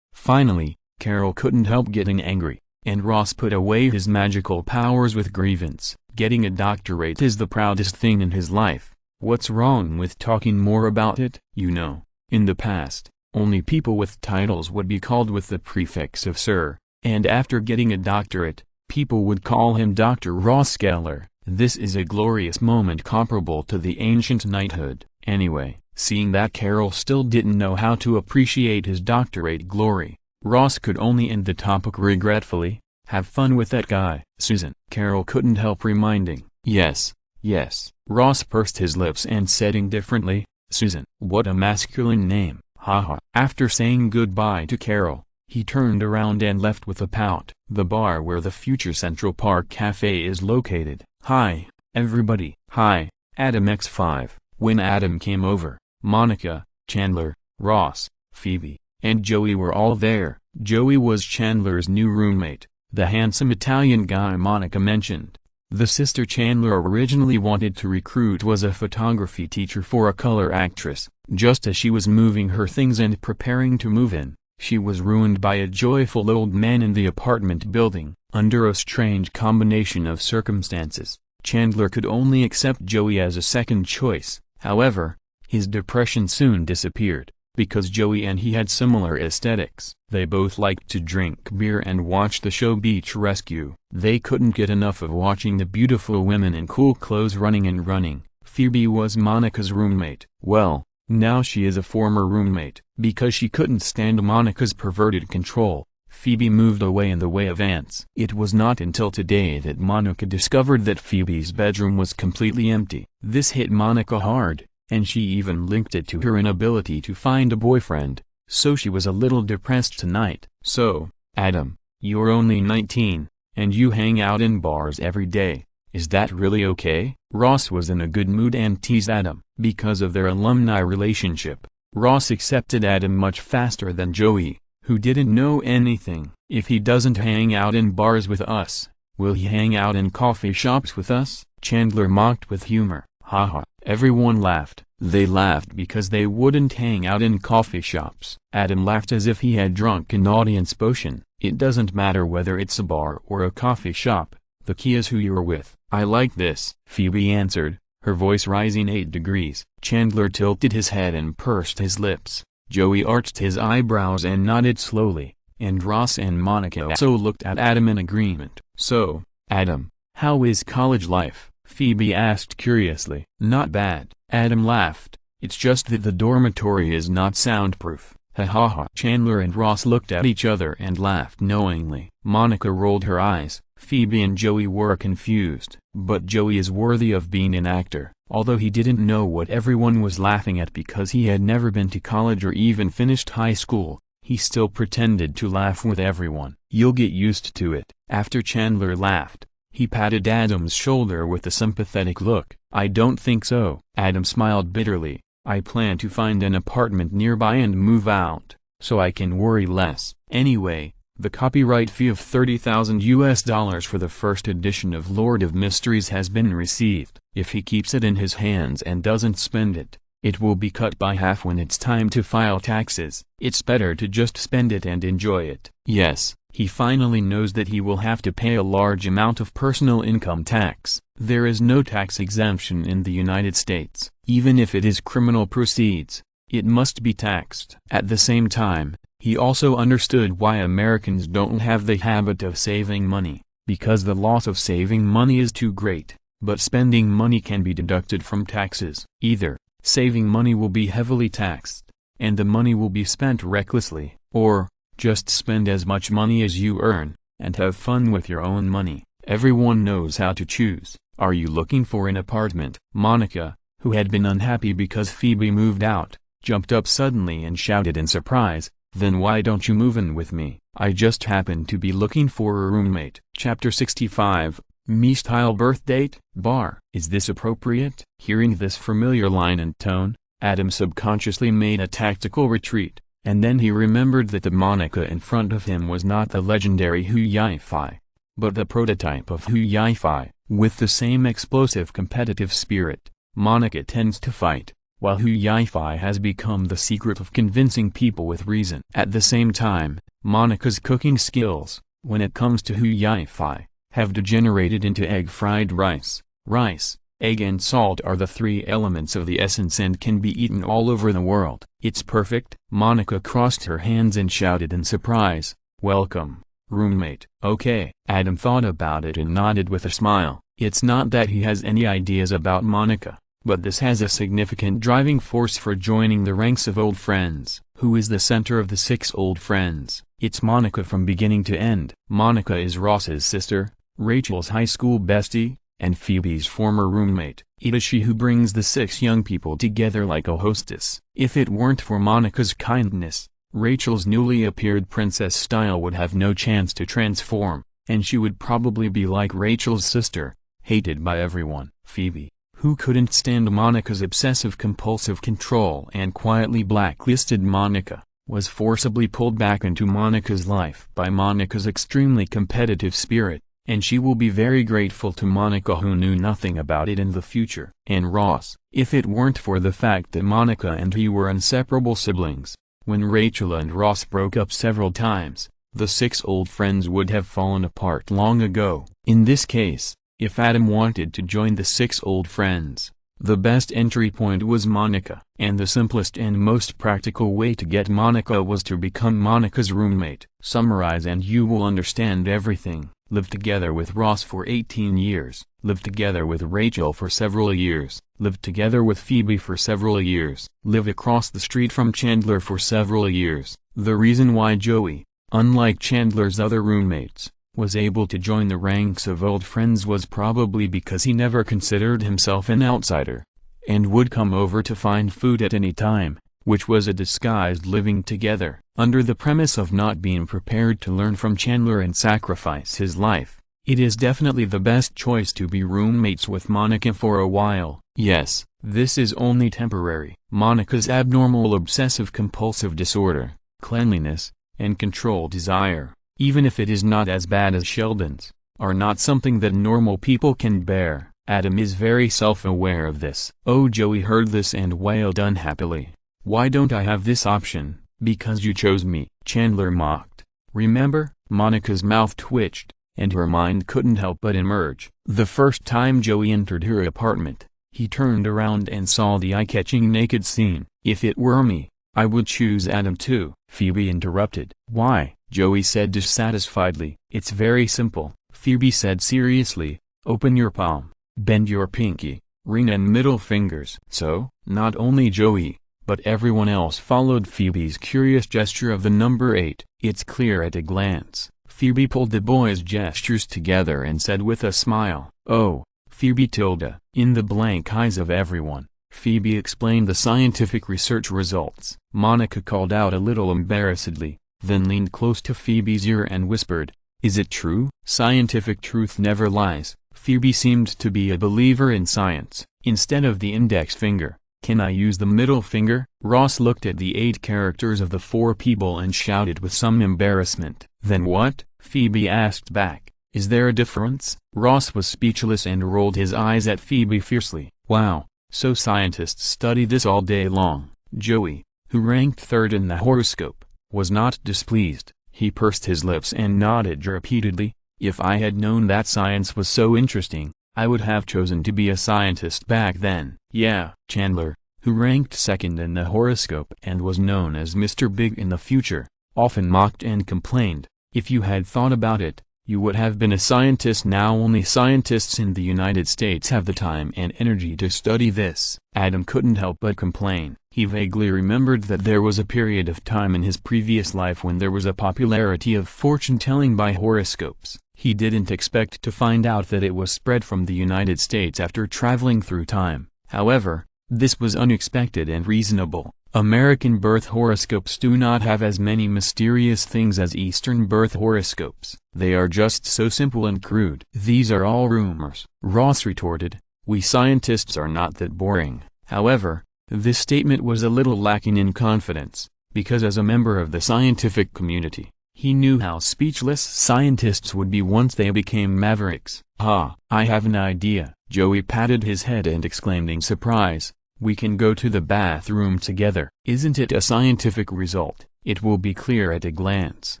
Finally, Carol couldn't help getting angry, and Ross put away his magical powers with grievance. Getting a doctorate is the proudest thing in his life. What's wrong with talking more about it? You know, in the past, only people with titles would be called with the prefix of Sir, and after getting a doctorate, people would call him Dr. Rosskeller. This is a glorious moment comparable to the ancient knighthood. Anyway, seeing that Carol still didn't know how to appreciate his doctorate glory, Ross could only end the topic regretfully. Have fun with that guy, Susan. Carol couldn't help reminding. Yes, yes. Ross pursed his lips and said indifferently, Susan. What a masculine name, haha. After saying goodbye to Carol, he turned around and left with a pout. The bar where the future Central Park Cafe is located. Hi, everybody. Hi, Adam X5. When Adam came over, Monica, Chandler, Ross, Phoebe, and Joey were all there. Joey was Chandler's new roommate, the handsome Italian guy Monica mentioned. The sister Chandler originally wanted to recruit was a photography teacher for a color actress. Just as she was moving her things and preparing to move in, she was ruined by a joyful old man in the apartment building. Under a strange combination of circumstances, Chandler could only accept Joey as a second choice. However, his depression soon disappeared, because Joey and he had similar aesthetics. They both liked to drink beer and watch the show Beach Rescue. They couldn't get enough of watching the beautiful women in cool clothes running and running. Phoebe was Monica's roommate. Well, now she is a former roommate. Because she couldn't stand Monica's perverted control, Phoebe moved away in the way of ants. It was not until today that Monica discovered that Phoebe's bedroom was completely empty. This hit Monica hard, and she even linked it to her inability to find a boyfriend, so she was a little depressed tonight. So, Adam, you're only 19, and you hang out in bars every day. Is that really okay? Ross was in a good mood and teased Adam. Because of their alumni relationship, Ross accepted Adam much faster than Joey, who didn't know anything. If he doesn't hang out in bars with us, will he hang out in coffee shops with us? Chandler mocked with humor. Haha. Everyone laughed. They laughed because they wouldn't hang out in coffee shops. Adam laughed as if he had drunk an audience potion. It doesn't matter whether it's a bar or a coffee shop, the key is who you're with. I like this, Phoebe answered, her voice rising 8 degrees. Chandler tilted his head and pursed his lips. Joey arched his eyebrows and nodded slowly, and Ross and Monica also looked at Adam in agreement. So, Adam, how is college life? Phoebe asked curiously. Not bad. Adam laughed. It's just that the dormitory is not soundproof. Ha ha ha. Chandler and Ross looked at each other and laughed knowingly. Monica rolled her eyes. Phoebe and Joey were confused. But Joey is worthy of being an actor. Although he didn't know what everyone was laughing at because he had never been to college or even finished high school, he still pretended to laugh with everyone. You'll get used to it. After Chandler laughed, he patted Adam's shoulder with a sympathetic look. I don't think so. Adam smiled bitterly. I plan to find an apartment nearby and move out, so I can worry less. Anyway, the copyright fee of $30,000 for the first edition of Lord of Mysteries has been received. If he keeps it in his hands and doesn't spend it, it will be cut by half when it's time to file taxes. It's better to just spend it and enjoy it. Yes, he finally knows that he will have to pay a large amount of personal income tax. There is no tax exemption in the United States. Even if it is criminal proceeds, it must be taxed. At the same time, he also understood why Americans don't have the habit of saving money, because the loss of saving money is too great. But spending money can be deducted from taxes. Either saving money will be heavily taxed, and the money will be spent recklessly, or just spend as much money as you earn, and have fun with your own money. Everyone knows how to choose. Are you looking for an apartment? Monica, who had been unhappy because Phoebe moved out, jumped up suddenly and shouted in surprise, then why don't you move in with me? I just happen to be looking for a roommate. Chapter 65, Me-style birth date, bar. Is this appropriate? Hearing this familiar line and tone, Adam subconsciously made a tactical retreat, and then he remembered that the Monica in front of him was not the legendary Hu Yi-Fi, but the prototype of Hu Yi-Fi. With the same explosive competitive spirit, Monica tends to fight, while Hu Yi-Fi has become the secret of convincing people with reason. At the same time, Monica's cooking skills, when it comes to Hu Yi-Fi, have degenerated into egg-fried rice. Rice, egg and salt are the three elements of the essence and can be eaten all over the world. It's perfect. Monica crossed her hands and shouted in surprise, "Welcome, roommate." Okay. Adam thought about it and nodded with a smile. It's not that he has any ideas about Monica, but this has a significant driving force for joining the ranks of old friends. Who is the center of the 6 old friends? It's Monica from beginning to end. Monica is Ross's sister, Rachel's high school bestie, and Phoebe's former roommate. It is she who brings the 6 young people together like a hostess. If it weren't for Monica's kindness, Rachel's newly appeared princess style would have no chance to transform, and she would probably be like Rachel's sister, hated by everyone. Phoebe, who couldn't stand Monica's obsessive-compulsive control and quietly blacklisted Monica, was forcibly pulled back into Monica's life by Monica's extremely competitive spirit, and she will be very grateful to Monica who knew nothing about it in the future. And Ross, if it weren't for the fact that Monica and he were inseparable siblings, when Rachel and Ross broke up several times, the 6 old friends would have fallen apart long ago. In this case, if Adam wanted to join the 6 old friends, the best entry point was Monica. And the simplest and most practical way to get Monica was to become Monica's roommate. Summarize and you will understand everything. Live together with Ross for 18 years. Live together with Rachel for several years. Live together with Phoebe for several years. Live across the street from Chandler for several years. The reason why Joey, unlike Chandler's other roommates, was able to join the ranks of old friends was probably because he never considered himself an outsider, and would come over to find food at any time, which was a disguised living together. Under the premise of not being prepared to learn from Chandler and sacrifice his life, it is definitely the best choice to be roommates with Monica for a while. Yes, this is only temporary. Monica's abnormal obsessive-compulsive disorder, cleanliness, and control desire, even if it is not as bad as Sheldon's, are not something that normal people can bear. Adam is very self-aware of this. Oh, Joey heard this and wailed unhappily. "Why don't I have this option?" "Because you chose me," Chandler mocked. "Remember?" Monica's mouth twitched, and her mind couldn't help but emerge. The first time Joey entered her apartment, he turned around and saw the eye-catching naked scene. "If it were me, I would choose Adam too," Phoebe interrupted. "Why?" Joey said dissatisfiedly. "It's very simple," Phoebe said seriously. "Open your palm, bend your pinky, ring and middle fingers." So, not only Joey, but everyone else followed Phoebe's curious gesture of the number 8. "It's clear at a glance." Phoebe pulled the boys' gestures together and said with a smile, "Oh, Phoebe tilde." In the blank eyes of everyone, Phoebe explained the scientific research results. Monica called out a little embarrassedly, then leaned close to Phoebe's ear and whispered, "Is it true?" Scientific truth never lies. Phoebe seemed to be a believer in science. "Instead of the index finger, can I use the middle finger?" Ross looked at the 8 characters of the 4 people and shouted with some embarrassment. "Then what?" Phoebe asked back. "Is there a difference?" Ross was speechless and rolled his eyes at Phoebe fiercely. "Wow, so scientists study this all day long." Joey, who ranked 3rd in the horoscope, was not displeased. He pursed his lips and nodded repeatedly. "If I had known that science was so interesting, I would have chosen to be a scientist back then." "Yeah." Chandler, who ranked 2nd in the horoscope and was known as Mr. Big in the future, often mocked and complained, "If you had thought about it, you would have been a scientist now. Only scientists in the United States have the time and energy to study this." Adam couldn't help but complain. He vaguely remembered that there was a period of time in his previous life when there was a popularity of fortune-telling by horoscopes. He didn't expect to find out that it was spread from the United States after traveling through time. However, this was unexpected and reasonable. American birth horoscopes do not have as many mysterious things as Eastern birth horoscopes. They are just so simple and crude. "These are all rumors," Ross retorted. "We scientists are not that boring." However, this statement was a little lacking in confidence, because as a member of the scientific community, he knew how speechless scientists would be once they became mavericks. "Ah, I have an idea." Joey patted his head and exclaimed in surprise, "We can go to the bathroom together." "Isn't it a scientific result? It will be clear at a glance."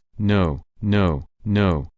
No,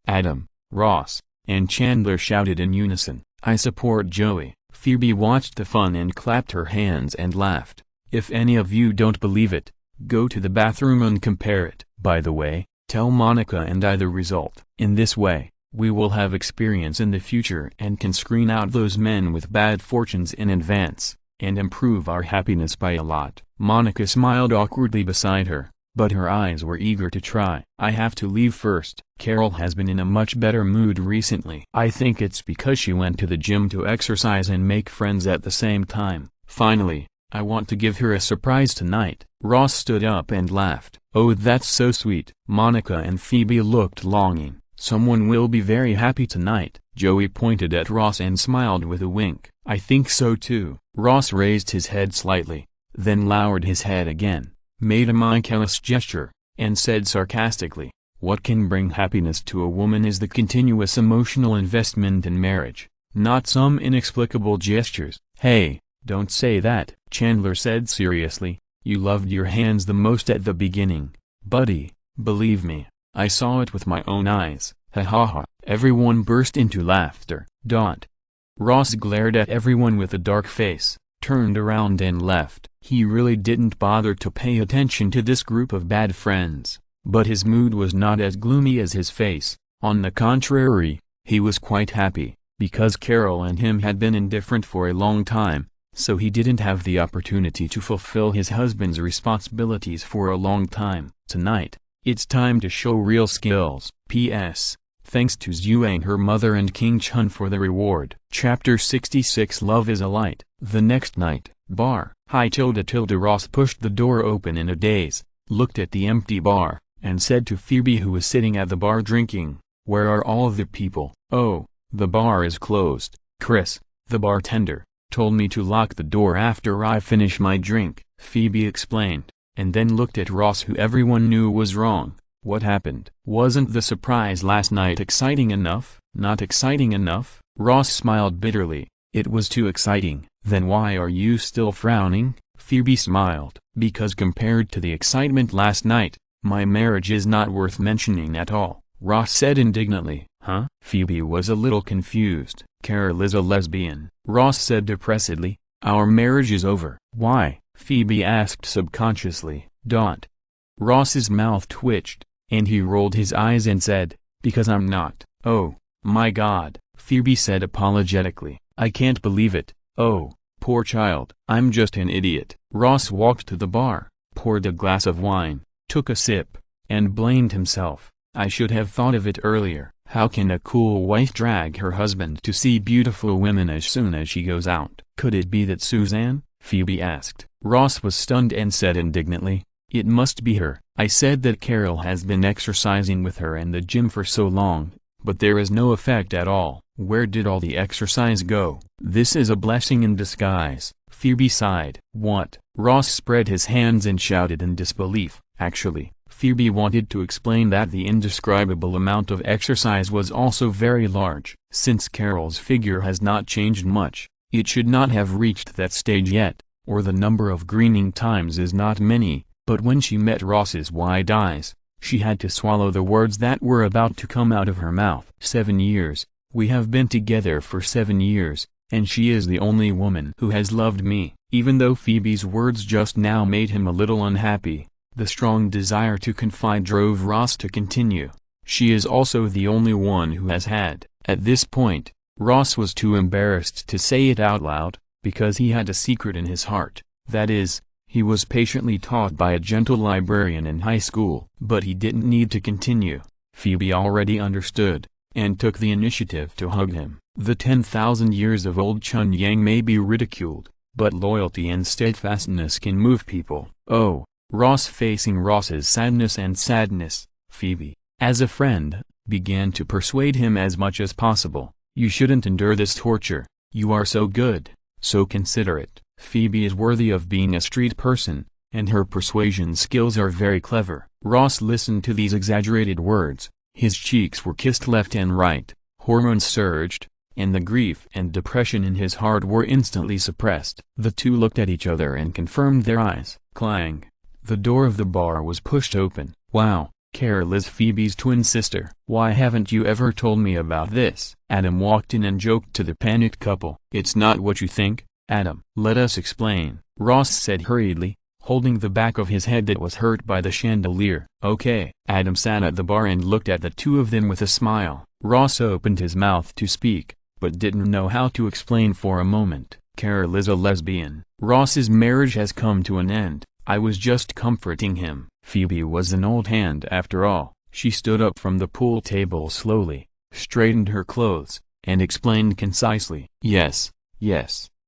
Adam, Ross, and Chandler shouted in unison, "I support Joey." Phoebe watched the fun and clapped her hands and laughed. "If any of you don't believe it, go to the bathroom and compare it. By the way, tell Monica and I the result. In this way, we will have experience in the future and can screen out those men with bad fortunes in advance, and improve our happiness by a lot." Monica smiled awkwardly beside her, but her eyes were eager to try. "I have to leave first. Carol has been in a much better mood recently. I think it's because she went to the gym to exercise and make friends at the same time. Finally, I want to give her a surprise tonight." Ross stood up and laughed. "Oh, that's so sweet." Monica and Phoebe looked longing. "Someone will be very happy tonight." Joey pointed at Ross and smiled with a wink. "I think so too." Ross raised his head slightly, then lowered his head again, made a mindless gesture, and said sarcastically, "What can bring happiness to a woman is the continuous emotional investment in marriage, not some inexplicable gestures." "Hey, don't say that," Chandler said seriously. "You loved your hands the most at the beginning, buddy. Believe me, I saw it with my own eyes." "Ha ha ha." Everyone burst into laughter. Ross glared at everyone with a dark face, turned around and left. He really didn't bother to pay attention to this group of bad friends, but his mood was not as gloomy as his face. On the contrary, he was quite happy, because Carol and him had been indifferent for a long time, so he didn't have the opportunity to fulfill his husband's responsibilities for a long time. Tonight, it's time to show real skills. P.S. Thanks to Zhuang, her mother, and King Chun for the reward. Chapter 66 Love is a Light. The next night, bar. Hi tilde. Ross pushed the door open in a daze, looked at the empty bar, and said to Phoebe, who was sitting at the bar drinking, "Where are all the people?" "Oh, the bar is closed. Chris, the bartender, told me to lock the door after I finish my drink," Phoebe explained, and then looked at Ross, who everyone knew was wrong. "What happened? Wasn't the surprise last night exciting enough?" "Not exciting enough?" Ross smiled bitterly. "It was too exciting." "Then why are you still frowning?" Phoebe smiled. "Because compared to the excitement last night, my marriage is not worth mentioning at all," Ross said indignantly. "Huh?" Phoebe was a little confused. "Carol is a lesbian," Ross said depressedly. "Our marriage is over." "Why?" Phoebe asked subconsciously. Ross's mouth twitched, and he rolled his eyes and said, "Because I'm not." "Oh, my God," Phoebe said apologetically. "I can't believe it. Oh, poor child." "I'm just an idiot." Ross walked to the bar, poured a glass of wine, took a sip, and blamed himself. "I should have thought of it earlier. How can a cool wife drag her husband to see beautiful women as soon as she goes out?" "Could it be that Suzanne?" Phoebe asked. Ross was stunned and said indignantly, "It must be her. I said that Carol has been exercising with her in the gym for so long, but there is no effect at all. Where did all the exercise go?" "This is a blessing in disguise," Phoebe sighed. "What?" Ross spread his hands and shouted in disbelief. Actually, Phoebe wanted to explain that the indescribable amount of exercise was also very large. Since Carol's figure has not changed much, it should not have reached that stage yet, or the number of greening times is not many. But when she met Ross's wide eyes, she had to swallow the words that were about to come out of her mouth. 7 years, we have been together for 7 years, and she is the only woman who has loved me. Even though Phoebe's words just now made him a little unhappy, the strong desire to confide drove Ross to continue. She is also the only one who has had. At this point, Ross was too embarrassed to say it out loud, because he had a secret in his heart. That is, he was patiently taught by a gentle librarian in high school. But he didn't need to continue. Phoebe already understood, and took the initiative to hug him. The 10,000 years of old Chun Yang may be ridiculed, but loyalty and steadfastness can move people. "Oh." Ross, facing Ross's sadness and sadness, Phoebe, as a friend, began to persuade him as much as possible. "You shouldn't endure this torture. You are so good, so considerate. Phoebe is worthy of being a street person, and her persuasion skills are very clever." Ross listened to these exaggerated words. His cheeks were kissed left and right, hormones surged, and the grief and depression in his heart were instantly suppressed. The two looked at each other and confirmed their eyes. Clang! The door of the bar was pushed open. "Wow, Carol is Phoebe's twin sister. Why haven't you ever told me about this? Adam walked in and joked to the panicked couple. It's not what you think, Adam. Let us explain, Ross said hurriedly, holding the back of his head that was hurt by the chandelier. Okay. Adam sat at the bar and looked at the two of them with a smile. Ross opened his mouth to speak, but didn't know how to explain for a moment. Carol is a lesbian. Ross's marriage has come to an end. I was just comforting him. Phoebe was an old hand after all. She stood up from the pool table slowly, straightened her clothes, and explained concisely. Yes,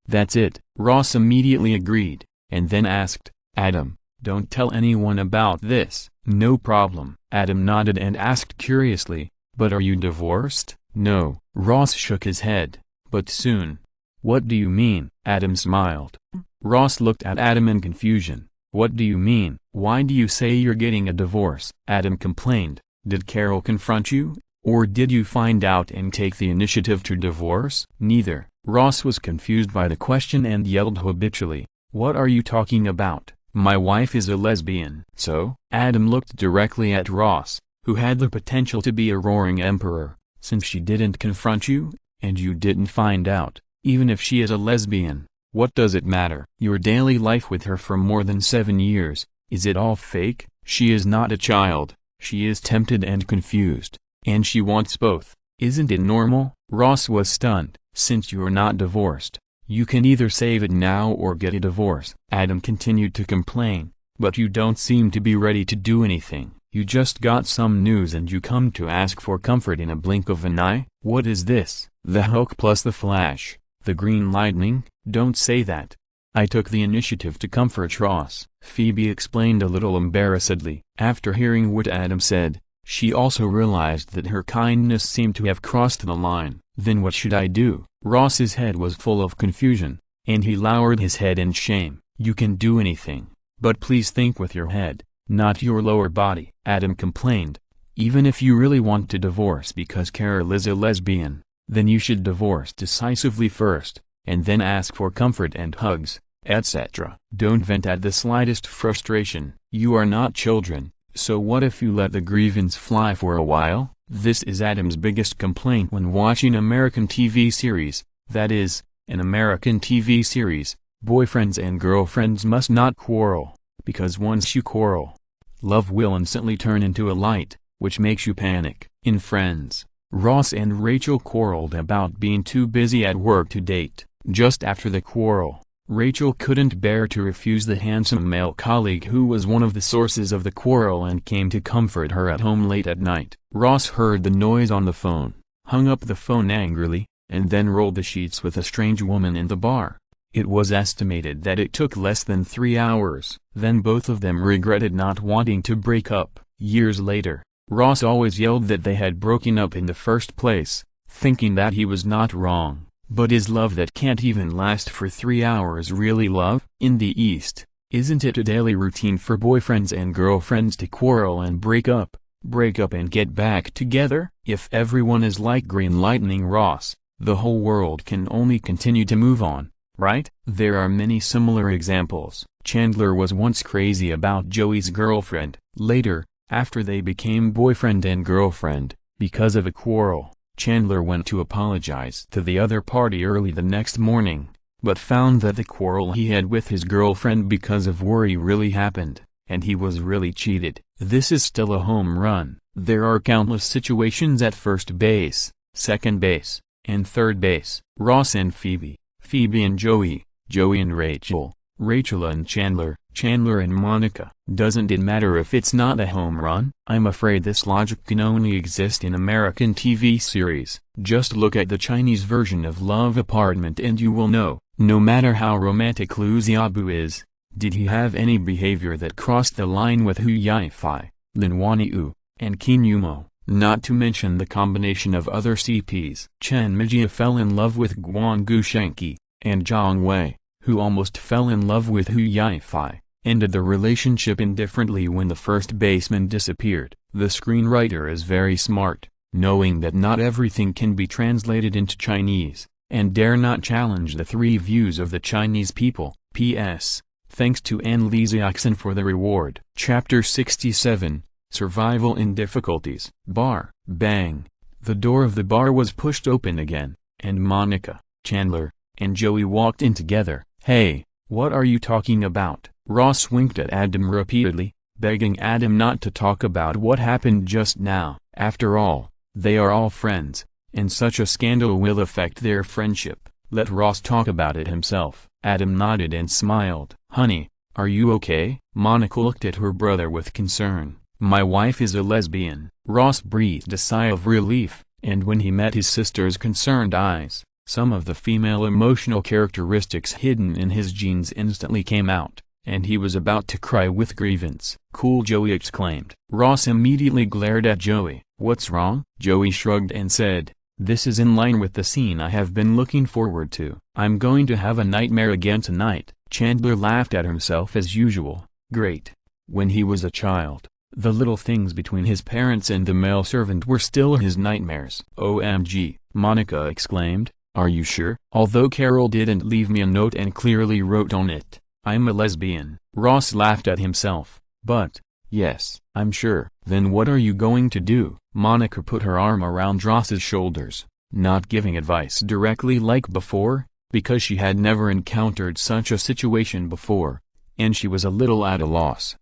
that's it. Ross immediately agreed, and then asked, Adam, don't tell anyone about this. No problem. Adam nodded and asked curiously, but are you divorced? No. Ross shook his head. But soon. What do you mean? Adam smiled. Ross looked at Adam in confusion. What do you mean? Why do you say you're getting a divorce? Adam complained. Did Carol confront you? Or did you find out and take the initiative to divorce? Neither. Ross was confused by the question and yelled habitually. What are you talking about? My wife is a lesbian. So? Adam looked directly at Ross, who had the potential to be a roaring emperor, since she didn't confront you, and you didn't find out, even if she is a lesbian. What does it matter? Your daily life with her for more than 7 years, is it all fake? She is not a child, she is tempted and confused, and she wants both. Isn't it normal? Ross was stunned. Since you're not divorced, you can either save it now or get a divorce. Adam continued to complain, but you don't seem to be ready to do anything. You just got some news and you come to ask for comfort in a blink of an eye? What is this? The Hulk plus the Flash, the Green Lightning? Don't say that. I took the initiative to comfort Ross, Phoebe explained a little embarrassedly. After hearing what Adam said, she also realized that her kindness seemed to have crossed the line. Then what should I do? Ross's head was full of confusion, and he lowered his head in shame. You can do anything, but please think with your head, not your lower body. Adam complained. Even if you really want to divorce because Carol is a lesbian, then you should divorce decisively first, and then ask for comfort and hugs, etc. Don't vent at the slightest frustration. You are not children, so what if you let the grievance fly for a while? This is Adam's biggest complaint when watching American TV series, that is, an American TV series, boyfriends and girlfriends must not quarrel, because once you quarrel, love will instantly turn into a light, which makes you panic. In Friends, Ross and Rachel quarreled about being too busy at work to date. Just after the quarrel, Rachel couldn't bear to refuse the handsome male colleague who was one of the sources of the quarrel and came to comfort her at home late at night. Ross heard the noise on the phone, hung up the phone angrily, and then rolled the sheets with a strange woman in the bar. It was estimated that it took less than 3 hours. Then both of them regretted not wanting to break up. Years later, Ross always yelled that they had broken up in the first place, thinking that he was not wrong. But is love that can't even last for 3 hours really love? In the East, isn't it a daily routine for boyfriends and girlfriends to quarrel and break up and get back together? If everyone is like Green Lightning Ross, the whole world can only continue to move on, right? There are many similar examples. Chandler was once crazy about Joey's girlfriend. Later, after they became boyfriend and girlfriend, because of a quarrel, Chandler went to apologize to the other party early the next morning, but found that the quarrel he had with his girlfriend because of worry really happened, and he was really cheated. This is still a home run. There are countless situations at first base, second base, and third base. Ross and Phoebe, Phoebe and Joey, Joey and Rachel, Rachel and Chandler, Chandler and Monica. Doesn't it matter if it's not a home run? I'm afraid this logic can only exist in American TV series. Just look at the Chinese version of Love Apartment and you will know. No matter how romantic Liu Xiaobu is, did he have any behavior that crossed the line with Hu Yifei, Lin Wanyu, and Qin Yumo? Not to mention the combination of other CPs. Chen Mijia fell in love with Guan Gushenki, and Zhang Wei, who almost fell in love with Hu Yifei, ended the relationship indifferently when the first baseman disappeared. The screenwriter is very smart, knowing that not everything can be translated into Chinese, and dare not challenge the 3 views of the Chinese people. P.S. Thanks to Anne Lee Xiaoxin for the reward. Chapter 67, Survival in difficulties. Bar. Bang. The door of the bar was pushed open again, and Monica, Chandler, and Joey walked in together. "Hey, what are you talking about?" Ross winked at Adam repeatedly, begging Adam not to talk about what happened just now. After all, they are all friends, and such a scandal will affect their friendship. Let Ross talk about it himself. Adam nodded and smiled. "Honey, are you okay?" Monica looked at her brother with concern. "My wife is a lesbian." Ross breathed a sigh of relief, and when he met his sister's concerned eyes, some of the female emotional characteristics hidden in his genes instantly came out, and he was about to cry with grievance. "Cool," Joey exclaimed. Ross immediately glared at Joey. "What's wrong?" Joey shrugged and said, "This is in line with the scene I have been looking forward to. I'm going to have a nightmare again tonight." Chandler laughed at himself as usual. Great. When he was a child, the little things between his parents and the male servant were still his nightmares. "OMG, Monica exclaimed, are you sure?" "Although Carol didn't leave me a note and clearly wrote on it, I'm a lesbian." Ross laughed at himself. "But, yes, I'm sure." "Then what are you going to do?" Monica put her arm around Ross's shoulders, not giving advice directly like before, because she had never encountered such a situation before, and she was a little at a loss.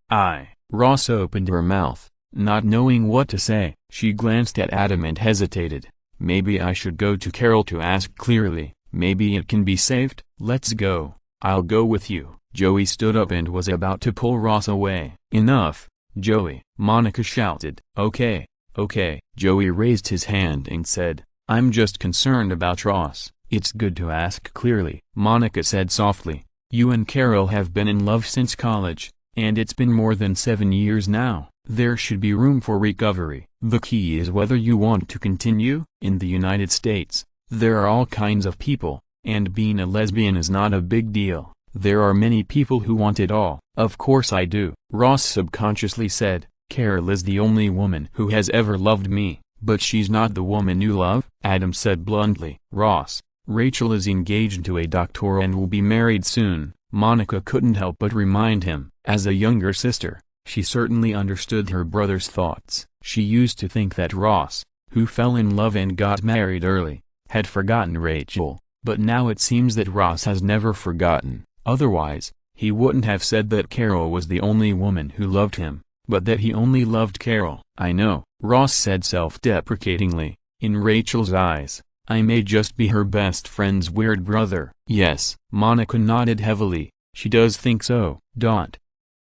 Ross opened her mouth, not knowing what to say. She glanced at Adam and hesitated. "Maybe I should go to Carol to ask clearly. Maybe it can be saved." "Let's go. I'll go with you." Joey stood up and was about to pull Ross away. "Enough, Joey," Monica shouted. Okay. Joey raised his hand and said, "I'm just concerned about Ross." "It's good to ask clearly," Monica said softly. "You and Carol have been in love since college, and it's been more than 7 years now. There should be room for recovery. The key is whether you want to continue." In the United States, there are all kinds of people, and being a lesbian is not a big deal. There are many people who want it all. "Of course I do," Ross subconsciously said. "Carol is the only woman who has ever loved me." "But she's not the woman you love," Adam said bluntly. "Ross, Rachel is engaged to a doctor and will be married soon." Monica couldn't help but remind him. As a younger sister, she certainly understood her brother's thoughts. She used to think that Ross, who fell in love and got married early, had forgotten Rachel, but now it seems that Ross has never forgotten. Otherwise, he wouldn't have said that Carol was the only woman who loved him, but that he only loved Carol. "I know," Ross said self-deprecatingly. In Rachel's eyes, I may just be her best friend's weird brother. "Yes." Monica nodded heavily. "She does think so."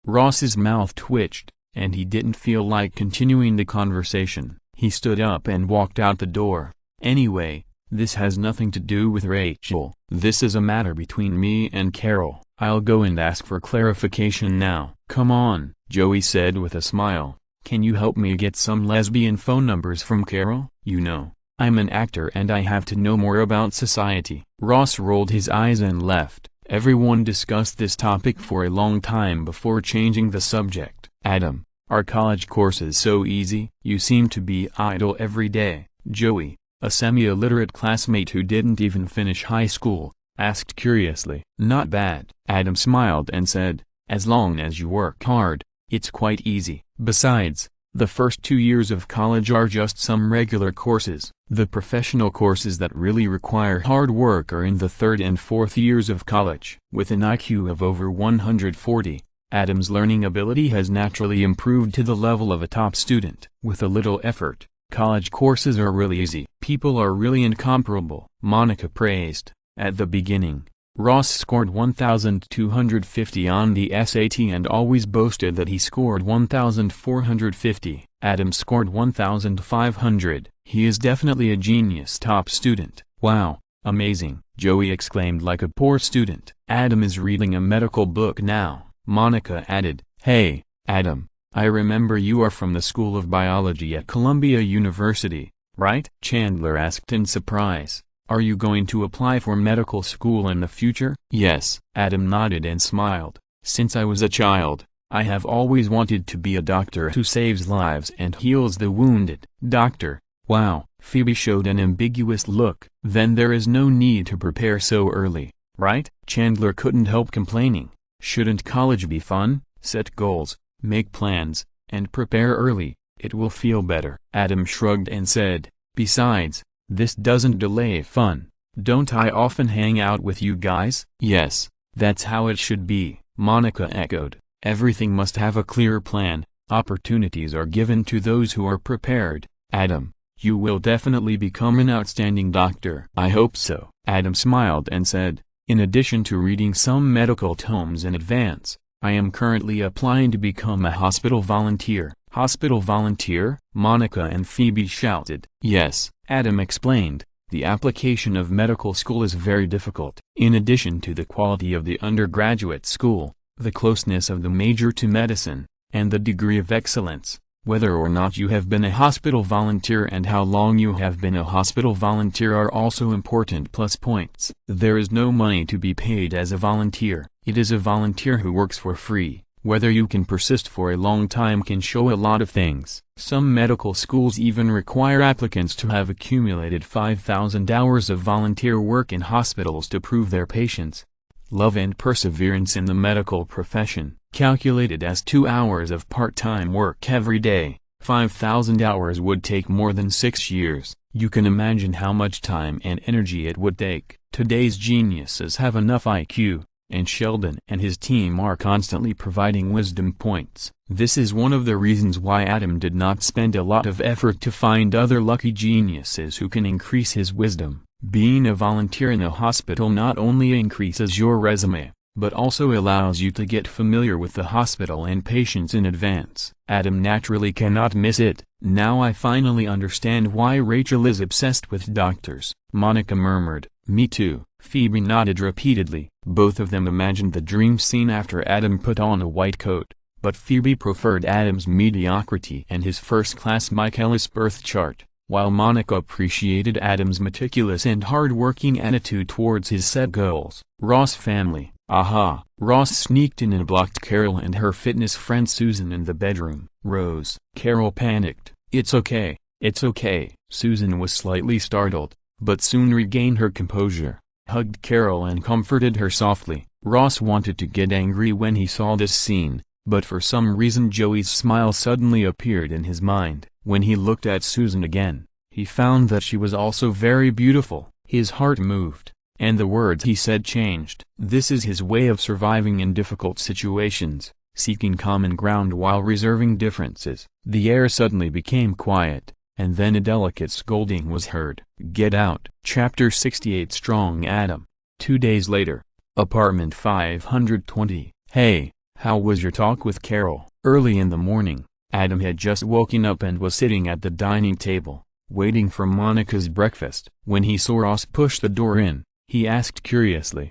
Ross's mouth twitched, and he didn't feel like continuing the conversation. He stood up and walked out the door. "Anyway, this has nothing to do with Rachel. This is a matter between me and Carol. I'll go and ask for clarification now." "Come on," Joey said with a smile. "Can you help me get some lesbian phone numbers from Carol? You know, I'm an actor and I have to know more about society." Ross rolled his eyes and left. Everyone discussed this topic for a long time before changing the subject. "Adam, are college courses so easy?" "You seem to be idle every day." Joey, a semi-illiterate classmate who didn't even finish high school, asked curiously. "Not bad." Adam smiled and said, "As long as you work hard, it's quite easy. Besides, the first 2 years of college are just some regular courses. The professional courses that really require hard work are in the 3rd and 4th years of college." With an IQ of over 140, Adam's learning ability has naturally improved to the level of a top student. With a little effort, college courses are really easy. "People are really incomparable," Monica praised. At the beginning, Ross scored 1,250 on the SAT and always boasted that he scored 1,450. Adam scored 1,500. "He is definitely a genius top student." "Wow, amazing," Joey exclaimed like a poor student. "Adam is reading a medical book now," Monica added. "Hey, Adam, I remember you are from the School of Biology at Columbia University, right?" Chandler asked in surprise. "Are you going to apply for medical school in the future?" "Yes." Adam nodded and smiled. "Since I was a child, I have always wanted to be a doctor who saves lives and heals the wounded." "Doctor? Wow." Phoebe showed an ambiguous look. "Then there is no need to prepare so early, right?" Chandler couldn't help complaining. "Shouldn't college be fun? Set goals, make plans, and prepare early, it will feel better. Adam shrugged and said, "Besides, this doesn't delay fun. Don't I often hang out with you guys?" "Yes, that's how it should be," Monica echoed. "Everything must have a clear plan. Opportunities are given to those who are prepared." "Adam, you will definitely become an outstanding doctor." "I hope so." Adam smiled and said, "In addition to reading some medical tomes in advance, I am currently applying to become a hospital volunteer." "Hospital volunteer?" Monica and Phoebe shouted. "Yes," Adam explained, "the application of medical school is very difficult. In addition to the quality of the undergraduate school, the closeness of the major to medicine, and the degree of excellence, whether or not you have been a hospital volunteer and how long you have been a hospital volunteer are also important plus points. There is no money to be paid as a volunteer. It is a volunteer who works for free. Whether you can persist for a long time can show a lot of things. Some medical schools even require applicants to have accumulated 5,000 hours of volunteer work in hospitals to prove their patients' love and perseverance in the medical profession. Calculated as 2 hours of part-time work every day, 5,000 hours would take more than 6 years. You can imagine how much time and energy it would take. Today's geniuses have enough IQ, and Sheldon and his team are constantly providing wisdom points. This is one of the reasons why Adam did not spend a lot of effort to find other lucky geniuses who can increase his wisdom. Being a volunteer in a hospital not only increases your resume, but also allows you to get familiar with the hospital and patients in advance. Adam naturally cannot miss it. "Now I finally understand why Rachel is obsessed with doctors," Monica murmured. "Me too," Phoebe nodded repeatedly. Both of them imagined the dream scene after Adam put on a white coat, but Phoebe preferred Adam's mediocrity and his first-class Michaelis birth chart, while Monica appreciated Adam's meticulous and hard-working attitude towards his set goals. Ross family. Aha! Ross sneaked in and blocked Carol and her fitness friend Susan in the bedroom. "Rose." Carol panicked. "It's okay, it's okay." Susan was slightly startled, but soon regained her composure, hugged Carol and comforted her softly. Ross wanted to get angry when he saw this scene, but for some reason Joey's smile suddenly appeared in his mind. When he looked at Susan again, he found that she was also very beautiful. His heart moved, and the words he said changed. This is his way of surviving in difficult situations, seeking common ground while reserving differences. The air suddenly became quiet, and then a delicate scolding was heard. "Get out." Chapter 68. Strong Adam. 2 days later. Apartment 520. "Hey, how was your talk with Carol?" Early in the morning, Adam had just woken up and was sitting at the dining table, waiting for Monica's breakfast. When he saw Ross push the door in, he asked curiously,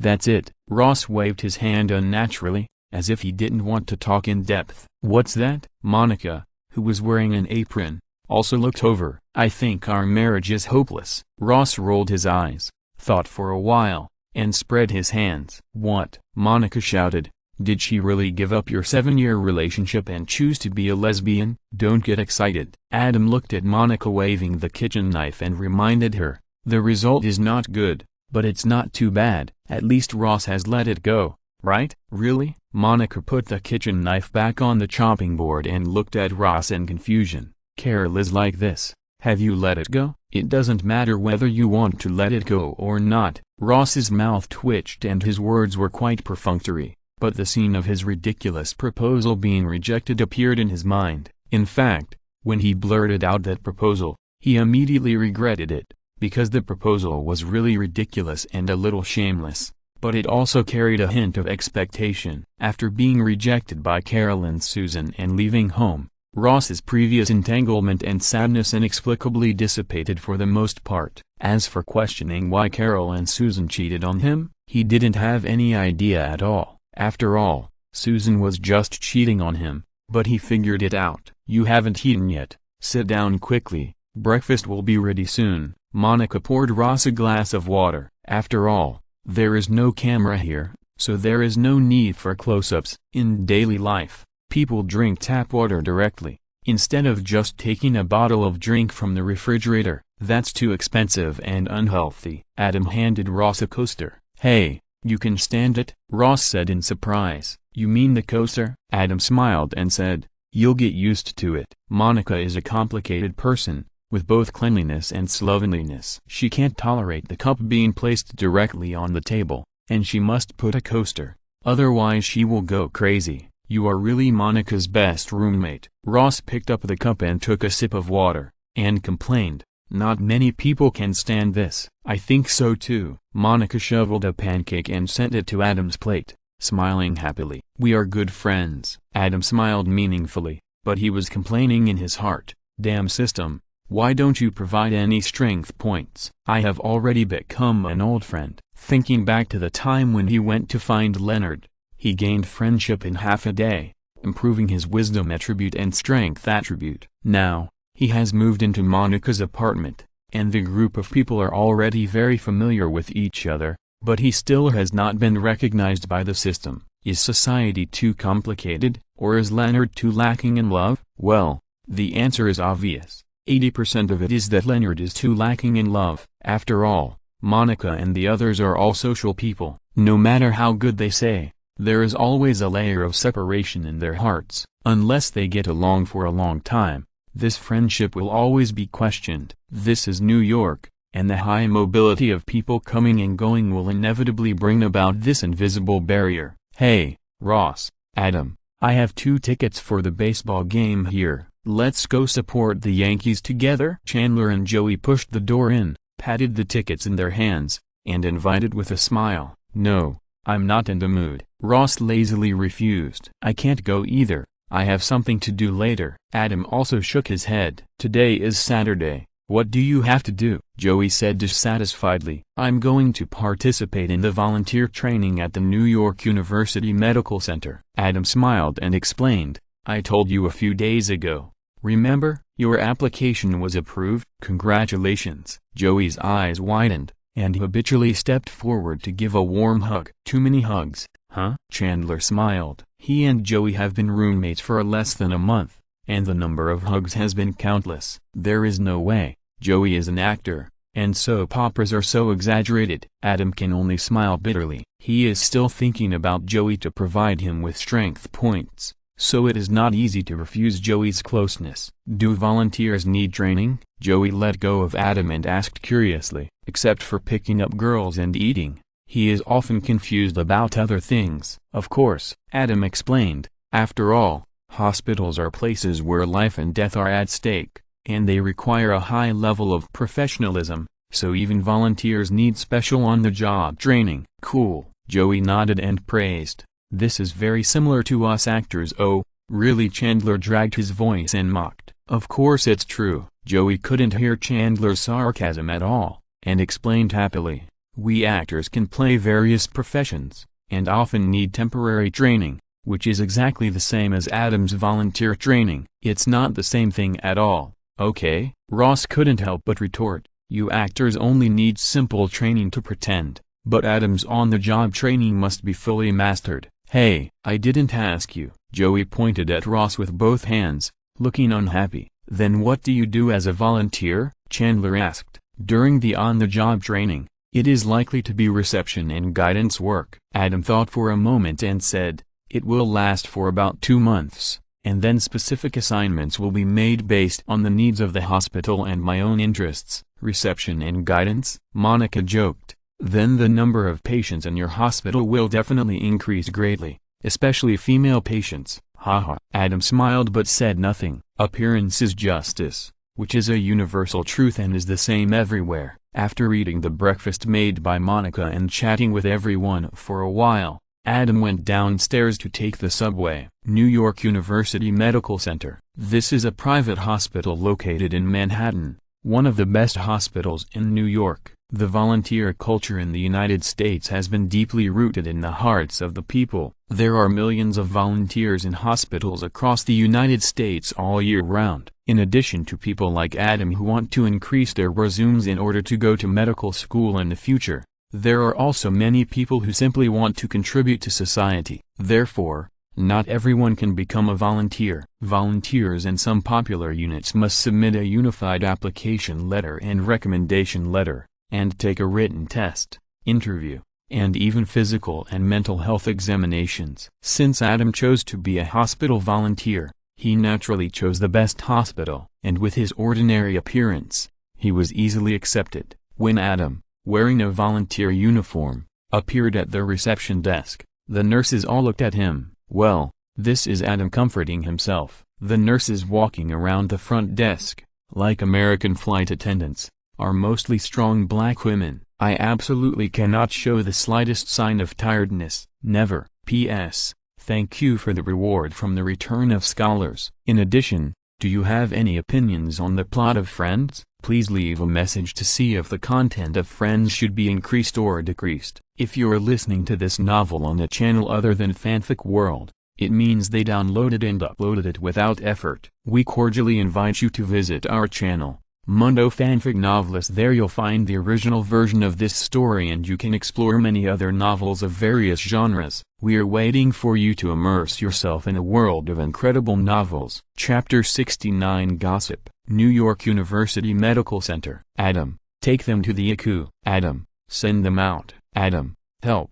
That's it." Ross waved his hand unnaturally, as if he didn't want to talk in depth. "What's that?" Monica, who was wearing an apron, also looked over. "I think our marriage is hopeless." Ross rolled his eyes, thought for a while, and spread his hands. "What?" Monica shouted. "Did she really give up your 7-year relationship and choose to be a lesbian?" "Don't get excited." Adam looked at Monica waving the kitchen knife and reminded her, "The result is not good, but it's not too bad. At least Ross has let it go, right?" "Really?" Monica put the kitchen knife back on the chopping board and looked at Ross in confusion. "Carol is like this. Have you let it go?" "It doesn't matter whether you want to let it go or not." Ross's mouth twitched and his words were quite perfunctory, but the scene of his ridiculous proposal being rejected appeared in his mind. In fact, when he blurted out that proposal, he immediately regretted it, because the proposal was really ridiculous and a little shameless, but it also carried a hint of expectation. After being rejected by Carol and Susan and leaving home, Ross's previous entanglement and sadness inexplicably dissipated for the most part. As for questioning why Carol and Susan cheated on him, he didn't have any idea at all. After all, Susan was just cheating on him, but he figured it out. "You haven't eaten yet. Sit down quickly, breakfast will be ready soon." Monica poured Ross a glass of water. "After all, there is no camera here, so there is no need for close-ups. In daily life, people drink tap water directly, instead of just taking a bottle of drink from the refrigerator. That's too expensive and unhealthy." Adam handed Ross a coaster. "Hey, you can stand it?" Ross said in surprise. "You mean the coaster?" Adam smiled and said, You'll get used to it. Monica is a complicated person, with both cleanliness and slovenliness. She can't tolerate the cup being placed directly on the table, and she must put a coaster, otherwise she will go crazy. You are really Monica's best roommate. Ross picked up the cup and took a sip of water, and complained, "Not many people can stand this." "I think so too." Monica shoveled a pancake and sent it to Adam's plate, smiling happily. "We are good friends." Adam smiled meaningfully, but he was complaining in his heart. "Damn system, why don't you provide any strength points? I have already become an old friend." Thinking back to the time when he went to find Leonard, he gained friendship in half a day, improving his wisdom attribute and strength attribute. Now, he has moved into Monica's apartment, and the group of people are already very familiar with each other, but he still has not been recognized by the system. Is society too complicated, or is Leonard too lacking in love? Well, the answer is obvious. 80% of it is that Leonard is too lacking in love. After all, Monica and the others are all social people. No matter how good they say, there is always a layer of separation in their hearts. Unless they get along for a long time, this friendship will always be questioned. This is New York, and the high mobility of people coming and going will inevitably bring about this invisible barrier. "Hey, Ross, Adam, I have 2 tickets for the baseball game here. Let's go support the Yankees together." Chandler and Joey pushed the door in, patted the tickets in their hands, and invited with a smile. "No, I'm not in the mood." Ross lazily refused. "I can't go either. I have something to do later." Adam also shook his head. "Today is Saturday. What do you have to do?" Joey said dissatisfiedly. "I'm going to participate in the volunteer training at the New York University Medical Center." Adam smiled and explained, "I told you a few days ago. Remember, your application was approved." "Congratulations." Joey's eyes widened, and he habitually stepped forward to give a warm hug. "Too many hugs, huh?" Chandler smiled. He and Joey have been roommates for less than a month, and the number of hugs has been countless. There is no way. Joey is an actor, and soap operas are so exaggerated. Adam can only smile bitterly. He is still thinking about Joey to provide him with strength points, so it is not easy to refuse Joey's closeness. "Do volunteers need training?" Joey let go of Adam and asked curiously. "Except for picking up girls and eating. He is often confused about other things." "Of course," Adam explained. "After all, hospitals are places where life and death are at stake, and they require a high level of professionalism, so even volunteers need special on-the-job training." "Cool." Joey nodded and praised. "This is very similar to us actors." "Oh, really?" Chandler dragged his voice and mocked. "Of course it's true." Joey couldn't hear Chandler's sarcasm at all, and explained happily, "We actors can play various professions, and often need temporary training, which is exactly the same as Adam's volunteer training." "It's not the same thing at all." "Okay." Ross couldn't help but retort, "You actors only need simple training to pretend, but Adam's on-the-job training must be fully mastered." "Hey, I didn't ask you." Joey pointed at Ross with both hands, looking unhappy. "Then what do you do as a volunteer?" Chandler asked. "During the on-the-job training, it is likely to be reception and guidance work." Adam thought for a moment and said, "It will last for about 2 months, and then specific assignments will be made based on the needs of the hospital and my own interests." "Reception and guidance?" Monica joked. "Then the number of patients in your hospital will definitely increase greatly, especially female patients." Haha. Adam smiled but said nothing. "Appearance is justice, which is a universal truth and is the same everywhere." After eating the breakfast made by Monica and chatting with everyone for a while, Adam went downstairs to take the subway. New York University Medical Center. This is a private hospital located in Manhattan, one of the best hospitals in New York. The volunteer culture in the United States has been deeply rooted in the hearts of the people. There are millions of volunteers in hospitals across the United States all year round. In addition to people like Adam who want to increase their resumes in order to go to medical school in the future, there are also many people who simply want to contribute to society. Therefore, not everyone can become a volunteer. Volunteers in some popular units must submit a unified application letter and recommendation letter, and take a written test, interview, and even physical and mental health examinations. Since Adam chose to be a hospital volunteer, He naturally chose the best hospital, and with his ordinary appearance, he was easily accepted. When Adam, wearing a volunteer uniform, appeared at the reception desk, the nurses all looked at him. Well, this is Adam comforting himself. The nurses walking around the front desk, like American flight attendants, are mostly strong black women. I absolutely cannot show the slightest sign of tiredness. Never. P.S. Thank you for the reward from the return of scholars. In addition, do you have any opinions on the plot of Friends? Please leave a message to see if the content of Friends should be increased or decreased. If you're listening to this novel on a channel other than Fanfic World, it means they downloaded and uploaded it without effort. We cordially invite you to visit our channel, Mundo Fanfic Novelist. There you'll find the original version of this story and you can explore many other novels of various genres. We are waiting for you to immerse yourself in a world of incredible novels. Chapter 69 Gossip. New York University Medical Center. Adam, take them to the ICU. Adam, send them out. Adam, help.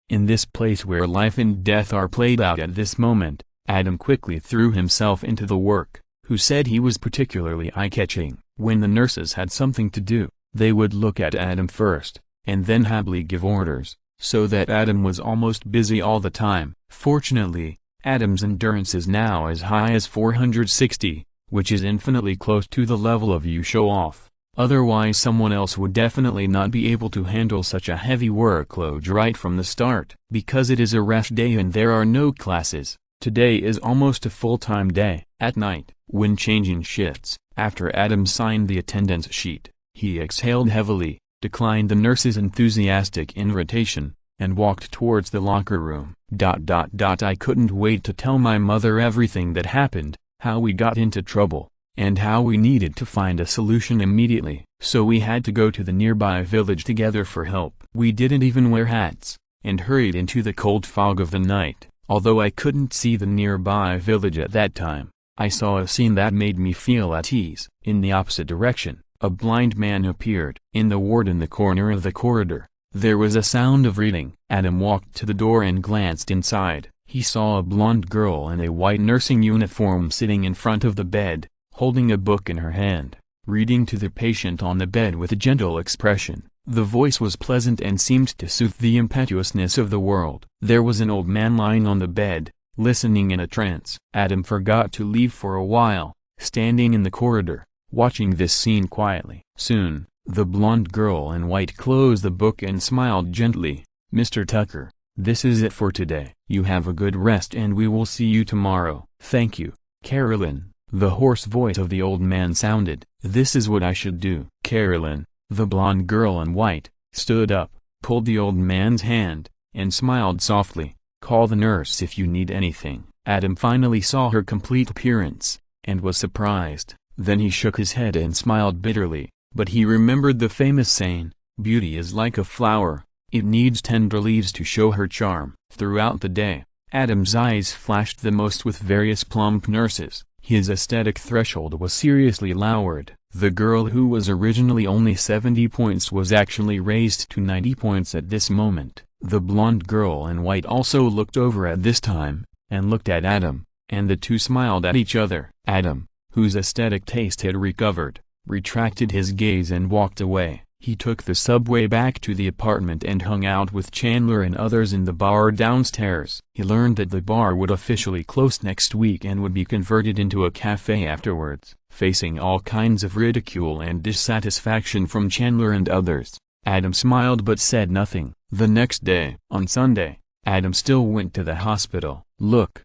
In this place where life and death are played out at this moment, Adam quickly threw himself into the work. Who said he was particularly eye-catching? When the nurses had something to do, they would look at Adam first, and then happily give orders, so that Adam was almost busy all the time. Fortunately, Adam's endurance is now as high as 460, which is infinitely close to the level of you show off. Otherwise someone else would definitely not be able to handle such a heavy workload right from the start. Because it is a rest day and there are no classes, today is almost a full-time day. At night, when changing shifts, after Adam signed the attendance sheet, he exhaled heavily, declined the nurse's enthusiastic invitation, and walked towards the locker room. I couldn't wait to tell my mother everything that happened, how we got into trouble, and how we needed to find a solution immediately. So we had to go to the nearby village together for help. We didn't even wear hats, and hurried into the cold fog of the night. Although I couldn't see the nearby village at that time, I saw a scene that made me feel at ease. In the opposite direction, a blind man appeared. In the ward in the corner of the corridor, there was a sound of reading. Adam walked to the door and glanced inside. He saw a blonde girl in a white nursing uniform sitting in front of the bed, holding a book in her hand, reading to the patient on the bed with a gentle expression. The voice was pleasant and seemed to soothe the impetuousness of the world. There was an old man lying on the bed, listening in a trance. Adam forgot to leave for a while, standing in the corridor, watching this scene quietly. Soon, the blonde girl in white closed the book and smiled gently. "Mr. Tucker, this is it for today. You have a good rest and we will see you tomorrow." "Thank you, Carolyn," the hoarse voice of the old man sounded. "This is what I should do." Carolyn, the blonde girl in white, stood up, pulled the old man's hand, and smiled softly. "Call the nurse if you need anything." Adam finally saw her complete appearance, and was surprised. Then he shook his head and smiled bitterly, but he remembered the famous saying, "Beauty is like a flower, it needs tender leaves to show her charm." Throughout the day, Adam's eyes flashed the most with various plump nurses. His aesthetic threshold was seriously lowered. The girl who was originally only 70 points was actually raised to 90 points at this moment. The blonde girl in white also looked over at this time, and looked at Adam, and the two smiled at each other. Adam, whose aesthetic taste had recovered, retracted his gaze and walked away. He took the subway back to the apartment and hung out with Chandler and others in the bar downstairs. He learned that the bar would officially close next week and would be converted into a cafe afterwards. Facing all kinds of ridicule and dissatisfaction from Chandler and others, Adam smiled but said nothing. The next day, on Sunday, Adam still went to the hospital. Look,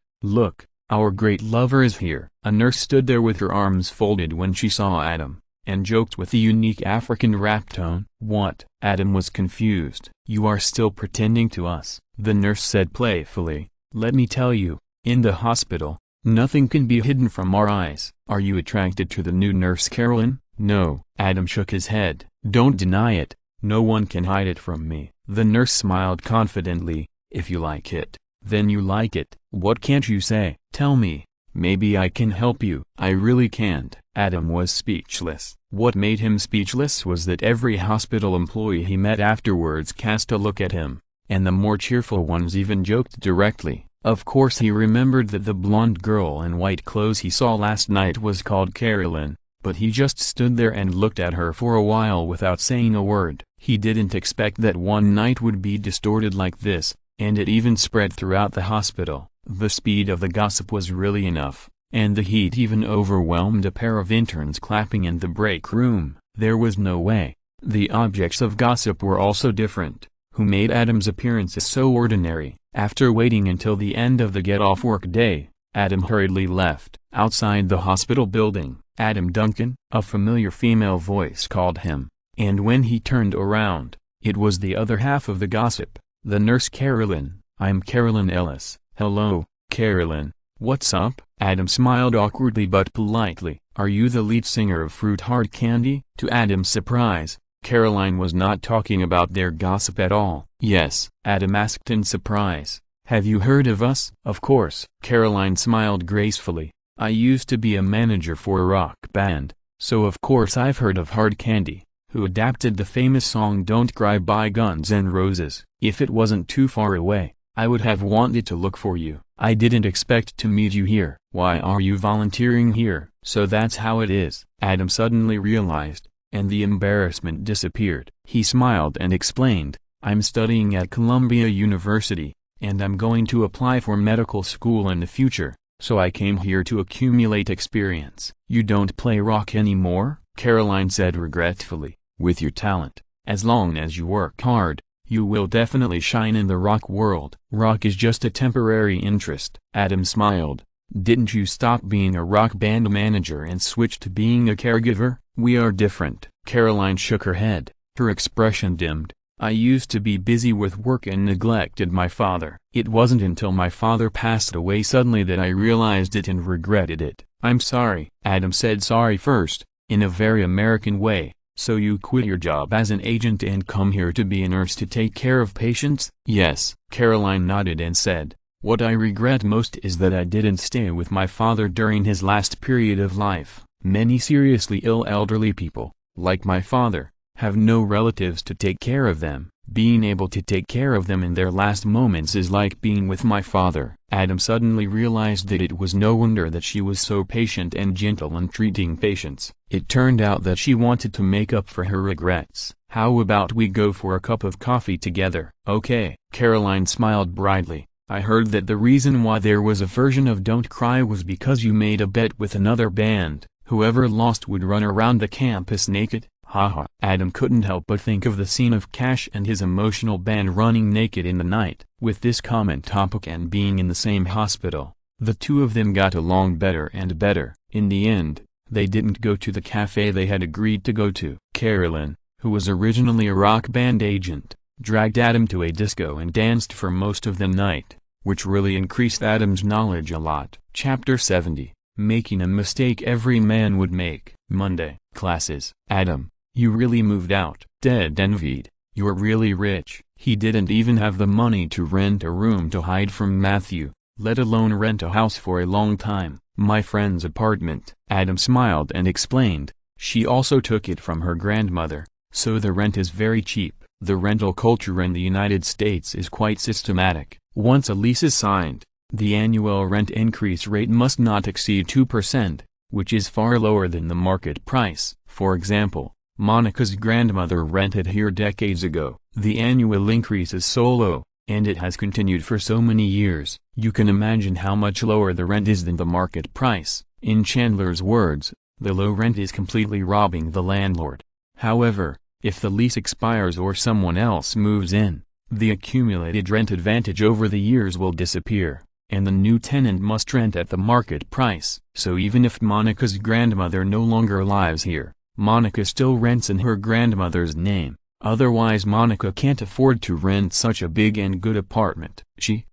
our great lover is here." A nurse stood there with her arms folded when she saw Adam, and joked with the unique African rap tone. "What?" Adam was confused. "You are still pretending to us," the nurse said playfully. "Let me tell you, in the hospital, nothing can be hidden from our eyes." "Are you attracted to the new nurse Carolyn?" "No." Adam shook his head. "Don't deny it, no one can hide it from me." The nurse smiled confidently. "If you like it, then you like it. What can't you say? Tell me, maybe I can help you." "I really can't." Adam was speechless. What made him speechless was that every hospital employee he met afterwards cast a look at him, and the more cheerful ones even joked directly. Of course he remembered that the blonde girl in white clothes he saw last night was called Carolyn, but he just stood there and looked at her for a while without saying a word. He didn't expect that one night would be distorted like this, and it even spread throughout the hospital. The speed of the gossip was really enough, and the heat even overwhelmed a pair of interns clapping in the break room. There was no way. The objects of gossip were also different. Who made Adam's appearances so ordinary? After waiting until the end of the get-off-work day, Adam hurriedly left. Outside the hospital building, Adam Duncan, a familiar female voice called him, and when he turned around, it was the other half of the gossip, the nurse Carolyn. "I'm Carolyn Ellis." "Hello, Carolyn. What's up?" Adam smiled awkwardly but politely. "Are you the lead singer of Fruit Hard Candy?" To Adam's surprise, Caroline was not talking about their gossip at all. "Yes," Adam asked in surprise. "Have you heard of us?" "Of course." Caroline smiled gracefully. "I used to be a manager for a rock band, so of course I've heard of Hard Candy, who adapted the famous song Don't Cry by Guns N' Roses. If it wasn't too far away, I would have wanted to look for you. I didn't expect to meet you here." "Why are you volunteering here?" "So that's how it is," Adam suddenly realized, and the embarrassment disappeared. He smiled and explained, "I'm studying at Columbia University, and I'm going to apply for medical school in the future, so I came here to accumulate experience." "You don't play rock anymore?" Caroline said regretfully. "With your talent, as long as you work hard, you will definitely shine in the rock world." "Rock is just a temporary interest." Adam smiled. "Didn't you stop being a rock band manager and switch to being a caregiver?" "We are different." Caroline shook her head. Her expression dimmed. "I used to be busy with work and neglected my father. It wasn't until my father passed away suddenly that I realized it and regretted it." "I'm sorry." Adam said sorry first, in a very American way. "So you quit your job as an agent and come here to be a nurse to take care of patients?" "Yes." Caroline nodded and said, "What I regret most is that I didn't stay with my father during his last period of life. Many seriously ill elderly people, like my father, have no relatives to take care of them. Being able to take care of them in their last moments is like being with my father." Adam suddenly realized that it was no wonder that she was so patient and gentle in treating patients. It turned out that she wanted to make up for her regrets. "How about we go for a cup of coffee together?" "Okay." Caroline smiled brightly. "I heard that the reason why there was a version of Don't Cry was because you made a bet with another band. Whoever lost would run around the campus naked." Haha. Adam couldn't help but think of the scene of Cash and his emotional band running naked in the night. With this common topic and being in the same hospital, the two of them got along better and better. In the end, they didn't go to the cafe they had agreed to go to. Carolyn, who was originally a rock band agent, dragged Adam to a disco and danced for most of the night, which really increased Adam's knowledge a lot. Chapter 70. Making a mistake every man would make. Monday. Classes. "Adam, you really moved out." Ted envied. "You're really rich." He didn't even have the money to rent a room to hide from Matthew, let alone rent a house for a long time. "My friend's apartment." Adam smiled and explained, "She also took it from her grandmother, so the rent is very cheap." The rental culture in the United States is quite systematic. Once a lease is signed, the annual rent increase rate must not exceed 2%, which is far lower than the market price. For example, Monica's grandmother rented here decades ago. The annual increase is so low, and it has continued for so many years. You can imagine how much lower the rent is than the market price. In Chandler's words, the low rent is completely robbing the landlord. However, if the lease expires or someone else moves in, the accumulated rent advantage over the years will disappear, and the new tenant must rent at the market price. So even if Monica's grandmother no longer lives here, Monica still rents in her grandmother's name. Otherwise Monica can't afford to rent such a big and good apartment.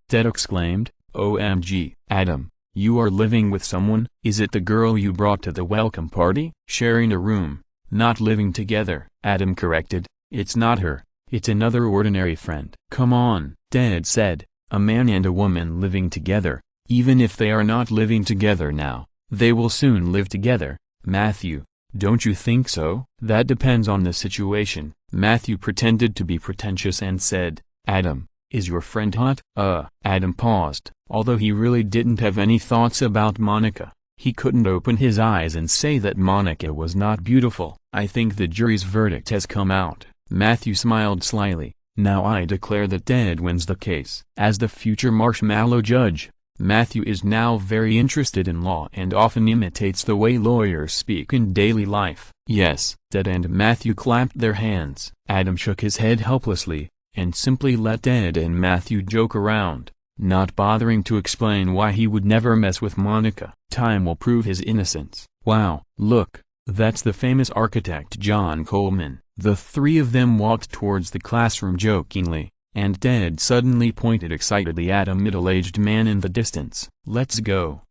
Ted exclaimed, "OMG, Adam, you are living with someone?" "Is it the girl you brought to the welcome party?" "Sharing a room, not living together," Adam corrected. "It's not her, it's another ordinary friend." "Come on," Ted said, "a man and a woman living together, even if they are not living together now, they will soon live together." "Matthew, don't you think so?" "That depends on the situation." Matthew pretended to be pretentious and said, "Adam, Is your friend hot? Adam paused. Although he really didn't have any thoughts about Monica, he couldn't open his eyes and say that Monica was not beautiful. I think the jury's verdict has come out. Matthew smiled slyly. Now I declare that Ted wins the case. As the future marshmallow judge, Matthew is now very interested in law and often imitates the way lawyers speak in daily life. Yes, Ted and Matthew clapped their hands. Adam shook his head helplessly, and simply let Ted and Matthew joke around, not bothering to explain why he would never mess with Monica. Time will prove his innocence. Wow, look, that's the famous architect John Coleman. The three of them walked towards the classroom jokingly, and Ted suddenly pointed excitedly at a middle-aged man in the distance. Let's go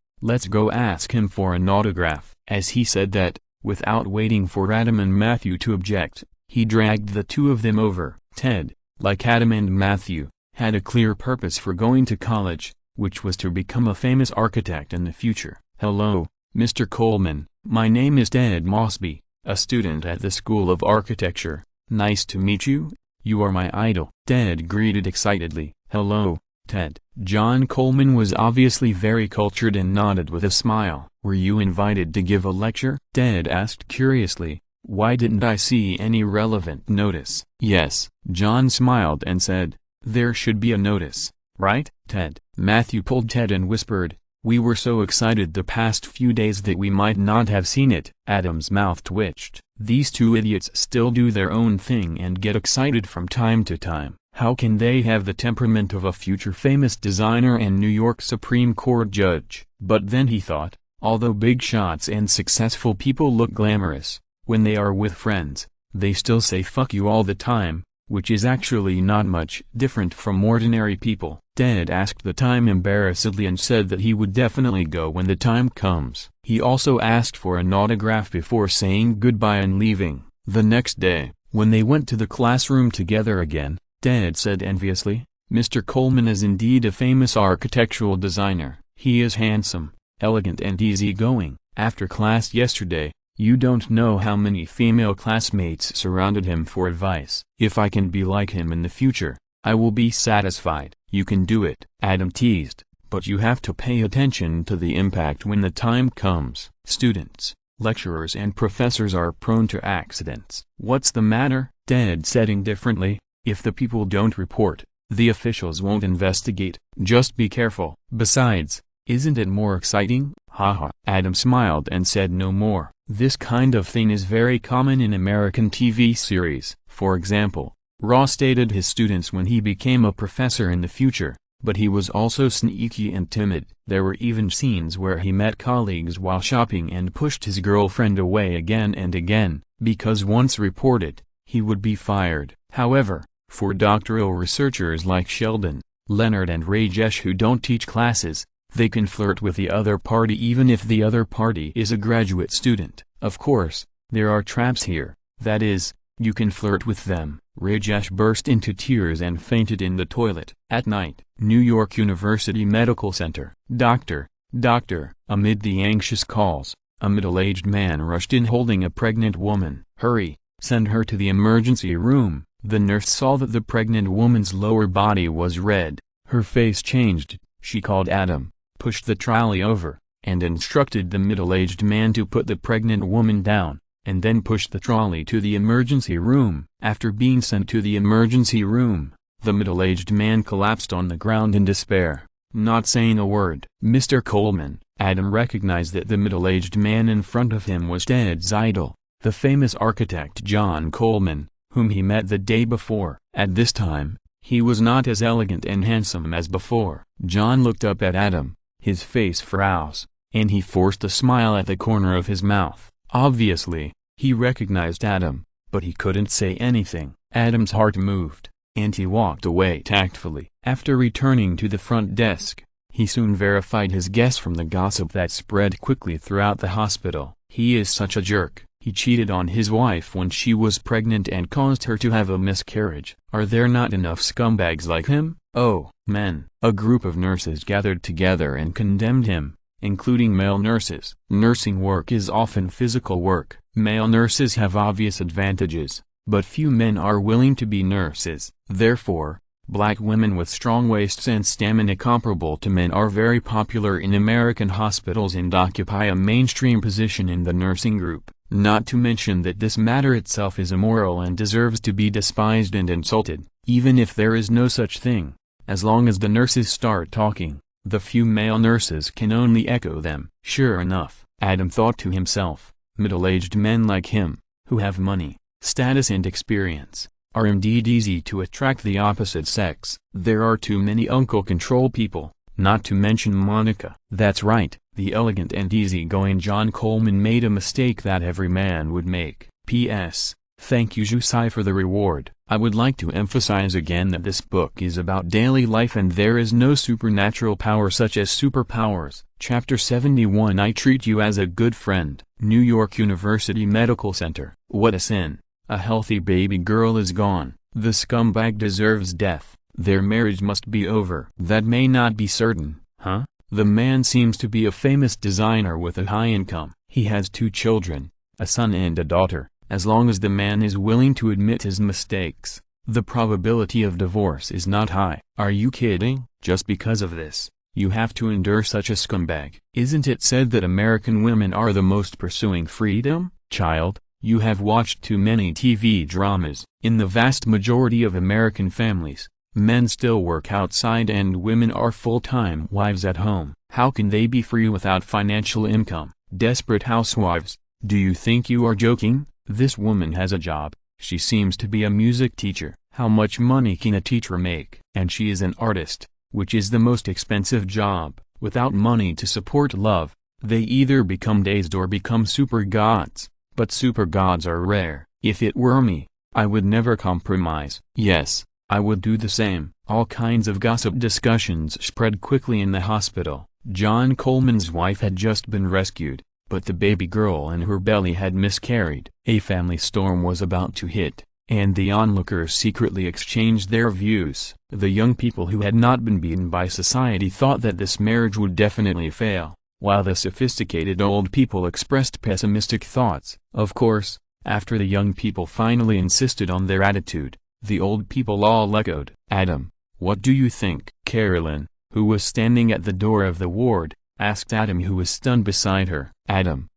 ask him for an autograph. As he said that, without waiting for Adam and Matthew to object, he dragged the two of them over. Ted, like Adam and Matthew, had a clear purpose for going to college, which was to become a famous architect in the future. Hello, Mr. Coleman, my name is Ted Mosby, a student at the School of Architecture. Nice to meet you. You are my idol. Ted greeted excitedly. Hello, Ted. John Coleman was obviously very cultured and nodded with a smile. Were you invited to give a lecture? Ted asked curiously. Why didn't I see any relevant notice? Yes, John smiled and said, there should be a notice, right, Ted? Matthew pulled Ted and whispered, we were so excited the past few days that we might not have seen it. Adam's mouth twitched. These two idiots still do their own thing and get excited from time to time. How can they have the temperament of a future famous designer and New York Supreme Court judge? But then he thought, although big shots and successful people look glamorous, when they are with friends, they still say fuck you all the time, which is actually not much different from ordinary people. Ted asked the time embarrassedly and said that he would definitely go when the time comes. He also asked for an autograph before saying goodbye and leaving. The next day, when they went to the classroom together again, Ted said enviously, Mr. Coleman is indeed a famous architectural designer. He is handsome, elegant and easygoing. After class yesterday, you don't know how many female classmates surrounded him for advice. If I can be like him in the future, I will be satisfied. You can do it, Adam teased, but you have to pay attention to the impact when the time comes. Students, lecturers and professors are prone to accidents. What's the matter? Ted said indifferently, if the people don't report, the officials won't investigate. Just be careful. Besides, isn't it more exciting? Haha. Adam smiled and said no more. This kind of thing is very common in American TV series. For example, Ross dated his students when he became a professor in the future, but he was also sneaky and timid. There were even scenes where he met colleagues while shopping and pushed his girlfriend away again and again, because once reported, he would be fired. However, for doctoral researchers like Sheldon, Leonard and Rajesh who don't teach classes, they can flirt with the other party even if the other party is a graduate student. Of course, there are traps here, that is, you can flirt with them. Rajesh burst into tears and fainted in the toilet. At night, New York University Medical Center. Doctor, doctor. Amid the anxious calls, a middle-aged man rushed in holding a pregnant woman. Hurry, send her to the emergency room. The nurse saw that the pregnant woman's lower body was red. Her face changed. She called Adam, pushed the trolley over, and instructed the middle-aged man to put the pregnant woman down, and then pushed the trolley to the emergency room. After being sent to the emergency room, the middle-aged man collapsed on the ground in despair, not saying a word. Mr. Coleman, Adam recognized that the middle-aged man in front of him was Ted's idol, the famous architect John Coleman, whom he met the day before. At this time, he was not as elegant and handsome as before. John looked up at Adam, his face froze, and he forced a smile at the corner of his mouth. Obviously, he recognized Adam, but he couldn't say anything. Adam's heart moved, and he walked away tactfully. After returning to the front desk, he soon verified his guess from the gossip that spread quickly throughout the hospital. He is such a jerk. He cheated on his wife when she was pregnant and caused her to have a miscarriage. Are there not enough scumbags like him? Oh, men. A group of nurses gathered together and condemned him, including male nurses. Nursing work is often physical work. Male nurses have obvious advantages, but few men are willing to be nurses. Therefore, Black women with strong waists and stamina comparable to men are very popular in American hospitals and occupy a mainstream position in the nursing group, not to mention that this matter itself is immoral and deserves to be despised and insulted, even if there is no such thing. As long as the nurses start talking, the few male nurses can only echo them. Sure enough, Adam thought to himself, middle-aged men like him, who have money, status and experience, are indeed easy to attract the opposite sex. There are too many uncle control people, not to mention Monica. That's right, the elegant and easygoing John Coleman made a mistake that every man would make. P.S. Thank you Jusai for the reward. I would like to emphasize again that this book is about daily life and there is no supernatural power such as superpowers. Chapter 71 I treat you as a good friend. New York University Medical Center. What a sin. A healthy baby girl is gone. The scumbag deserves death. Their marriage must be over. That may not be certain, huh? The man seems to be a famous designer with a high income. He has 2 children, a son and a daughter. As long as the man is willing to admit his mistakes, the probability of divorce is not high. Are you kidding? Just because of this, you have to endure such a scumbag. Isn't it said that American women are the most pursuing freedom? Child, you have watched too many TV dramas. In the vast majority of American families, men still work outside and women are full-time wives at home. How can they be free without financial income? Desperate housewives, do you think you are joking? This woman has a job. She seems to be a music teacher. How much money can a teacher make? And she is an artist, which is the most expensive job. Without money to support love, they either become dazed or become super gods. But super gods are rare. If it were me, I would never compromise. Yes, I would do the same. All kinds of gossip discussions spread quickly in the hospital. John Coleman's wife had just been rescued, but the baby girl in her belly had miscarried. A family storm was about to hit, and the onlookers secretly exchanged their views. The young people who had not been beaten by society thought that this marriage would definitely fail, while the sophisticated old people expressed pessimistic thoughts. Of course, after the young people finally insisted on their attitude, the old people all echoed. Adam, what do you think? Carolyn, who was standing at the door of the ward, asked Adam, who was stunned beside her. Adam.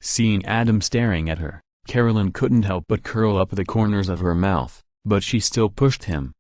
Seeing Adam staring at her, Carolyn couldn't help but curl up the corners of her mouth, but she still pushed him.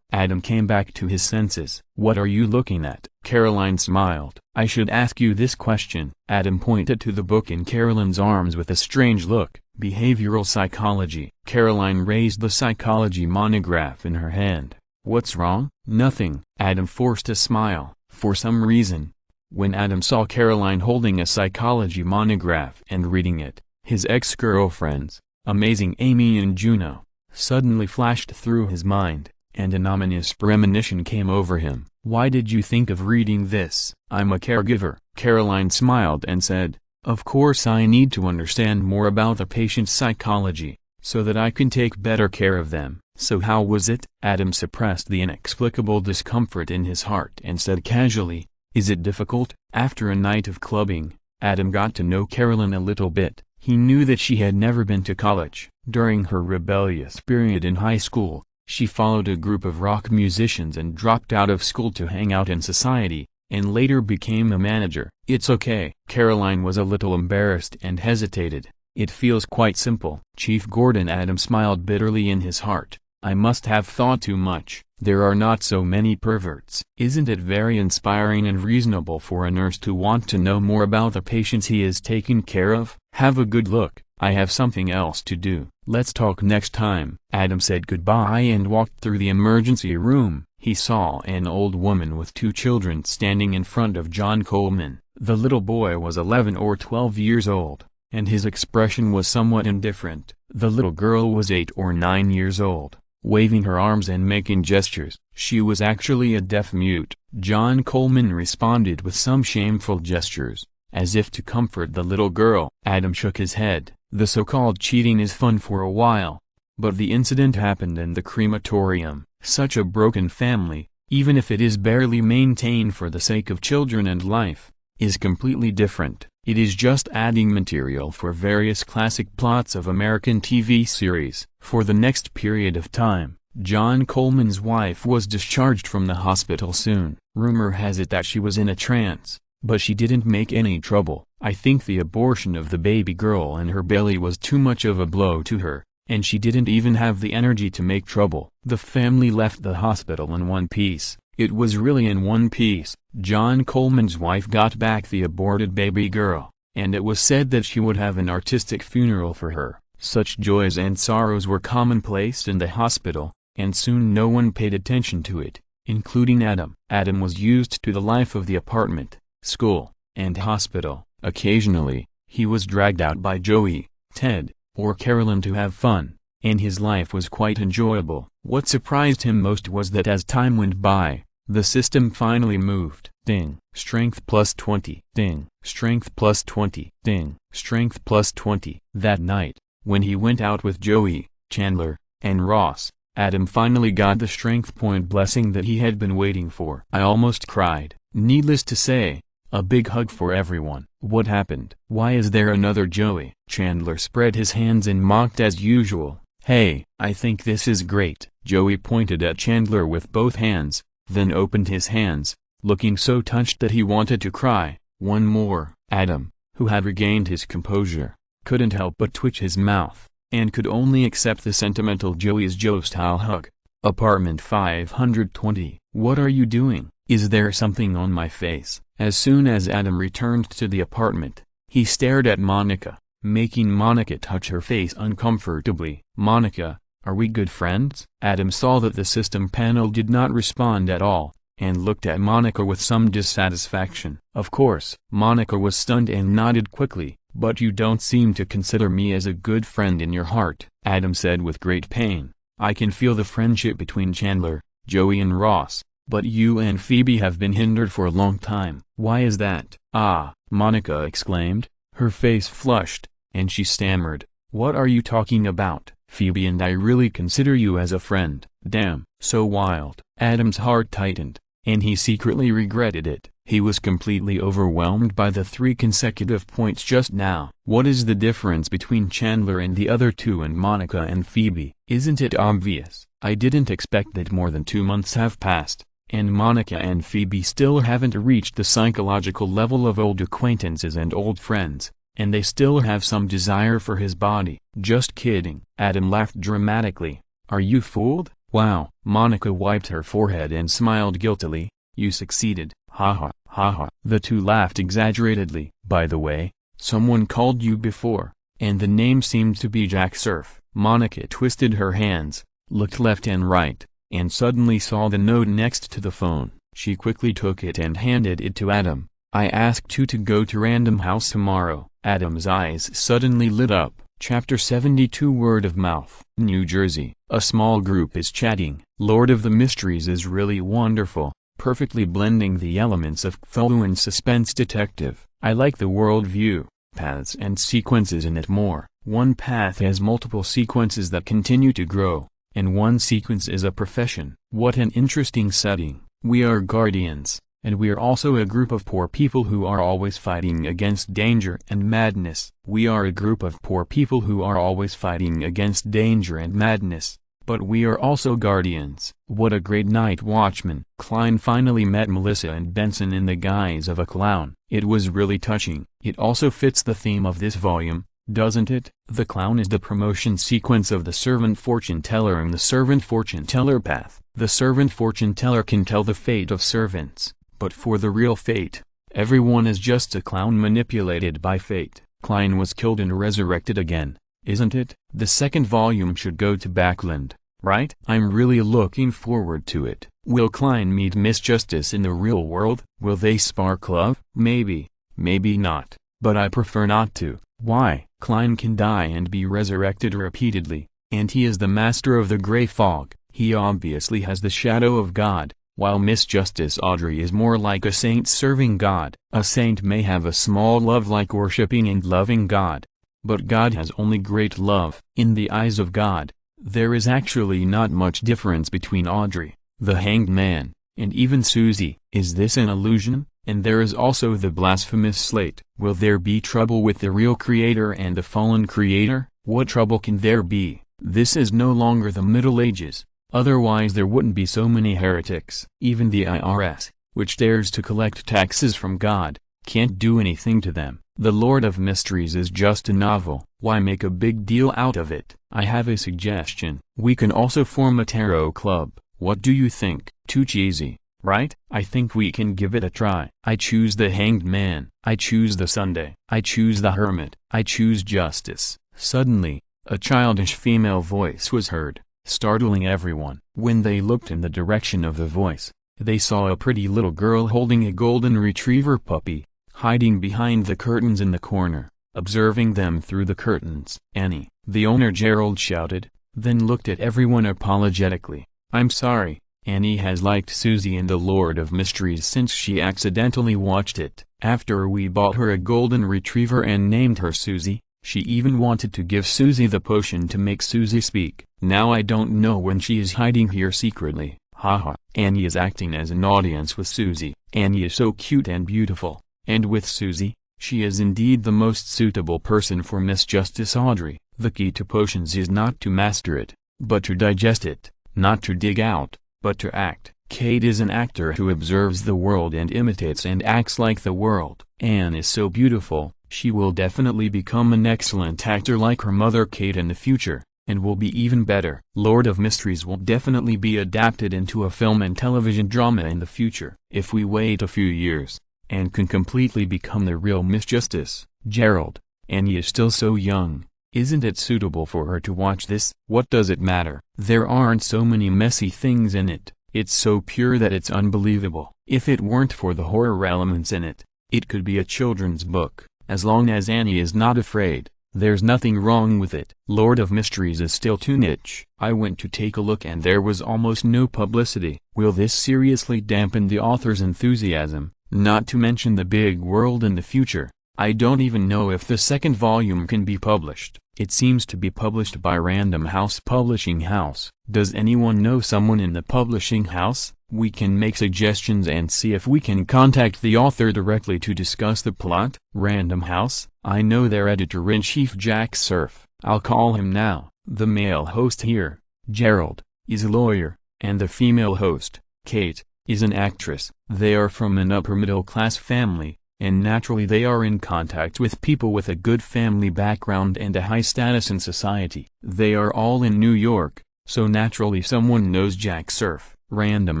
Adam came back to his senses. What are you looking at? Caroline smiled. I should ask you this question. Adam pointed to the book in Carolyn's arms with a strange look. Behavioral psychology. Caroline raised the psychology monograph in her hand. What's wrong? Nothing. Adam forced a smile. For some reason, when Adam saw Caroline holding a psychology monograph and reading it, his ex-girlfriends, Amazing Amy and Juno, suddenly flashed through his mind, and an ominous premonition came over him. Why did you think of reading this? I'm a caregiver. Caroline smiled and said, of course I need to understand more about the patient's psychology, so that I can take better care of them. So how was it? Adam suppressed the inexplicable discomfort in his heart and said casually, is it difficult? After a night of clubbing, Adam got to know Carolyn a little bit. He knew that she had never been to college. During her rebellious period in high school, she followed a group of rock musicians and dropped out of school to hang out in society, and later became a manager. It's okay. Caroline was a little embarrassed and hesitated. It feels quite simple. Chief Gordon. Adam smiled bitterly in his heart. I must have thought too much. There are not so many perverts. Isn't it very inspiring and reasonable for a nurse to want to know more about the patients he is taking care of? Have a good look. I have something else to do. Let's talk next time. Adam said goodbye and walked through the emergency room. He saw an old woman with 2 children standing in front of John Coleman. The little boy was 11 or 12 years old, and his expression was somewhat indifferent. The little girl was 8 or 9 years old, waving her arms and making gestures. She was actually a deaf mute. John Coleman responded with some shameful gestures, as if to comfort the little girl. Adam shook his head. The so-called cheating is fun for a while, but the incident happened in the crematorium. Such a broken family, even if it is barely maintained for the sake of children and life, is completely different. It is just adding material for various classic plots of American TV series. For the next period of time, John Coleman's wife was discharged from the hospital soon. Rumor has it that she was in a trance, but she didn't make any trouble. I think the abortion of the baby girl in her belly was too much of a blow to her, and she didn't even have the energy to make trouble. The family left the hospital in one piece. It was really in one piece. John Coleman's wife got back the aborted baby girl, and it was said that she would have an artistic funeral for her. Such joys and sorrows were commonplace in the hospital, and soon no one paid attention to it, including Adam. Adam was used to the life of the apartment, school, and hospital. Occasionally, he was dragged out by Joey, Ted, or Carolyn to have fun, and his life was quite enjoyable. What surprised him most was that as time went by, the system finally moved. Ding. Strength plus 20. Ding. Strength plus 20. Ding. Strength plus 20. That night, when he went out with Joey, Chandler, and Ross, Adam finally got the strength point blessing that he had been waiting for. I almost cried. Needless to say, a big hug for everyone. What happened? Why is there another Joey? Chandler spread his hands and mocked as usual. Hey, I think this is great. Joey pointed at Chandler with both hands, then opened his hands, looking so touched that he wanted to cry. One more. Adam, who had regained his composure, couldn't help but twitch his mouth, and could only accept the sentimental Joey's Joe-style hug. Apartment 520. What are you doing? Is there something on my face? As soon as Adam returned to the apartment, he stared at Monica, making Monica touch her face uncomfortably. Monica, are we good friends? Adam saw that the system panel did not respond at all, and looked at Monica with some dissatisfaction. Of course. Monica was stunned and nodded quickly. But you don't seem to consider me as a good friend in your heart, Adam said with great pain. I can feel the friendship between Chandler, Joey and Ross, but you and Phoebe have been hindered for a long time. Why is that? Ah, Monica exclaimed, her face flushed, and she stammered, what are you talking about? Phoebe and I really consider you as a friend. Damn, so wild. Adam's heart tightened, and he secretly regretted it. He was completely overwhelmed by the 3 consecutive points just now. What is the difference between Chandler and the other two and Monica and Phoebe? Isn't it obvious? I didn't expect that more than 2 months have passed, and Monica and Phoebe still haven't reached the psychological level of old acquaintances and old friends, and they still have some desire for his body. Just kidding. Adam laughed dramatically. Are you fooled? Wow. Monica wiped her forehead and smiled guiltily. You succeeded. Haha, haha. The two laughed exaggeratedly. By the way, someone called you before, and the name seemed to be Jack Surf. Monica twisted her hands, looked left and right, and suddenly saw the note next to the phone. She quickly took it and handed it to Adam. I asked you to go to Random House tomorrow. Adam's eyes suddenly lit up. Chapter 72 Word of Mouth. New Jersey. A small group is chatting. Lord of the Mysteries is really wonderful, perfectly blending the elements of Cthulhu and suspense detective. I like the world view, paths and sequences in it more. One path has multiple sequences that continue to grow, and one sequence is a profession. What an interesting setting. We are guardians, and we are also a group of poor people who are always fighting against danger and madness. We are a group of poor people who are always fighting against danger and madness, but we are also guardians. What a great night watchman. Klein finally met Melissa and Benson in the guise of a clown. It was really touching. It also fits the theme of this volume, doesn't it? The clown is the promotion sequence of the servant fortune teller and the servant fortune teller path. The servant fortune teller can tell the fate of servants, but for the real fate, everyone is just a clown manipulated by fate. Klein was killed and resurrected again, isn't it? The second volume should go to Backlund, right? I'm really looking forward to it. Will Klein meet Miss Justice in the real world? Will they spark love? Maybe, maybe not, but I prefer not to. Why? Klein can die and be resurrected repeatedly, and he is the master of the gray fog. He obviously has the shadow of God, while Miss Justice Audrey is more like a saint serving God. A saint may have a small love like worshipping and loving God, but God has only great love. In the eyes of God, there is actually not much difference between Audrey, the hanged man, and even Susie. Is this an illusion? And there is also the blasphemous slate. Will there be trouble with the real creator and the fallen creator? What trouble can there be? This is no longer the Middle Ages. Otherwise there wouldn't be so many heretics. Even the IRS, which dares to collect taxes from God, can't do anything to them. The Lord of Mysteries is just a novel. Why make a big deal out of it? I have a suggestion. We can also form a tarot club. What do you think? Too cheesy, right? I think we can give it a try. I choose the Hanged Man. I choose the Sunday. I choose the Hermit. I choose Justice. Suddenly, a childish female voice was heard, startling everyone. When they looked in the direction of the voice, they saw a pretty little girl holding a golden retriever puppy, hiding behind the curtains in the corner, observing them through the curtains. "Annie," the owner Gerald shouted, then looked at everyone apologetically. "I'm sorry, Annie has liked Susie and the Lord of Mysteries since she accidentally watched it. After we bought her a golden retriever and named her Susie, she even wanted to give Susie the potion to make Susie speak. Now I don't know when she is hiding here secretly. Haha." Annie is acting as an audience with Susie. Annie is so cute and beautiful, and with Susie, she is indeed the most suitable person for Miss Justice Audrey. The key to potions is not to master it, but to digest it, not to dig out, but to act. Kate is an actor who observes the world and imitates and acts like the world. Anne is so beautiful, she will definitely become an excellent actor like her mother Kate in the future, and will be even better. Lord of Mysteries will definitely be adapted into a film and television drama in the future. If we wait a few years, Anne can completely become the real Miss Justice. Gerald, Annie is still so young. Isn't it suitable for her to watch this? What does it matter? There aren't so many messy things in it. It's so pure that it's unbelievable. If it weren't for the horror elements in it, it could be a children's book. As long as Annie is not afraid, there's nothing wrong with it. Lord of Mysteries is still too niche. I went to take a look and there was almost no publicity. Will this seriously dampen the author's enthusiasm, not to mention the big world in the future? I don't even know if the second volume can be published. It seems to be published by Random House Publishing House. Does anyone know someone in the publishing house? We can make suggestions and see if we can contact the author directly to discuss the plot. Random House? I know their editor-in-chief Jack Surf. I'll call him now. The male host here, Gerald, is a lawyer, and the female host, Kate, is an actress. They are from an upper-middle-class family, and naturally they are in contact with people with a good family background and a high status in society. They are all in New York, so naturally someone knows Jack Surf. Random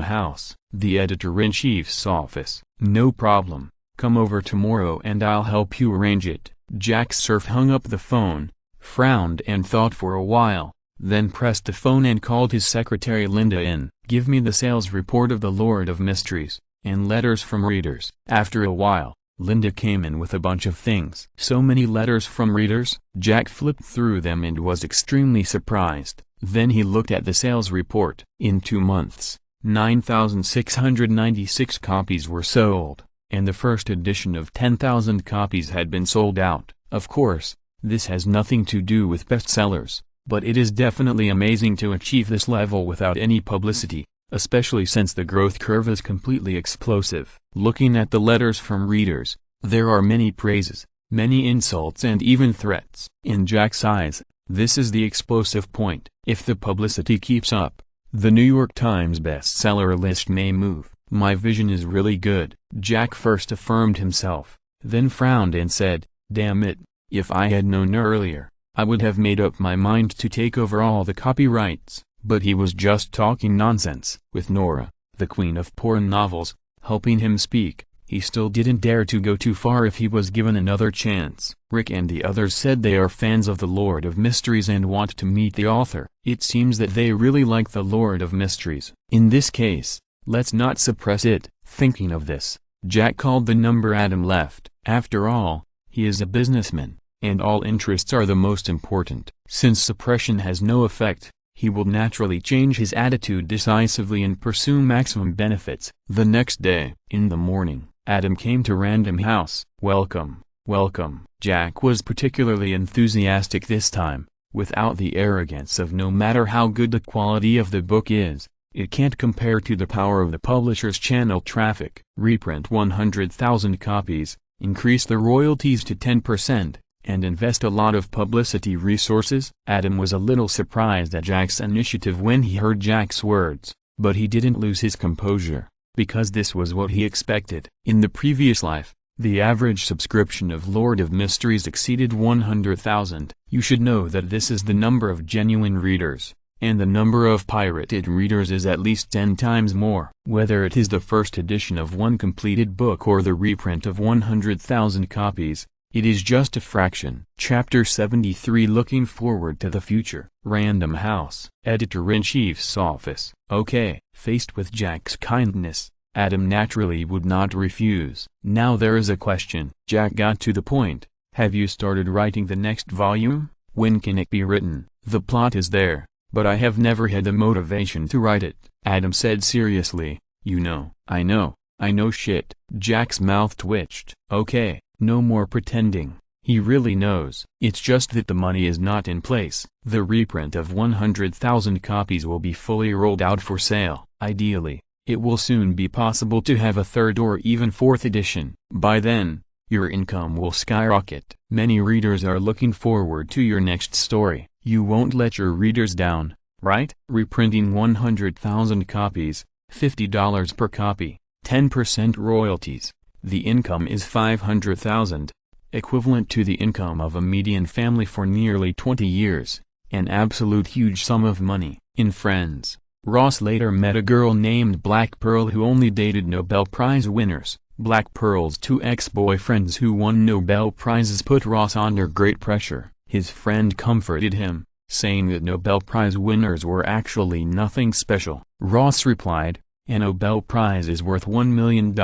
House, the editor-in-chief's office. No problem, come over tomorrow and I'll help you arrange it. Jack Surf hung up the phone, frowned and thought for a while, then pressed the phone and called his secretary Linda in. "Give me the sales report of the Lord of Mysteries, and letters from readers." After a while, Linda came in with a bunch of things. So many letters from readers? Jack flipped through them and was extremely surprised. Then he looked at the sales report. In 2 months, 9,696 copies were sold, and the first edition of 10,000 copies had been sold out. Of course, this has nothing to do with bestsellers, but it is definitely amazing to achieve this level without any publicity, especially since the growth curve is completely explosive. Looking at the letters from readers, there are many praises, many insults and even threats. In Jack's eyes, this is the explosive point. If the publicity keeps up, the New York Times bestseller list may move. My vision is really good. Jack first affirmed himself, then frowned and said, "Damn it, if I had known earlier, I would have made up my mind to take over all the copyrights." But he was just talking nonsense. With Nora, the queen of porn novels, helping him speak, he still didn't dare to go too far if he was given another chance. Rick and the others said they are fans of the Lord of Mysteries and want to meet the author. It seems that they really like the Lord of Mysteries. In this case, let's not suppress it. Thinking of this, Jack called the number Adam left. After all, he is a businessman, and all interests are the most important. Since suppression has no effect, he will naturally change his attitude decisively and pursue maximum benefits. The next day, in the morning, Adam came to Random House. "Welcome, welcome." Jack was particularly enthusiastic this time, without the arrogance of no matter how good the quality of the book is, it can't compare to the power of the publisher's channel traffic. Reprint 100,000 copies, increase the royalties to 10%, and invest a lot of publicity resources? Adam was a little surprised at Jack's initiative when he heard Jack's words, but he didn't lose his composure, because this was what he expected. In the previous life, the average subscription of Lord of Mysteries exceeded 100,000. You should know that this is the number of genuine readers, and the number of pirated readers is at least 10 times more. Whether it is the first edition of one completed book or the reprint of 100,000 copies, it is just a fraction. Chapter 73 Looking Forward to the Future. Random House. Editor-in-Chief's Office. Okay. Faced with Jack's kindness, Adam naturally would not refuse. Now there is a question. Jack got to the point. Have you started writing the next volume? When can it be written? The plot is there, but I have never had the motivation to write it. Adam said seriously. You know. I know shit. Jack's mouth twitched. Okay, no more pretending. He really knows. It's just that the money is not in place. The reprint of 100,000 copies will be fully rolled out for sale. Ideally, it will soon be possible to have a third or even fourth edition. By then, your income will skyrocket. Many readers are looking forward to your next story. You won't let your readers down, right? Reprinting 100,000 copies, $50 per copy, 10% royalties. The income is $500,000, equivalent to the income of a median family for nearly 20 years. An absolute huge sum of money. In Friends, Ross later met a girl named Black Pearl who only dated Nobel Prize winners. Black Pearl's two ex-boyfriends who won Nobel Prizes put Ross under great pressure. His friend comforted him, saying that Nobel Prize winners were actually nothing special. Ross replied, "A Nobel Prize is worth $1 million.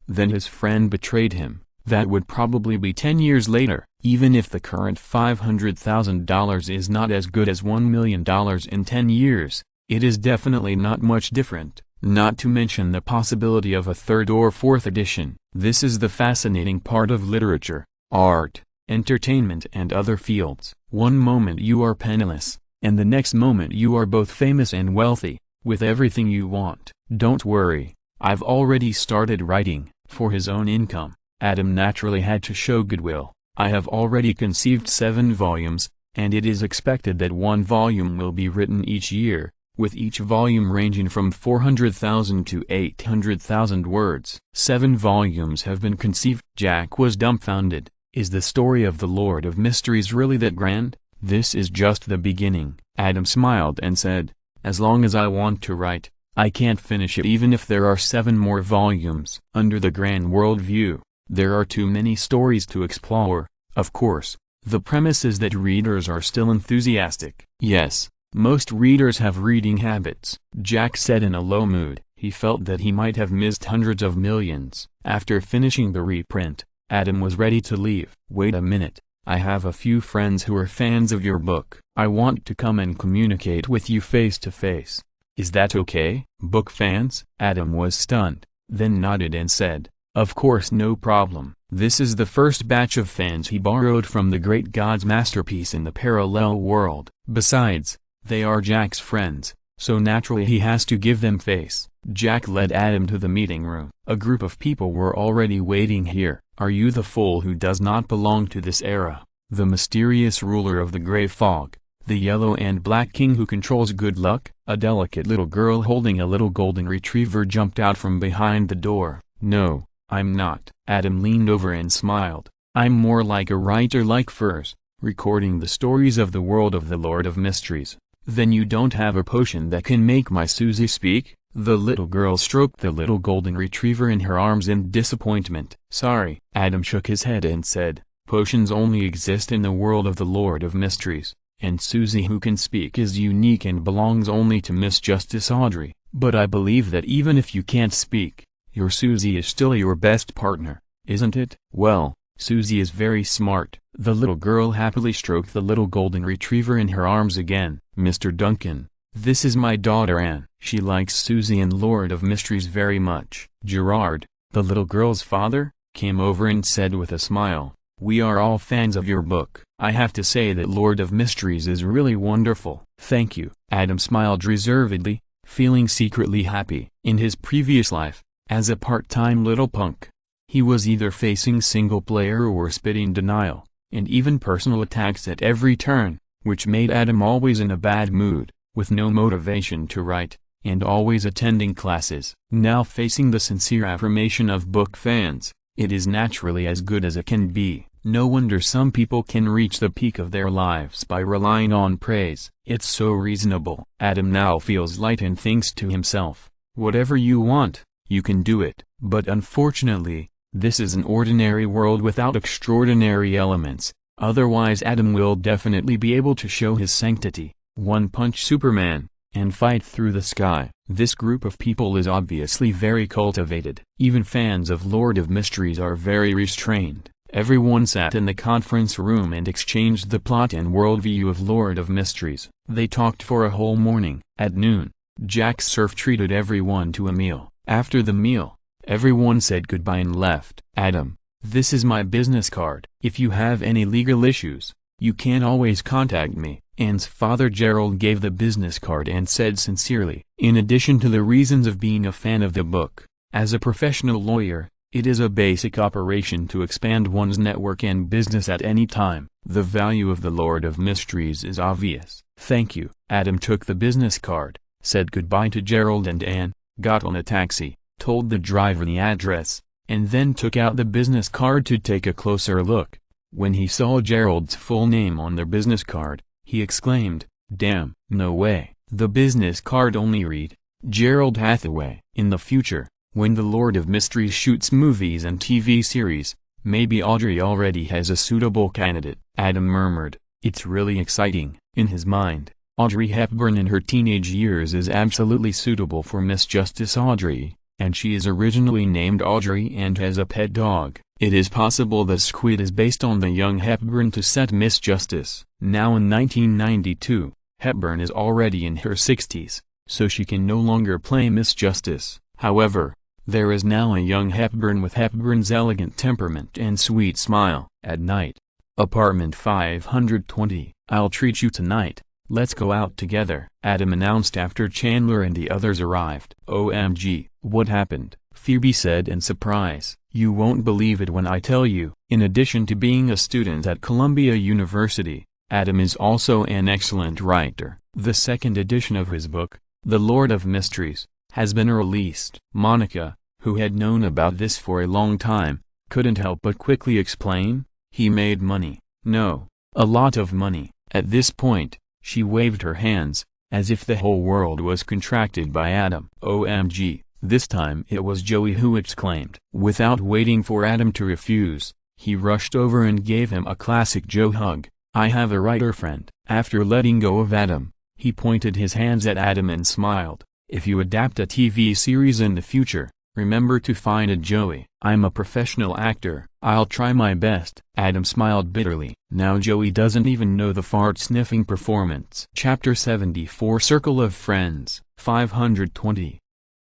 Then his friend betrayed him. That would probably be 10 years later. Even if the current $500,000 is not as good as $1 million in 10 years, it is definitely not much different. Not to mention the possibility of a third or fourth edition. This is the fascinating part of literature, art, entertainment and other fields. One moment you are penniless, and the next moment you are both famous and wealthy, with everything you want. Don't worry, I've already started writing." For his own income, Adam naturally had to show goodwill. "I have already conceived 7 volumes, and it is expected that one volume will be written each year, with each volume ranging from 400,000 to 800,000 words. 7 volumes have been conceived." Jack was dumbfounded. Is the story of the Lord of Mysteries really that grand? "This is just the beginning." Adam smiled and said, "As long as I want to write, I can't finish it even if there are 7 more volumes." Under the grand world view, there are too many stories to explore. Of course, the premise is that readers are still enthusiastic. Yes, most readers have reading habits. Jack said in a low mood. He felt that he might have missed hundreds of millions. After finishing the reprint, Adam was ready to leave. "Wait a minute, I have a few friends who are fans of your book. I want to come and communicate with you face to face. Is that okay?" "Book fans?" Adam was stunned, then nodded and said, "Of course, no problem." This is the first batch of fans he borrowed from the great god's masterpiece in the parallel world. Besides, they are Jack's friends, so naturally he has to give them face. Jack led Adam to the meeting room. A group of people were already waiting here. "Are you the fool who does not belong to this era, the mysterious ruler of the gray fog, the yellow and black king who controls good luck?" A delicate little girl holding a little golden retriever jumped out from behind the door. "No, I'm not." Adam leaned over and smiled. "I'm more like a writer like Furs, recording the stories of the world of the Lord of Mysteries." "Then you don't have a potion that can make my Susie speak?" The little girl stroked the little golden retriever in her arms in disappointment. "Sorry." Adam shook his head and said, "Potions only exist in the world of the Lord of Mysteries, and Susie who can speak is unique and belongs only to Miss Justice Audrey. But I believe that even if you can't speak, your Susie is still your best partner, isn't it?" "Well, Susie is very smart." The little girl happily stroked the little golden retriever in her arms again. "Mr. Duncan, this is my daughter Anne. She likes Susie and Lord of Mysteries very much." Gerard, the little girl's father, came over and said with a smile, "We are all fans of your book. I have to say that Lord of Mysteries is really wonderful." "Thank you." Adam smiled reservedly, feeling secretly happy. In his previous life, as a part-time little punk, he was either facing single player or spitting denial. and even personal attacks at every turn, which made Adam always in a bad mood, with no motivation to write, and always attending classes. Now facing the sincere affirmation of book fans, it is naturally as good as it can be. No wonder some people can reach the peak of their lives by relying on praise. It's so reasonable. Adam now feels light and thinks to himself, whatever you want, you can do it. But unfortunately, this is an ordinary world without extraordinary elements, otherwise Adam will definitely be able to show his sanctity, one-punch Superman, and fight through the sky. This group of people is obviously very cultivated. Even fans of Lord of Mysteries are very restrained. Everyone sat in the conference room and exchanged the plot and worldview of Lord of Mysteries. They talked for a whole morning. At noon, Jack Surf treated everyone to a meal. After the meal, everyone said goodbye and left. Adam, this is my business card. If you have any legal issues, you can always contact me. Anne's father Gerald gave the business card and said sincerely, in addition to the reasons of being a fan of the book, as a professional lawyer, it is a basic operation to expand one's network and business at any time. The value of the Lord of Mysteries is obvious. Thank you. Adam took the business card, said goodbye to Gerald and Anne, got on a taxi, told the driver the address, and then took out the business card to take a closer look. When he saw Gerald's full name on the business card, he exclaimed, "Damn, no way." The business card only read, Gerald Hathaway. In the future, when the Lord of Mysteries shoots movies and TV series, maybe Audrey already has a suitable candidate. Adam murmured, "It's really exciting." In his mind, Audrey Hepburn in her teenage years is absolutely suitable for Miss Justice Audrey, and she is originally named Audrey and has a pet dog. It is possible the squid is based on the young Hepburn to set Miss Justice. Now in 1992, Hepburn is already in her 60s, so she can no longer play Miss Justice. However, there is now a young Hepburn with Hepburn's elegant temperament and sweet smile. At night. Apartment 520. "I'll treat you tonight. Let's go out together," Adam announced after Chandler and the others arrived. "OMG, what happened?" Phoebe said in surprise. "You won't believe it when I tell you." In addition to being a student at Columbia University, Adam is also an excellent writer. The second edition of his book, The Lord of Mysteries, has been released. Monica, who had known about this for a long time, couldn't help but quickly explain, "He made money." "No, a lot of money." At this point, she waved her hands, as if the whole world was contracted by Adam. "OMG." This time it was Joey who exclaimed. Without waiting for Adam to refuse, he rushed over and gave him a classic Joe hug. "I have a writer friend." After letting go of Adam, he pointed his hands at Adam and smiled. "If you adapt a TV series in the future, remember to find a Joey." "I'm a professional actor. I'll try my best." Adam smiled bitterly. Now Joey doesn't even know the fart-sniffing performance. Chapter 74 Circle of Friends 520.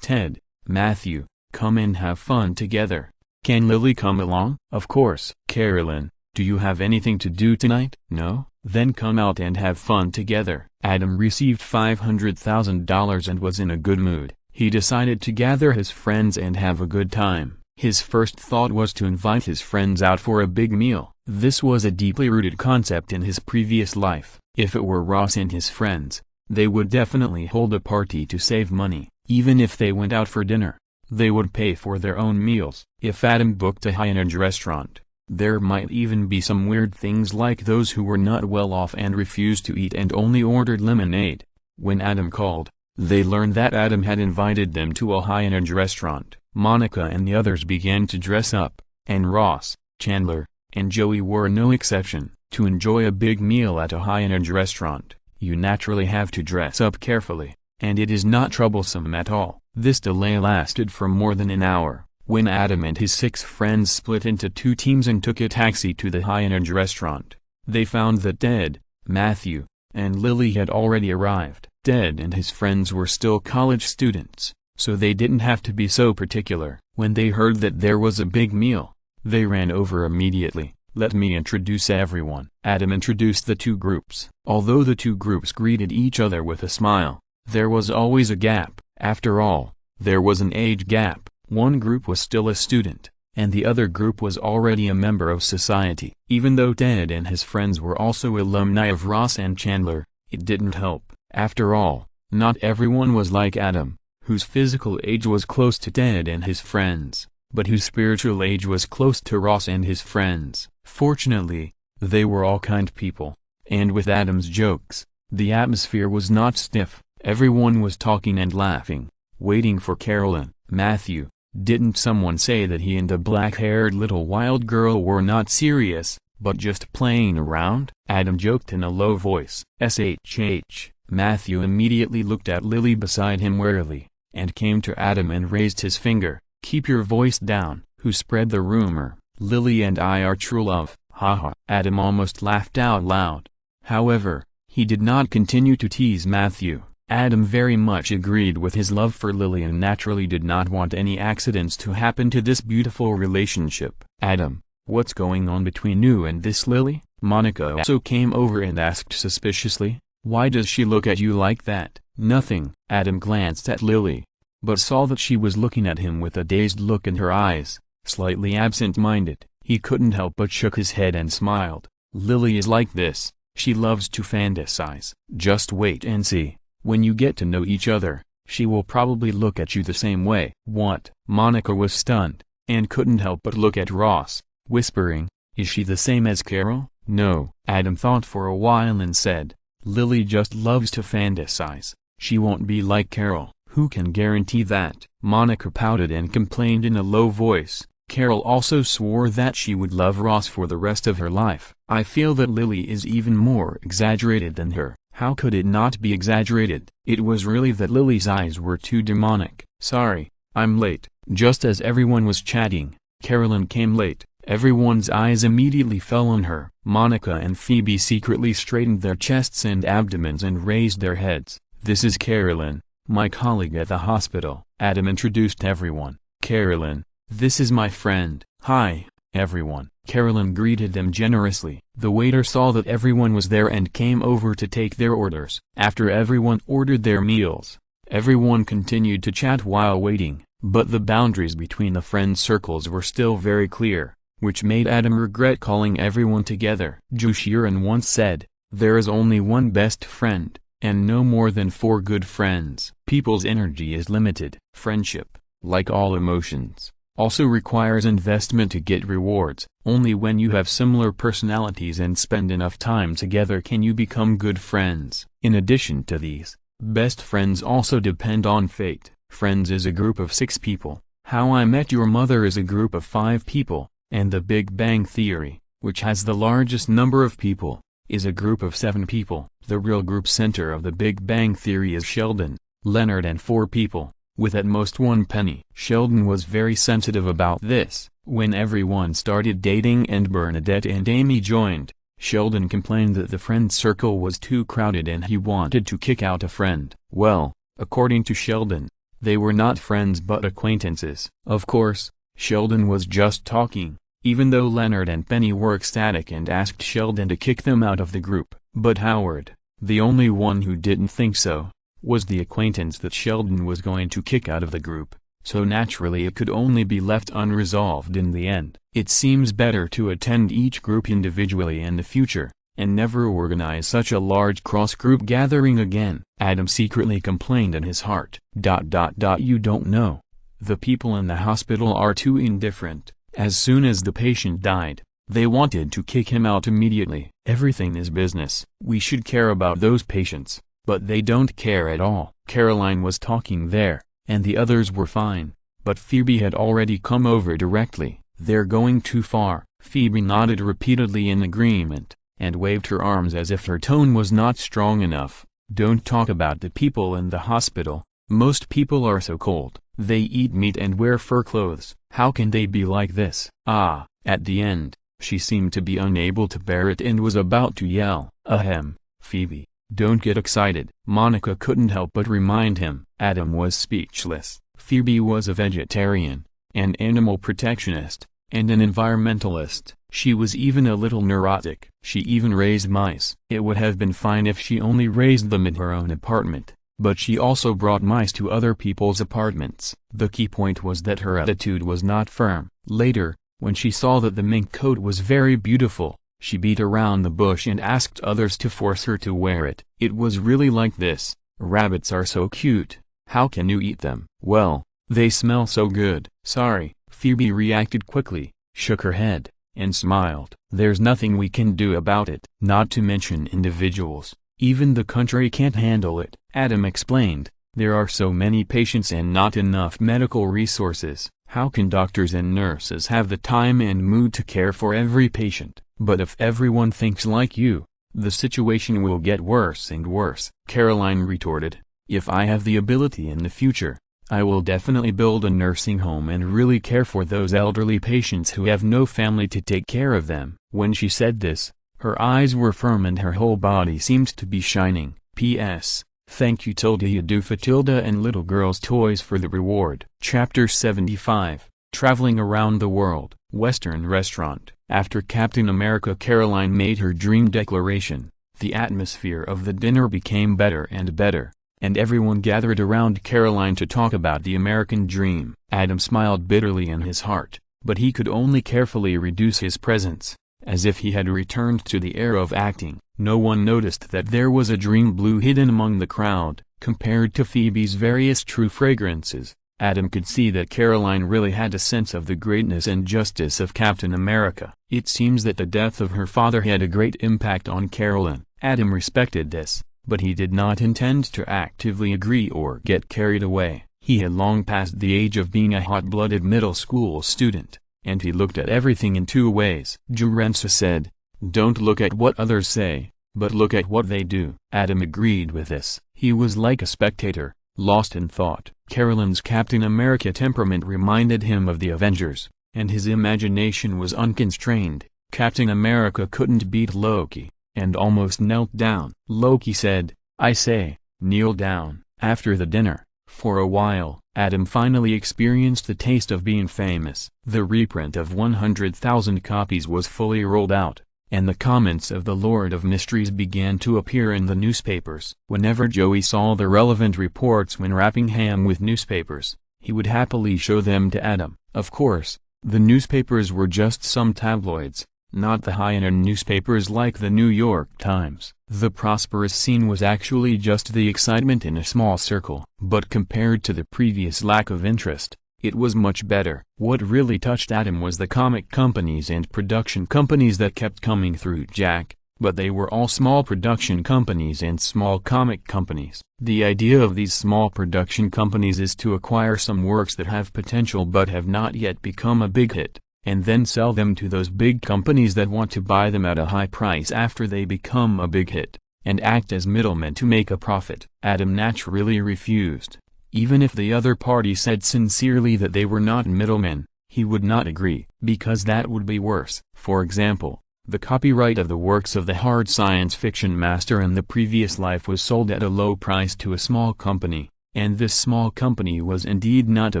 "Ted, Matthew, come and have fun together. Can Lily come along?" "Of course." "Carolyn, do you have anything to do tonight?" "No." "Then come out and have fun together." Adam received $500,000 and was in a good mood. He decided to gather his friends and have a good time. His first thought was to invite his friends out for a big meal. This was a deeply rooted concept in his previous life. If it were Ross and his friends, they would definitely hold a party to save money. Even if they went out for dinner, they would pay for their own meals. If Adam booked a high-end restaurant, there might even be some weird things like those who were not well off and refused to eat and only ordered lemonade. When Adam called, they learned that Adam had invited them to a high-end restaurant. Monica and the others began to dress up, and Ross, Chandler, and Joey were no exception. To enjoy a big meal at a high-end restaurant, you naturally have to dress up carefully, and it is not troublesome at all. This delay lasted for more than an hour. When Adam and his 6 friends split into 2 teams and took a taxi to the high-end restaurant, they found that Ted, Matthew, and Lily had already arrived. Ted and his friends were still college students, so they didn't have to be so particular. When they heard that there was a big meal, they ran over immediately. "Let me introduce everyone." Adam introduced the 2 groups. Although the 2 groups greeted each other with a smile, there was always a gap. After all, there was an age gap. One group was still a student, and the other group was already a member of society. Even though Ted and his friends were also alumni of Ross and Chandler, it didn't help. After all, not everyone was like Adam, whose physical age was close to Ted and his friends, but whose spiritual age was close to Ross and his friends. Fortunately, they were all kind people, and with Adam's jokes, the atmosphere was not stiff. Everyone was talking and laughing, waiting for Carolyn. Matthew, didn't someone say that he and the black-haired little wild girl were not serious, but just playing around? Adam joked in a low voice. SHH. Matthew immediately looked at Lily beside him warily, and came to Adam and raised his finger. Keep your voice down. Who spread the rumor? Lily and I are true love. Haha. Adam almost laughed out loud. However, he did not continue to tease Matthew. Adam very much agreed with his love for Lily and naturally did not want any accidents to happen to this beautiful relationship. Adam, what's going on between you and this Lily? Monica also came over and asked suspiciously. Why does she look at you like that? Nothing. Adam glanced at Lily, but saw that she was looking at him with a dazed look in her eyes, slightly absent-minded. He couldn't help but shook his head and smiled. Lily is like this. She loves to fantasize. Just wait and see. When you get to know each other, she will probably look at you the same way. What? Monica was stunned, and couldn't help but look at Ross, whispering, is she the same as Carol? No. Adam thought for a while and said, Lily just loves to fantasize. She won't be like Carol. Who can guarantee that? Monica pouted and complained in a low voice. Carol also swore that she would love Ross for the rest of her life. I feel that Lily is even more exaggerated than her. How could it not be exaggerated? It was really that Lily's eyes were too demonic. Sorry, I'm late. Just as everyone was chatting, Carolyn came late. Everyone's eyes immediately fell on her. Monica and Phoebe secretly straightened their chests and abdomens and raised their heads. This is Carolyn, my colleague at the hospital. Adam introduced everyone. Carolyn, this is my friend. Hi, everyone. Carolyn greeted them generously. The waiter saw that everyone was there and came over to take their orders. After everyone ordered their meals, everyone continued to chat while waiting, but the boundaries between the friend circles were still very clear, which made Adam regret calling everyone together. Jushiran once said, there is only one best friend, and no more than 4 good friends. People's energy is limited. Friendship, like all emotions, also requires investment to get rewards. Only when you have similar personalities and spend enough time together can you become good friends. In addition to these, best friends also depend on fate. Friends is a group of 6 people. How I Met Your Mother is a group of 5 people, and The Big Bang Theory, which has the largest number of people, is a group of 7 people. The real group center of The Big Bang Theory is Sheldon, Leonard and 4 people, with at most 1 penny. Sheldon was very sensitive about this. When everyone started dating and Bernadette and Amy joined, Sheldon complained that the friend circle was too crowded and he wanted to kick out a friend. Well, according to Sheldon, they were not friends but acquaintances. Of course, Sheldon was just talking, even though Leonard and Penny were ecstatic and asked Sheldon to kick them out of the group. But Howard, the only one who didn't think so, was the acquaintance that Sheldon was going to kick out of the group. So naturally it could only be left unresolved in the end. It seems better to attend each group individually in the future, and never organize such a large cross-group gathering again. Adam secretly complained in his heart. You don't know. The people in the hospital are too indifferent. As soon as the patient died, they wanted to kick him out immediately. Everything is business. We should care about those patients, but they don't care at all. Caroline was talking there, and the others were fine, but Phoebe had already come over directly. They're going too far. Phoebe nodded repeatedly in agreement, and waved her arms as if her tone was not strong enough. Don't talk about the people in the hospital. Most people are so cold. They eat meat and wear fur clothes. How can they be like this? Ah, at the end, she seemed to be unable to bear it and was about to yell. Ahem, Phoebe, don't get excited. Monica couldn't help but remind him. Adam was speechless. Phoebe was a vegetarian, an animal protectionist, and an environmentalist. She was even a little neurotic. She even raised mice. It would have been fine if she only raised them in her own apartment, but she also brought mice to other people's apartments. The key point was that her attitude was not firm. Later, when she saw that the mink coat was very beautiful, she beat around the bush and asked others to force her to wear it. It was really like this: "Rabbits are so cute. How can you eat them?" "Well, they smell so good." "Sorry." Phoebe reacted quickly, shook her head, and smiled. "There's nothing we can do about it. Not to mention individuals. Even the country can't handle it." Adam explained, "There are so many patients and not enough medical resources. How can doctors and nurses have the time and mood to care for every patient?" "But if everyone thinks like you, the situation will get worse and worse," Caroline retorted. "If I have the ability in the future, I will definitely build a nursing home and really care for those elderly patients who have no family to take care of them." When she said this, her eyes were firm and her whole body seemed to be shining. P.S. Thank you Tilda you do Fatilda and Little Girl's Toys for the reward. Chapter 75, Traveling Around the World. Western Restaurant. After Captain America Caroline made her dream declaration, the atmosphere of the dinner became better and better, and everyone gathered around Caroline to talk about the American dream. Adam smiled bitterly in his heart, but he could only carefully reduce his presence, as if he had returned to the era of acting. No one noticed that there was a dream blue hidden among the crowd. Compared to Phoebe's various true fragrances, Adam could see that Caroline really had a sense of the greatness and justice of Captain America. It seems that the death of her father had a great impact on Caroline. Adam respected this, but he did not intend to actively agree or get carried away. He had long passed the age of being a hot-blooded middle school student, and he looked at everything in two ways. Jurensa said, "Don't look at what others say, but look at what they do." Adam agreed with this. He was like a spectator, lost in thought. Caroline's Captain America temperament reminded him of the Avengers, and his imagination was unconstrained. Captain America couldn't beat Loki, and almost knelt down. Loki said, "I say, kneel down." After the dinner, for a while, Adam finally experienced the taste of being famous. The reprint of 100,000 copies was fully rolled out, and the comments of the Lord of Mysteries began to appear in the newspapers. Whenever Joey saw the relevant reports when wrapping ham with newspapers, he would happily show them to Adam. Of course, the newspapers were just some tabloids, not the high-end newspapers like the New York Times. The prosperous scene was actually just the excitement in a small circle. But compared to the previous lack of interest, it was much better. What really touched Adam was the comic companies and production companies that kept coming through Jack, but they were all small production companies and small comic companies. The idea of these small production companies is to acquire some works that have potential but have not yet become a big hit, and then sell them to those big companies that want to buy them at a high price after they become a big hit, and act as middlemen to make a profit. Adam naturally refused. Even if the other party said sincerely that they were not middlemen, he would not agree, because that would be worse. For example, the copyright of the works of the hard science fiction master in the previous life was sold at a low price to a small company, and this small company was indeed not a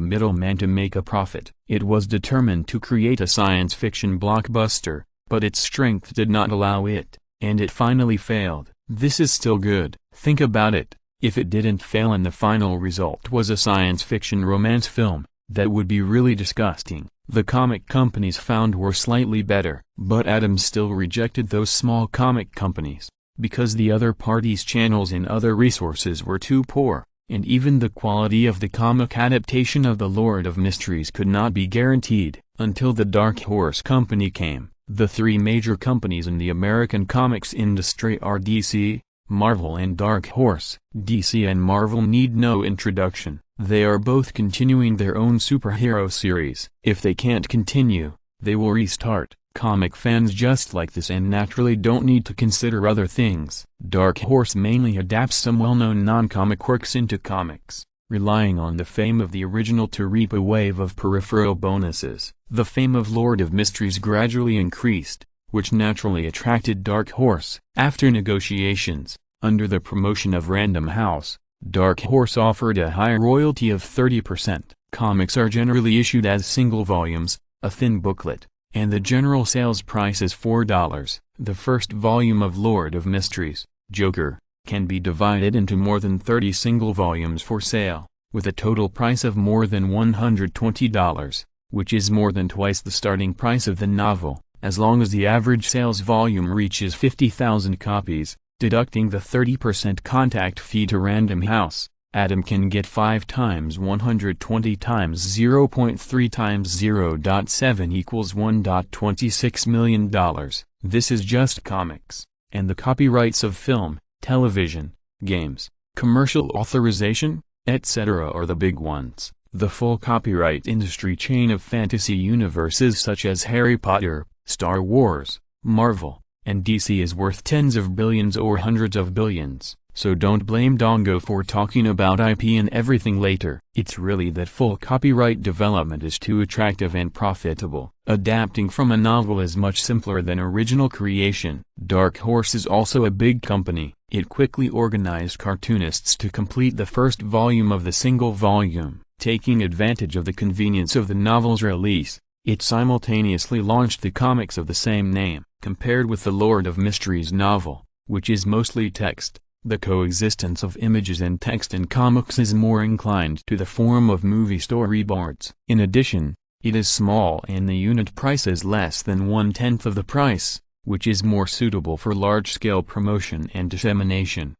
middleman to make a profit. It was determined to create a science fiction blockbuster, but its strength did not allow it, and it finally failed. This is still good. Think about it. If it didn't fail and the final result was a science fiction romance film, that would be really disgusting. The comic companies found were slightly better, but Adam still rejected those small comic companies, because the other party's channels and other resources were too poor, and even the quality of the comic adaptation of the Lord of Mysteries could not be guaranteed. Until the Dark Horse Company came. The three major companies in the American comics industry are DC, Marvel and Dark Horse. DC and Marvel need no introduction. They are both continuing their own superhero series. If they can't continue, they will restart. Comic fans just like this and naturally don't need to consider other things. Dark Horse mainly adapts some well-known non-comic works into comics, relying on the fame of the original to reap a wave of peripheral bonuses. The fame of Lord of Mysteries gradually increased, which naturally attracted Dark Horse. After negotiations, under the promotion of Random House, Dark Horse offered a high royalty of 30%. Comics are generally issued as single volumes, a thin booklet, and the general sales price is $4. The first volume of Lord of Mysteries, Joker, can be divided into more than 30 single volumes for sale, with a total price of more than $120, which is more than twice the starting price of the novel, as long as the average sales volume reaches 50,000 copies. Deducting the 30% contact fee to Random House, Adam can get 5 times 120 times 0.3 times 0.7 equals $1.26 million. This is just comics, and the copyrights of film, television, games, commercial authorization, etc. are the big ones. The full copyright industry chain of fantasy universes such as Harry Potter, Star Wars, Marvel, and DC is worth tens of billions or hundreds of billions, so don't blame Dongo for talking about IP and everything later. It's really that full copyright development is too attractive and profitable. Adapting from a novel is much simpler than original creation. Dark Horse is also a big company. It quickly organized cartoonists to complete the first volume of the single volume. Taking advantage of the convenience of the novel's release, it simultaneously launched the comics of the same name. Compared with the Lord of Mysteries novel, which is mostly text, the coexistence of images and text in comics is more inclined to the form of movie storyboards. In addition, it is small and the unit price is less than 1/10 of the price, which is more suitable for large-scale promotion and dissemination.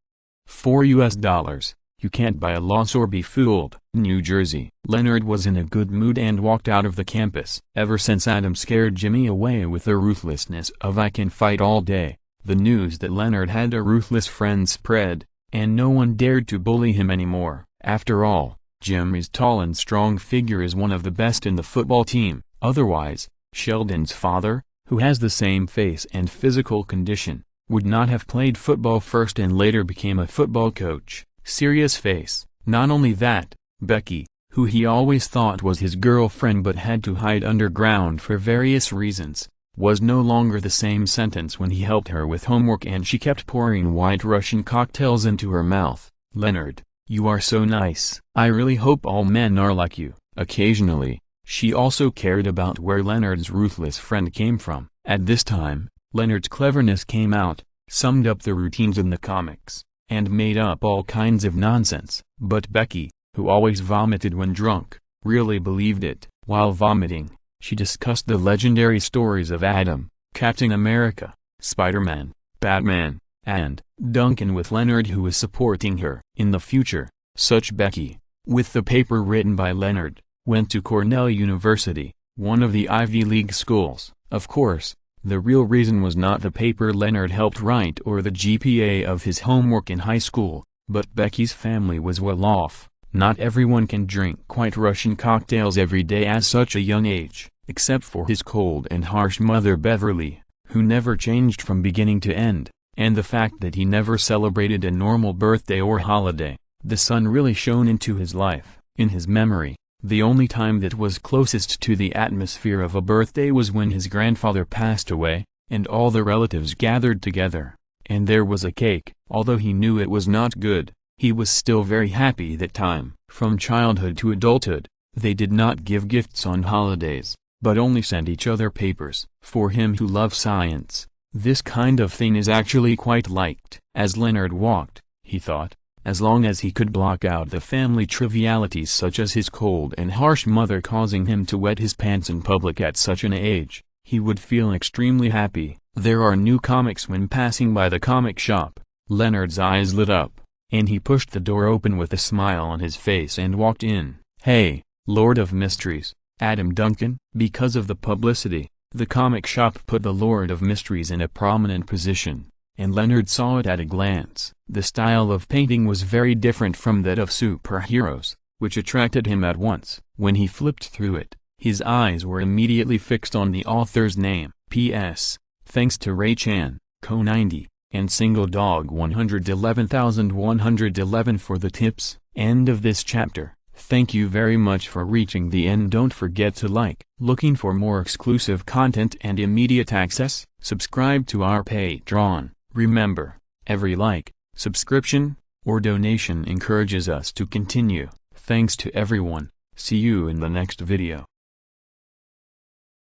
$4. You can't buy a loss or be fooled. New Jersey. Leonard was in a good mood and walked out of the campus. Ever since Adam scared Jimmy away with the ruthlessness of "I can fight all day," the news that Leonard had a ruthless friend spread, and no one dared to bully him anymore. After all, Jimmy's tall and strong figure is one of the best in the football team. Otherwise, Sheldon's father, who has the same face and physical condition, would not have played football first and later became a football coach. Serious face. Not only that, Becky, who he always thought was his girlfriend but had to hide underground for various reasons, was no longer the same sentence when he helped her with homework and she kept pouring White Russian cocktails into her mouth. Leonard, you are so nice. I really hope all men are like you. Occasionally, she also cared about where Leonard's ruthless friend came from. At this time, Leonard's cleverness came out, summed up the routines in the comics, and made up all kinds of nonsense. But Becky, who always vomited when drunk, really believed it. While vomiting, she discussed the legendary stories of Adam, Captain America, Spider-Man, Batman, and Duncan with Leonard, who was supporting her. In the future, such Becky, with the paper written by Leonard, went to Cornell University, one of the Ivy League schools. Of course, the real reason was not the paper Leonard helped write or the GPA of his homework in high school, but Becky's family was well off. Not everyone can drink White Russian cocktails every day at such a young age, except for his cold and harsh mother Beverly, who never changed from beginning to end, and the fact that he never celebrated a normal birthday or holiday. The sun really shone into his life. In his memory, the only time that was closest to the atmosphere of a birthday was when his grandfather passed away, and all the relatives gathered together, and there was a cake. Although he knew it was not good, he was still very happy that time. From childhood to adulthood, they did not give gifts on holidays, but only sent each other papers. For him who loves science, this kind of thing is actually quite liked. As Leonard walked, he thought, as long as he could block out the family trivialities such as his cold and harsh mother causing him to wet his pants in public at such an age, he would feel extremely happy. There are new comics when passing by the comic shop. Leonard's eyes lit up, and he pushed the door open with a smile on his face and walked in. "Hey, Lord of Mysteries, Adam Duncan." Because of the publicity, the comic shop put the Lord of Mysteries in a prominent position, and Leonard saw it at a glance. The style of painting was very different from that of superheroes, which attracted him at once. When he flipped through it, his eyes were immediately fixed on the author's name. P.S. Thanks to Ray Chan, Co90, and Single Dog 111111 for the tips. End of this chapter. Thank you very much for reaching the end. Don't forget to like. Looking for more exclusive content and immediate access? Subscribe to our Patreon. Remember, every like, subscription, or donation encourages us to continue. Thanks to everyone. See you in the next video.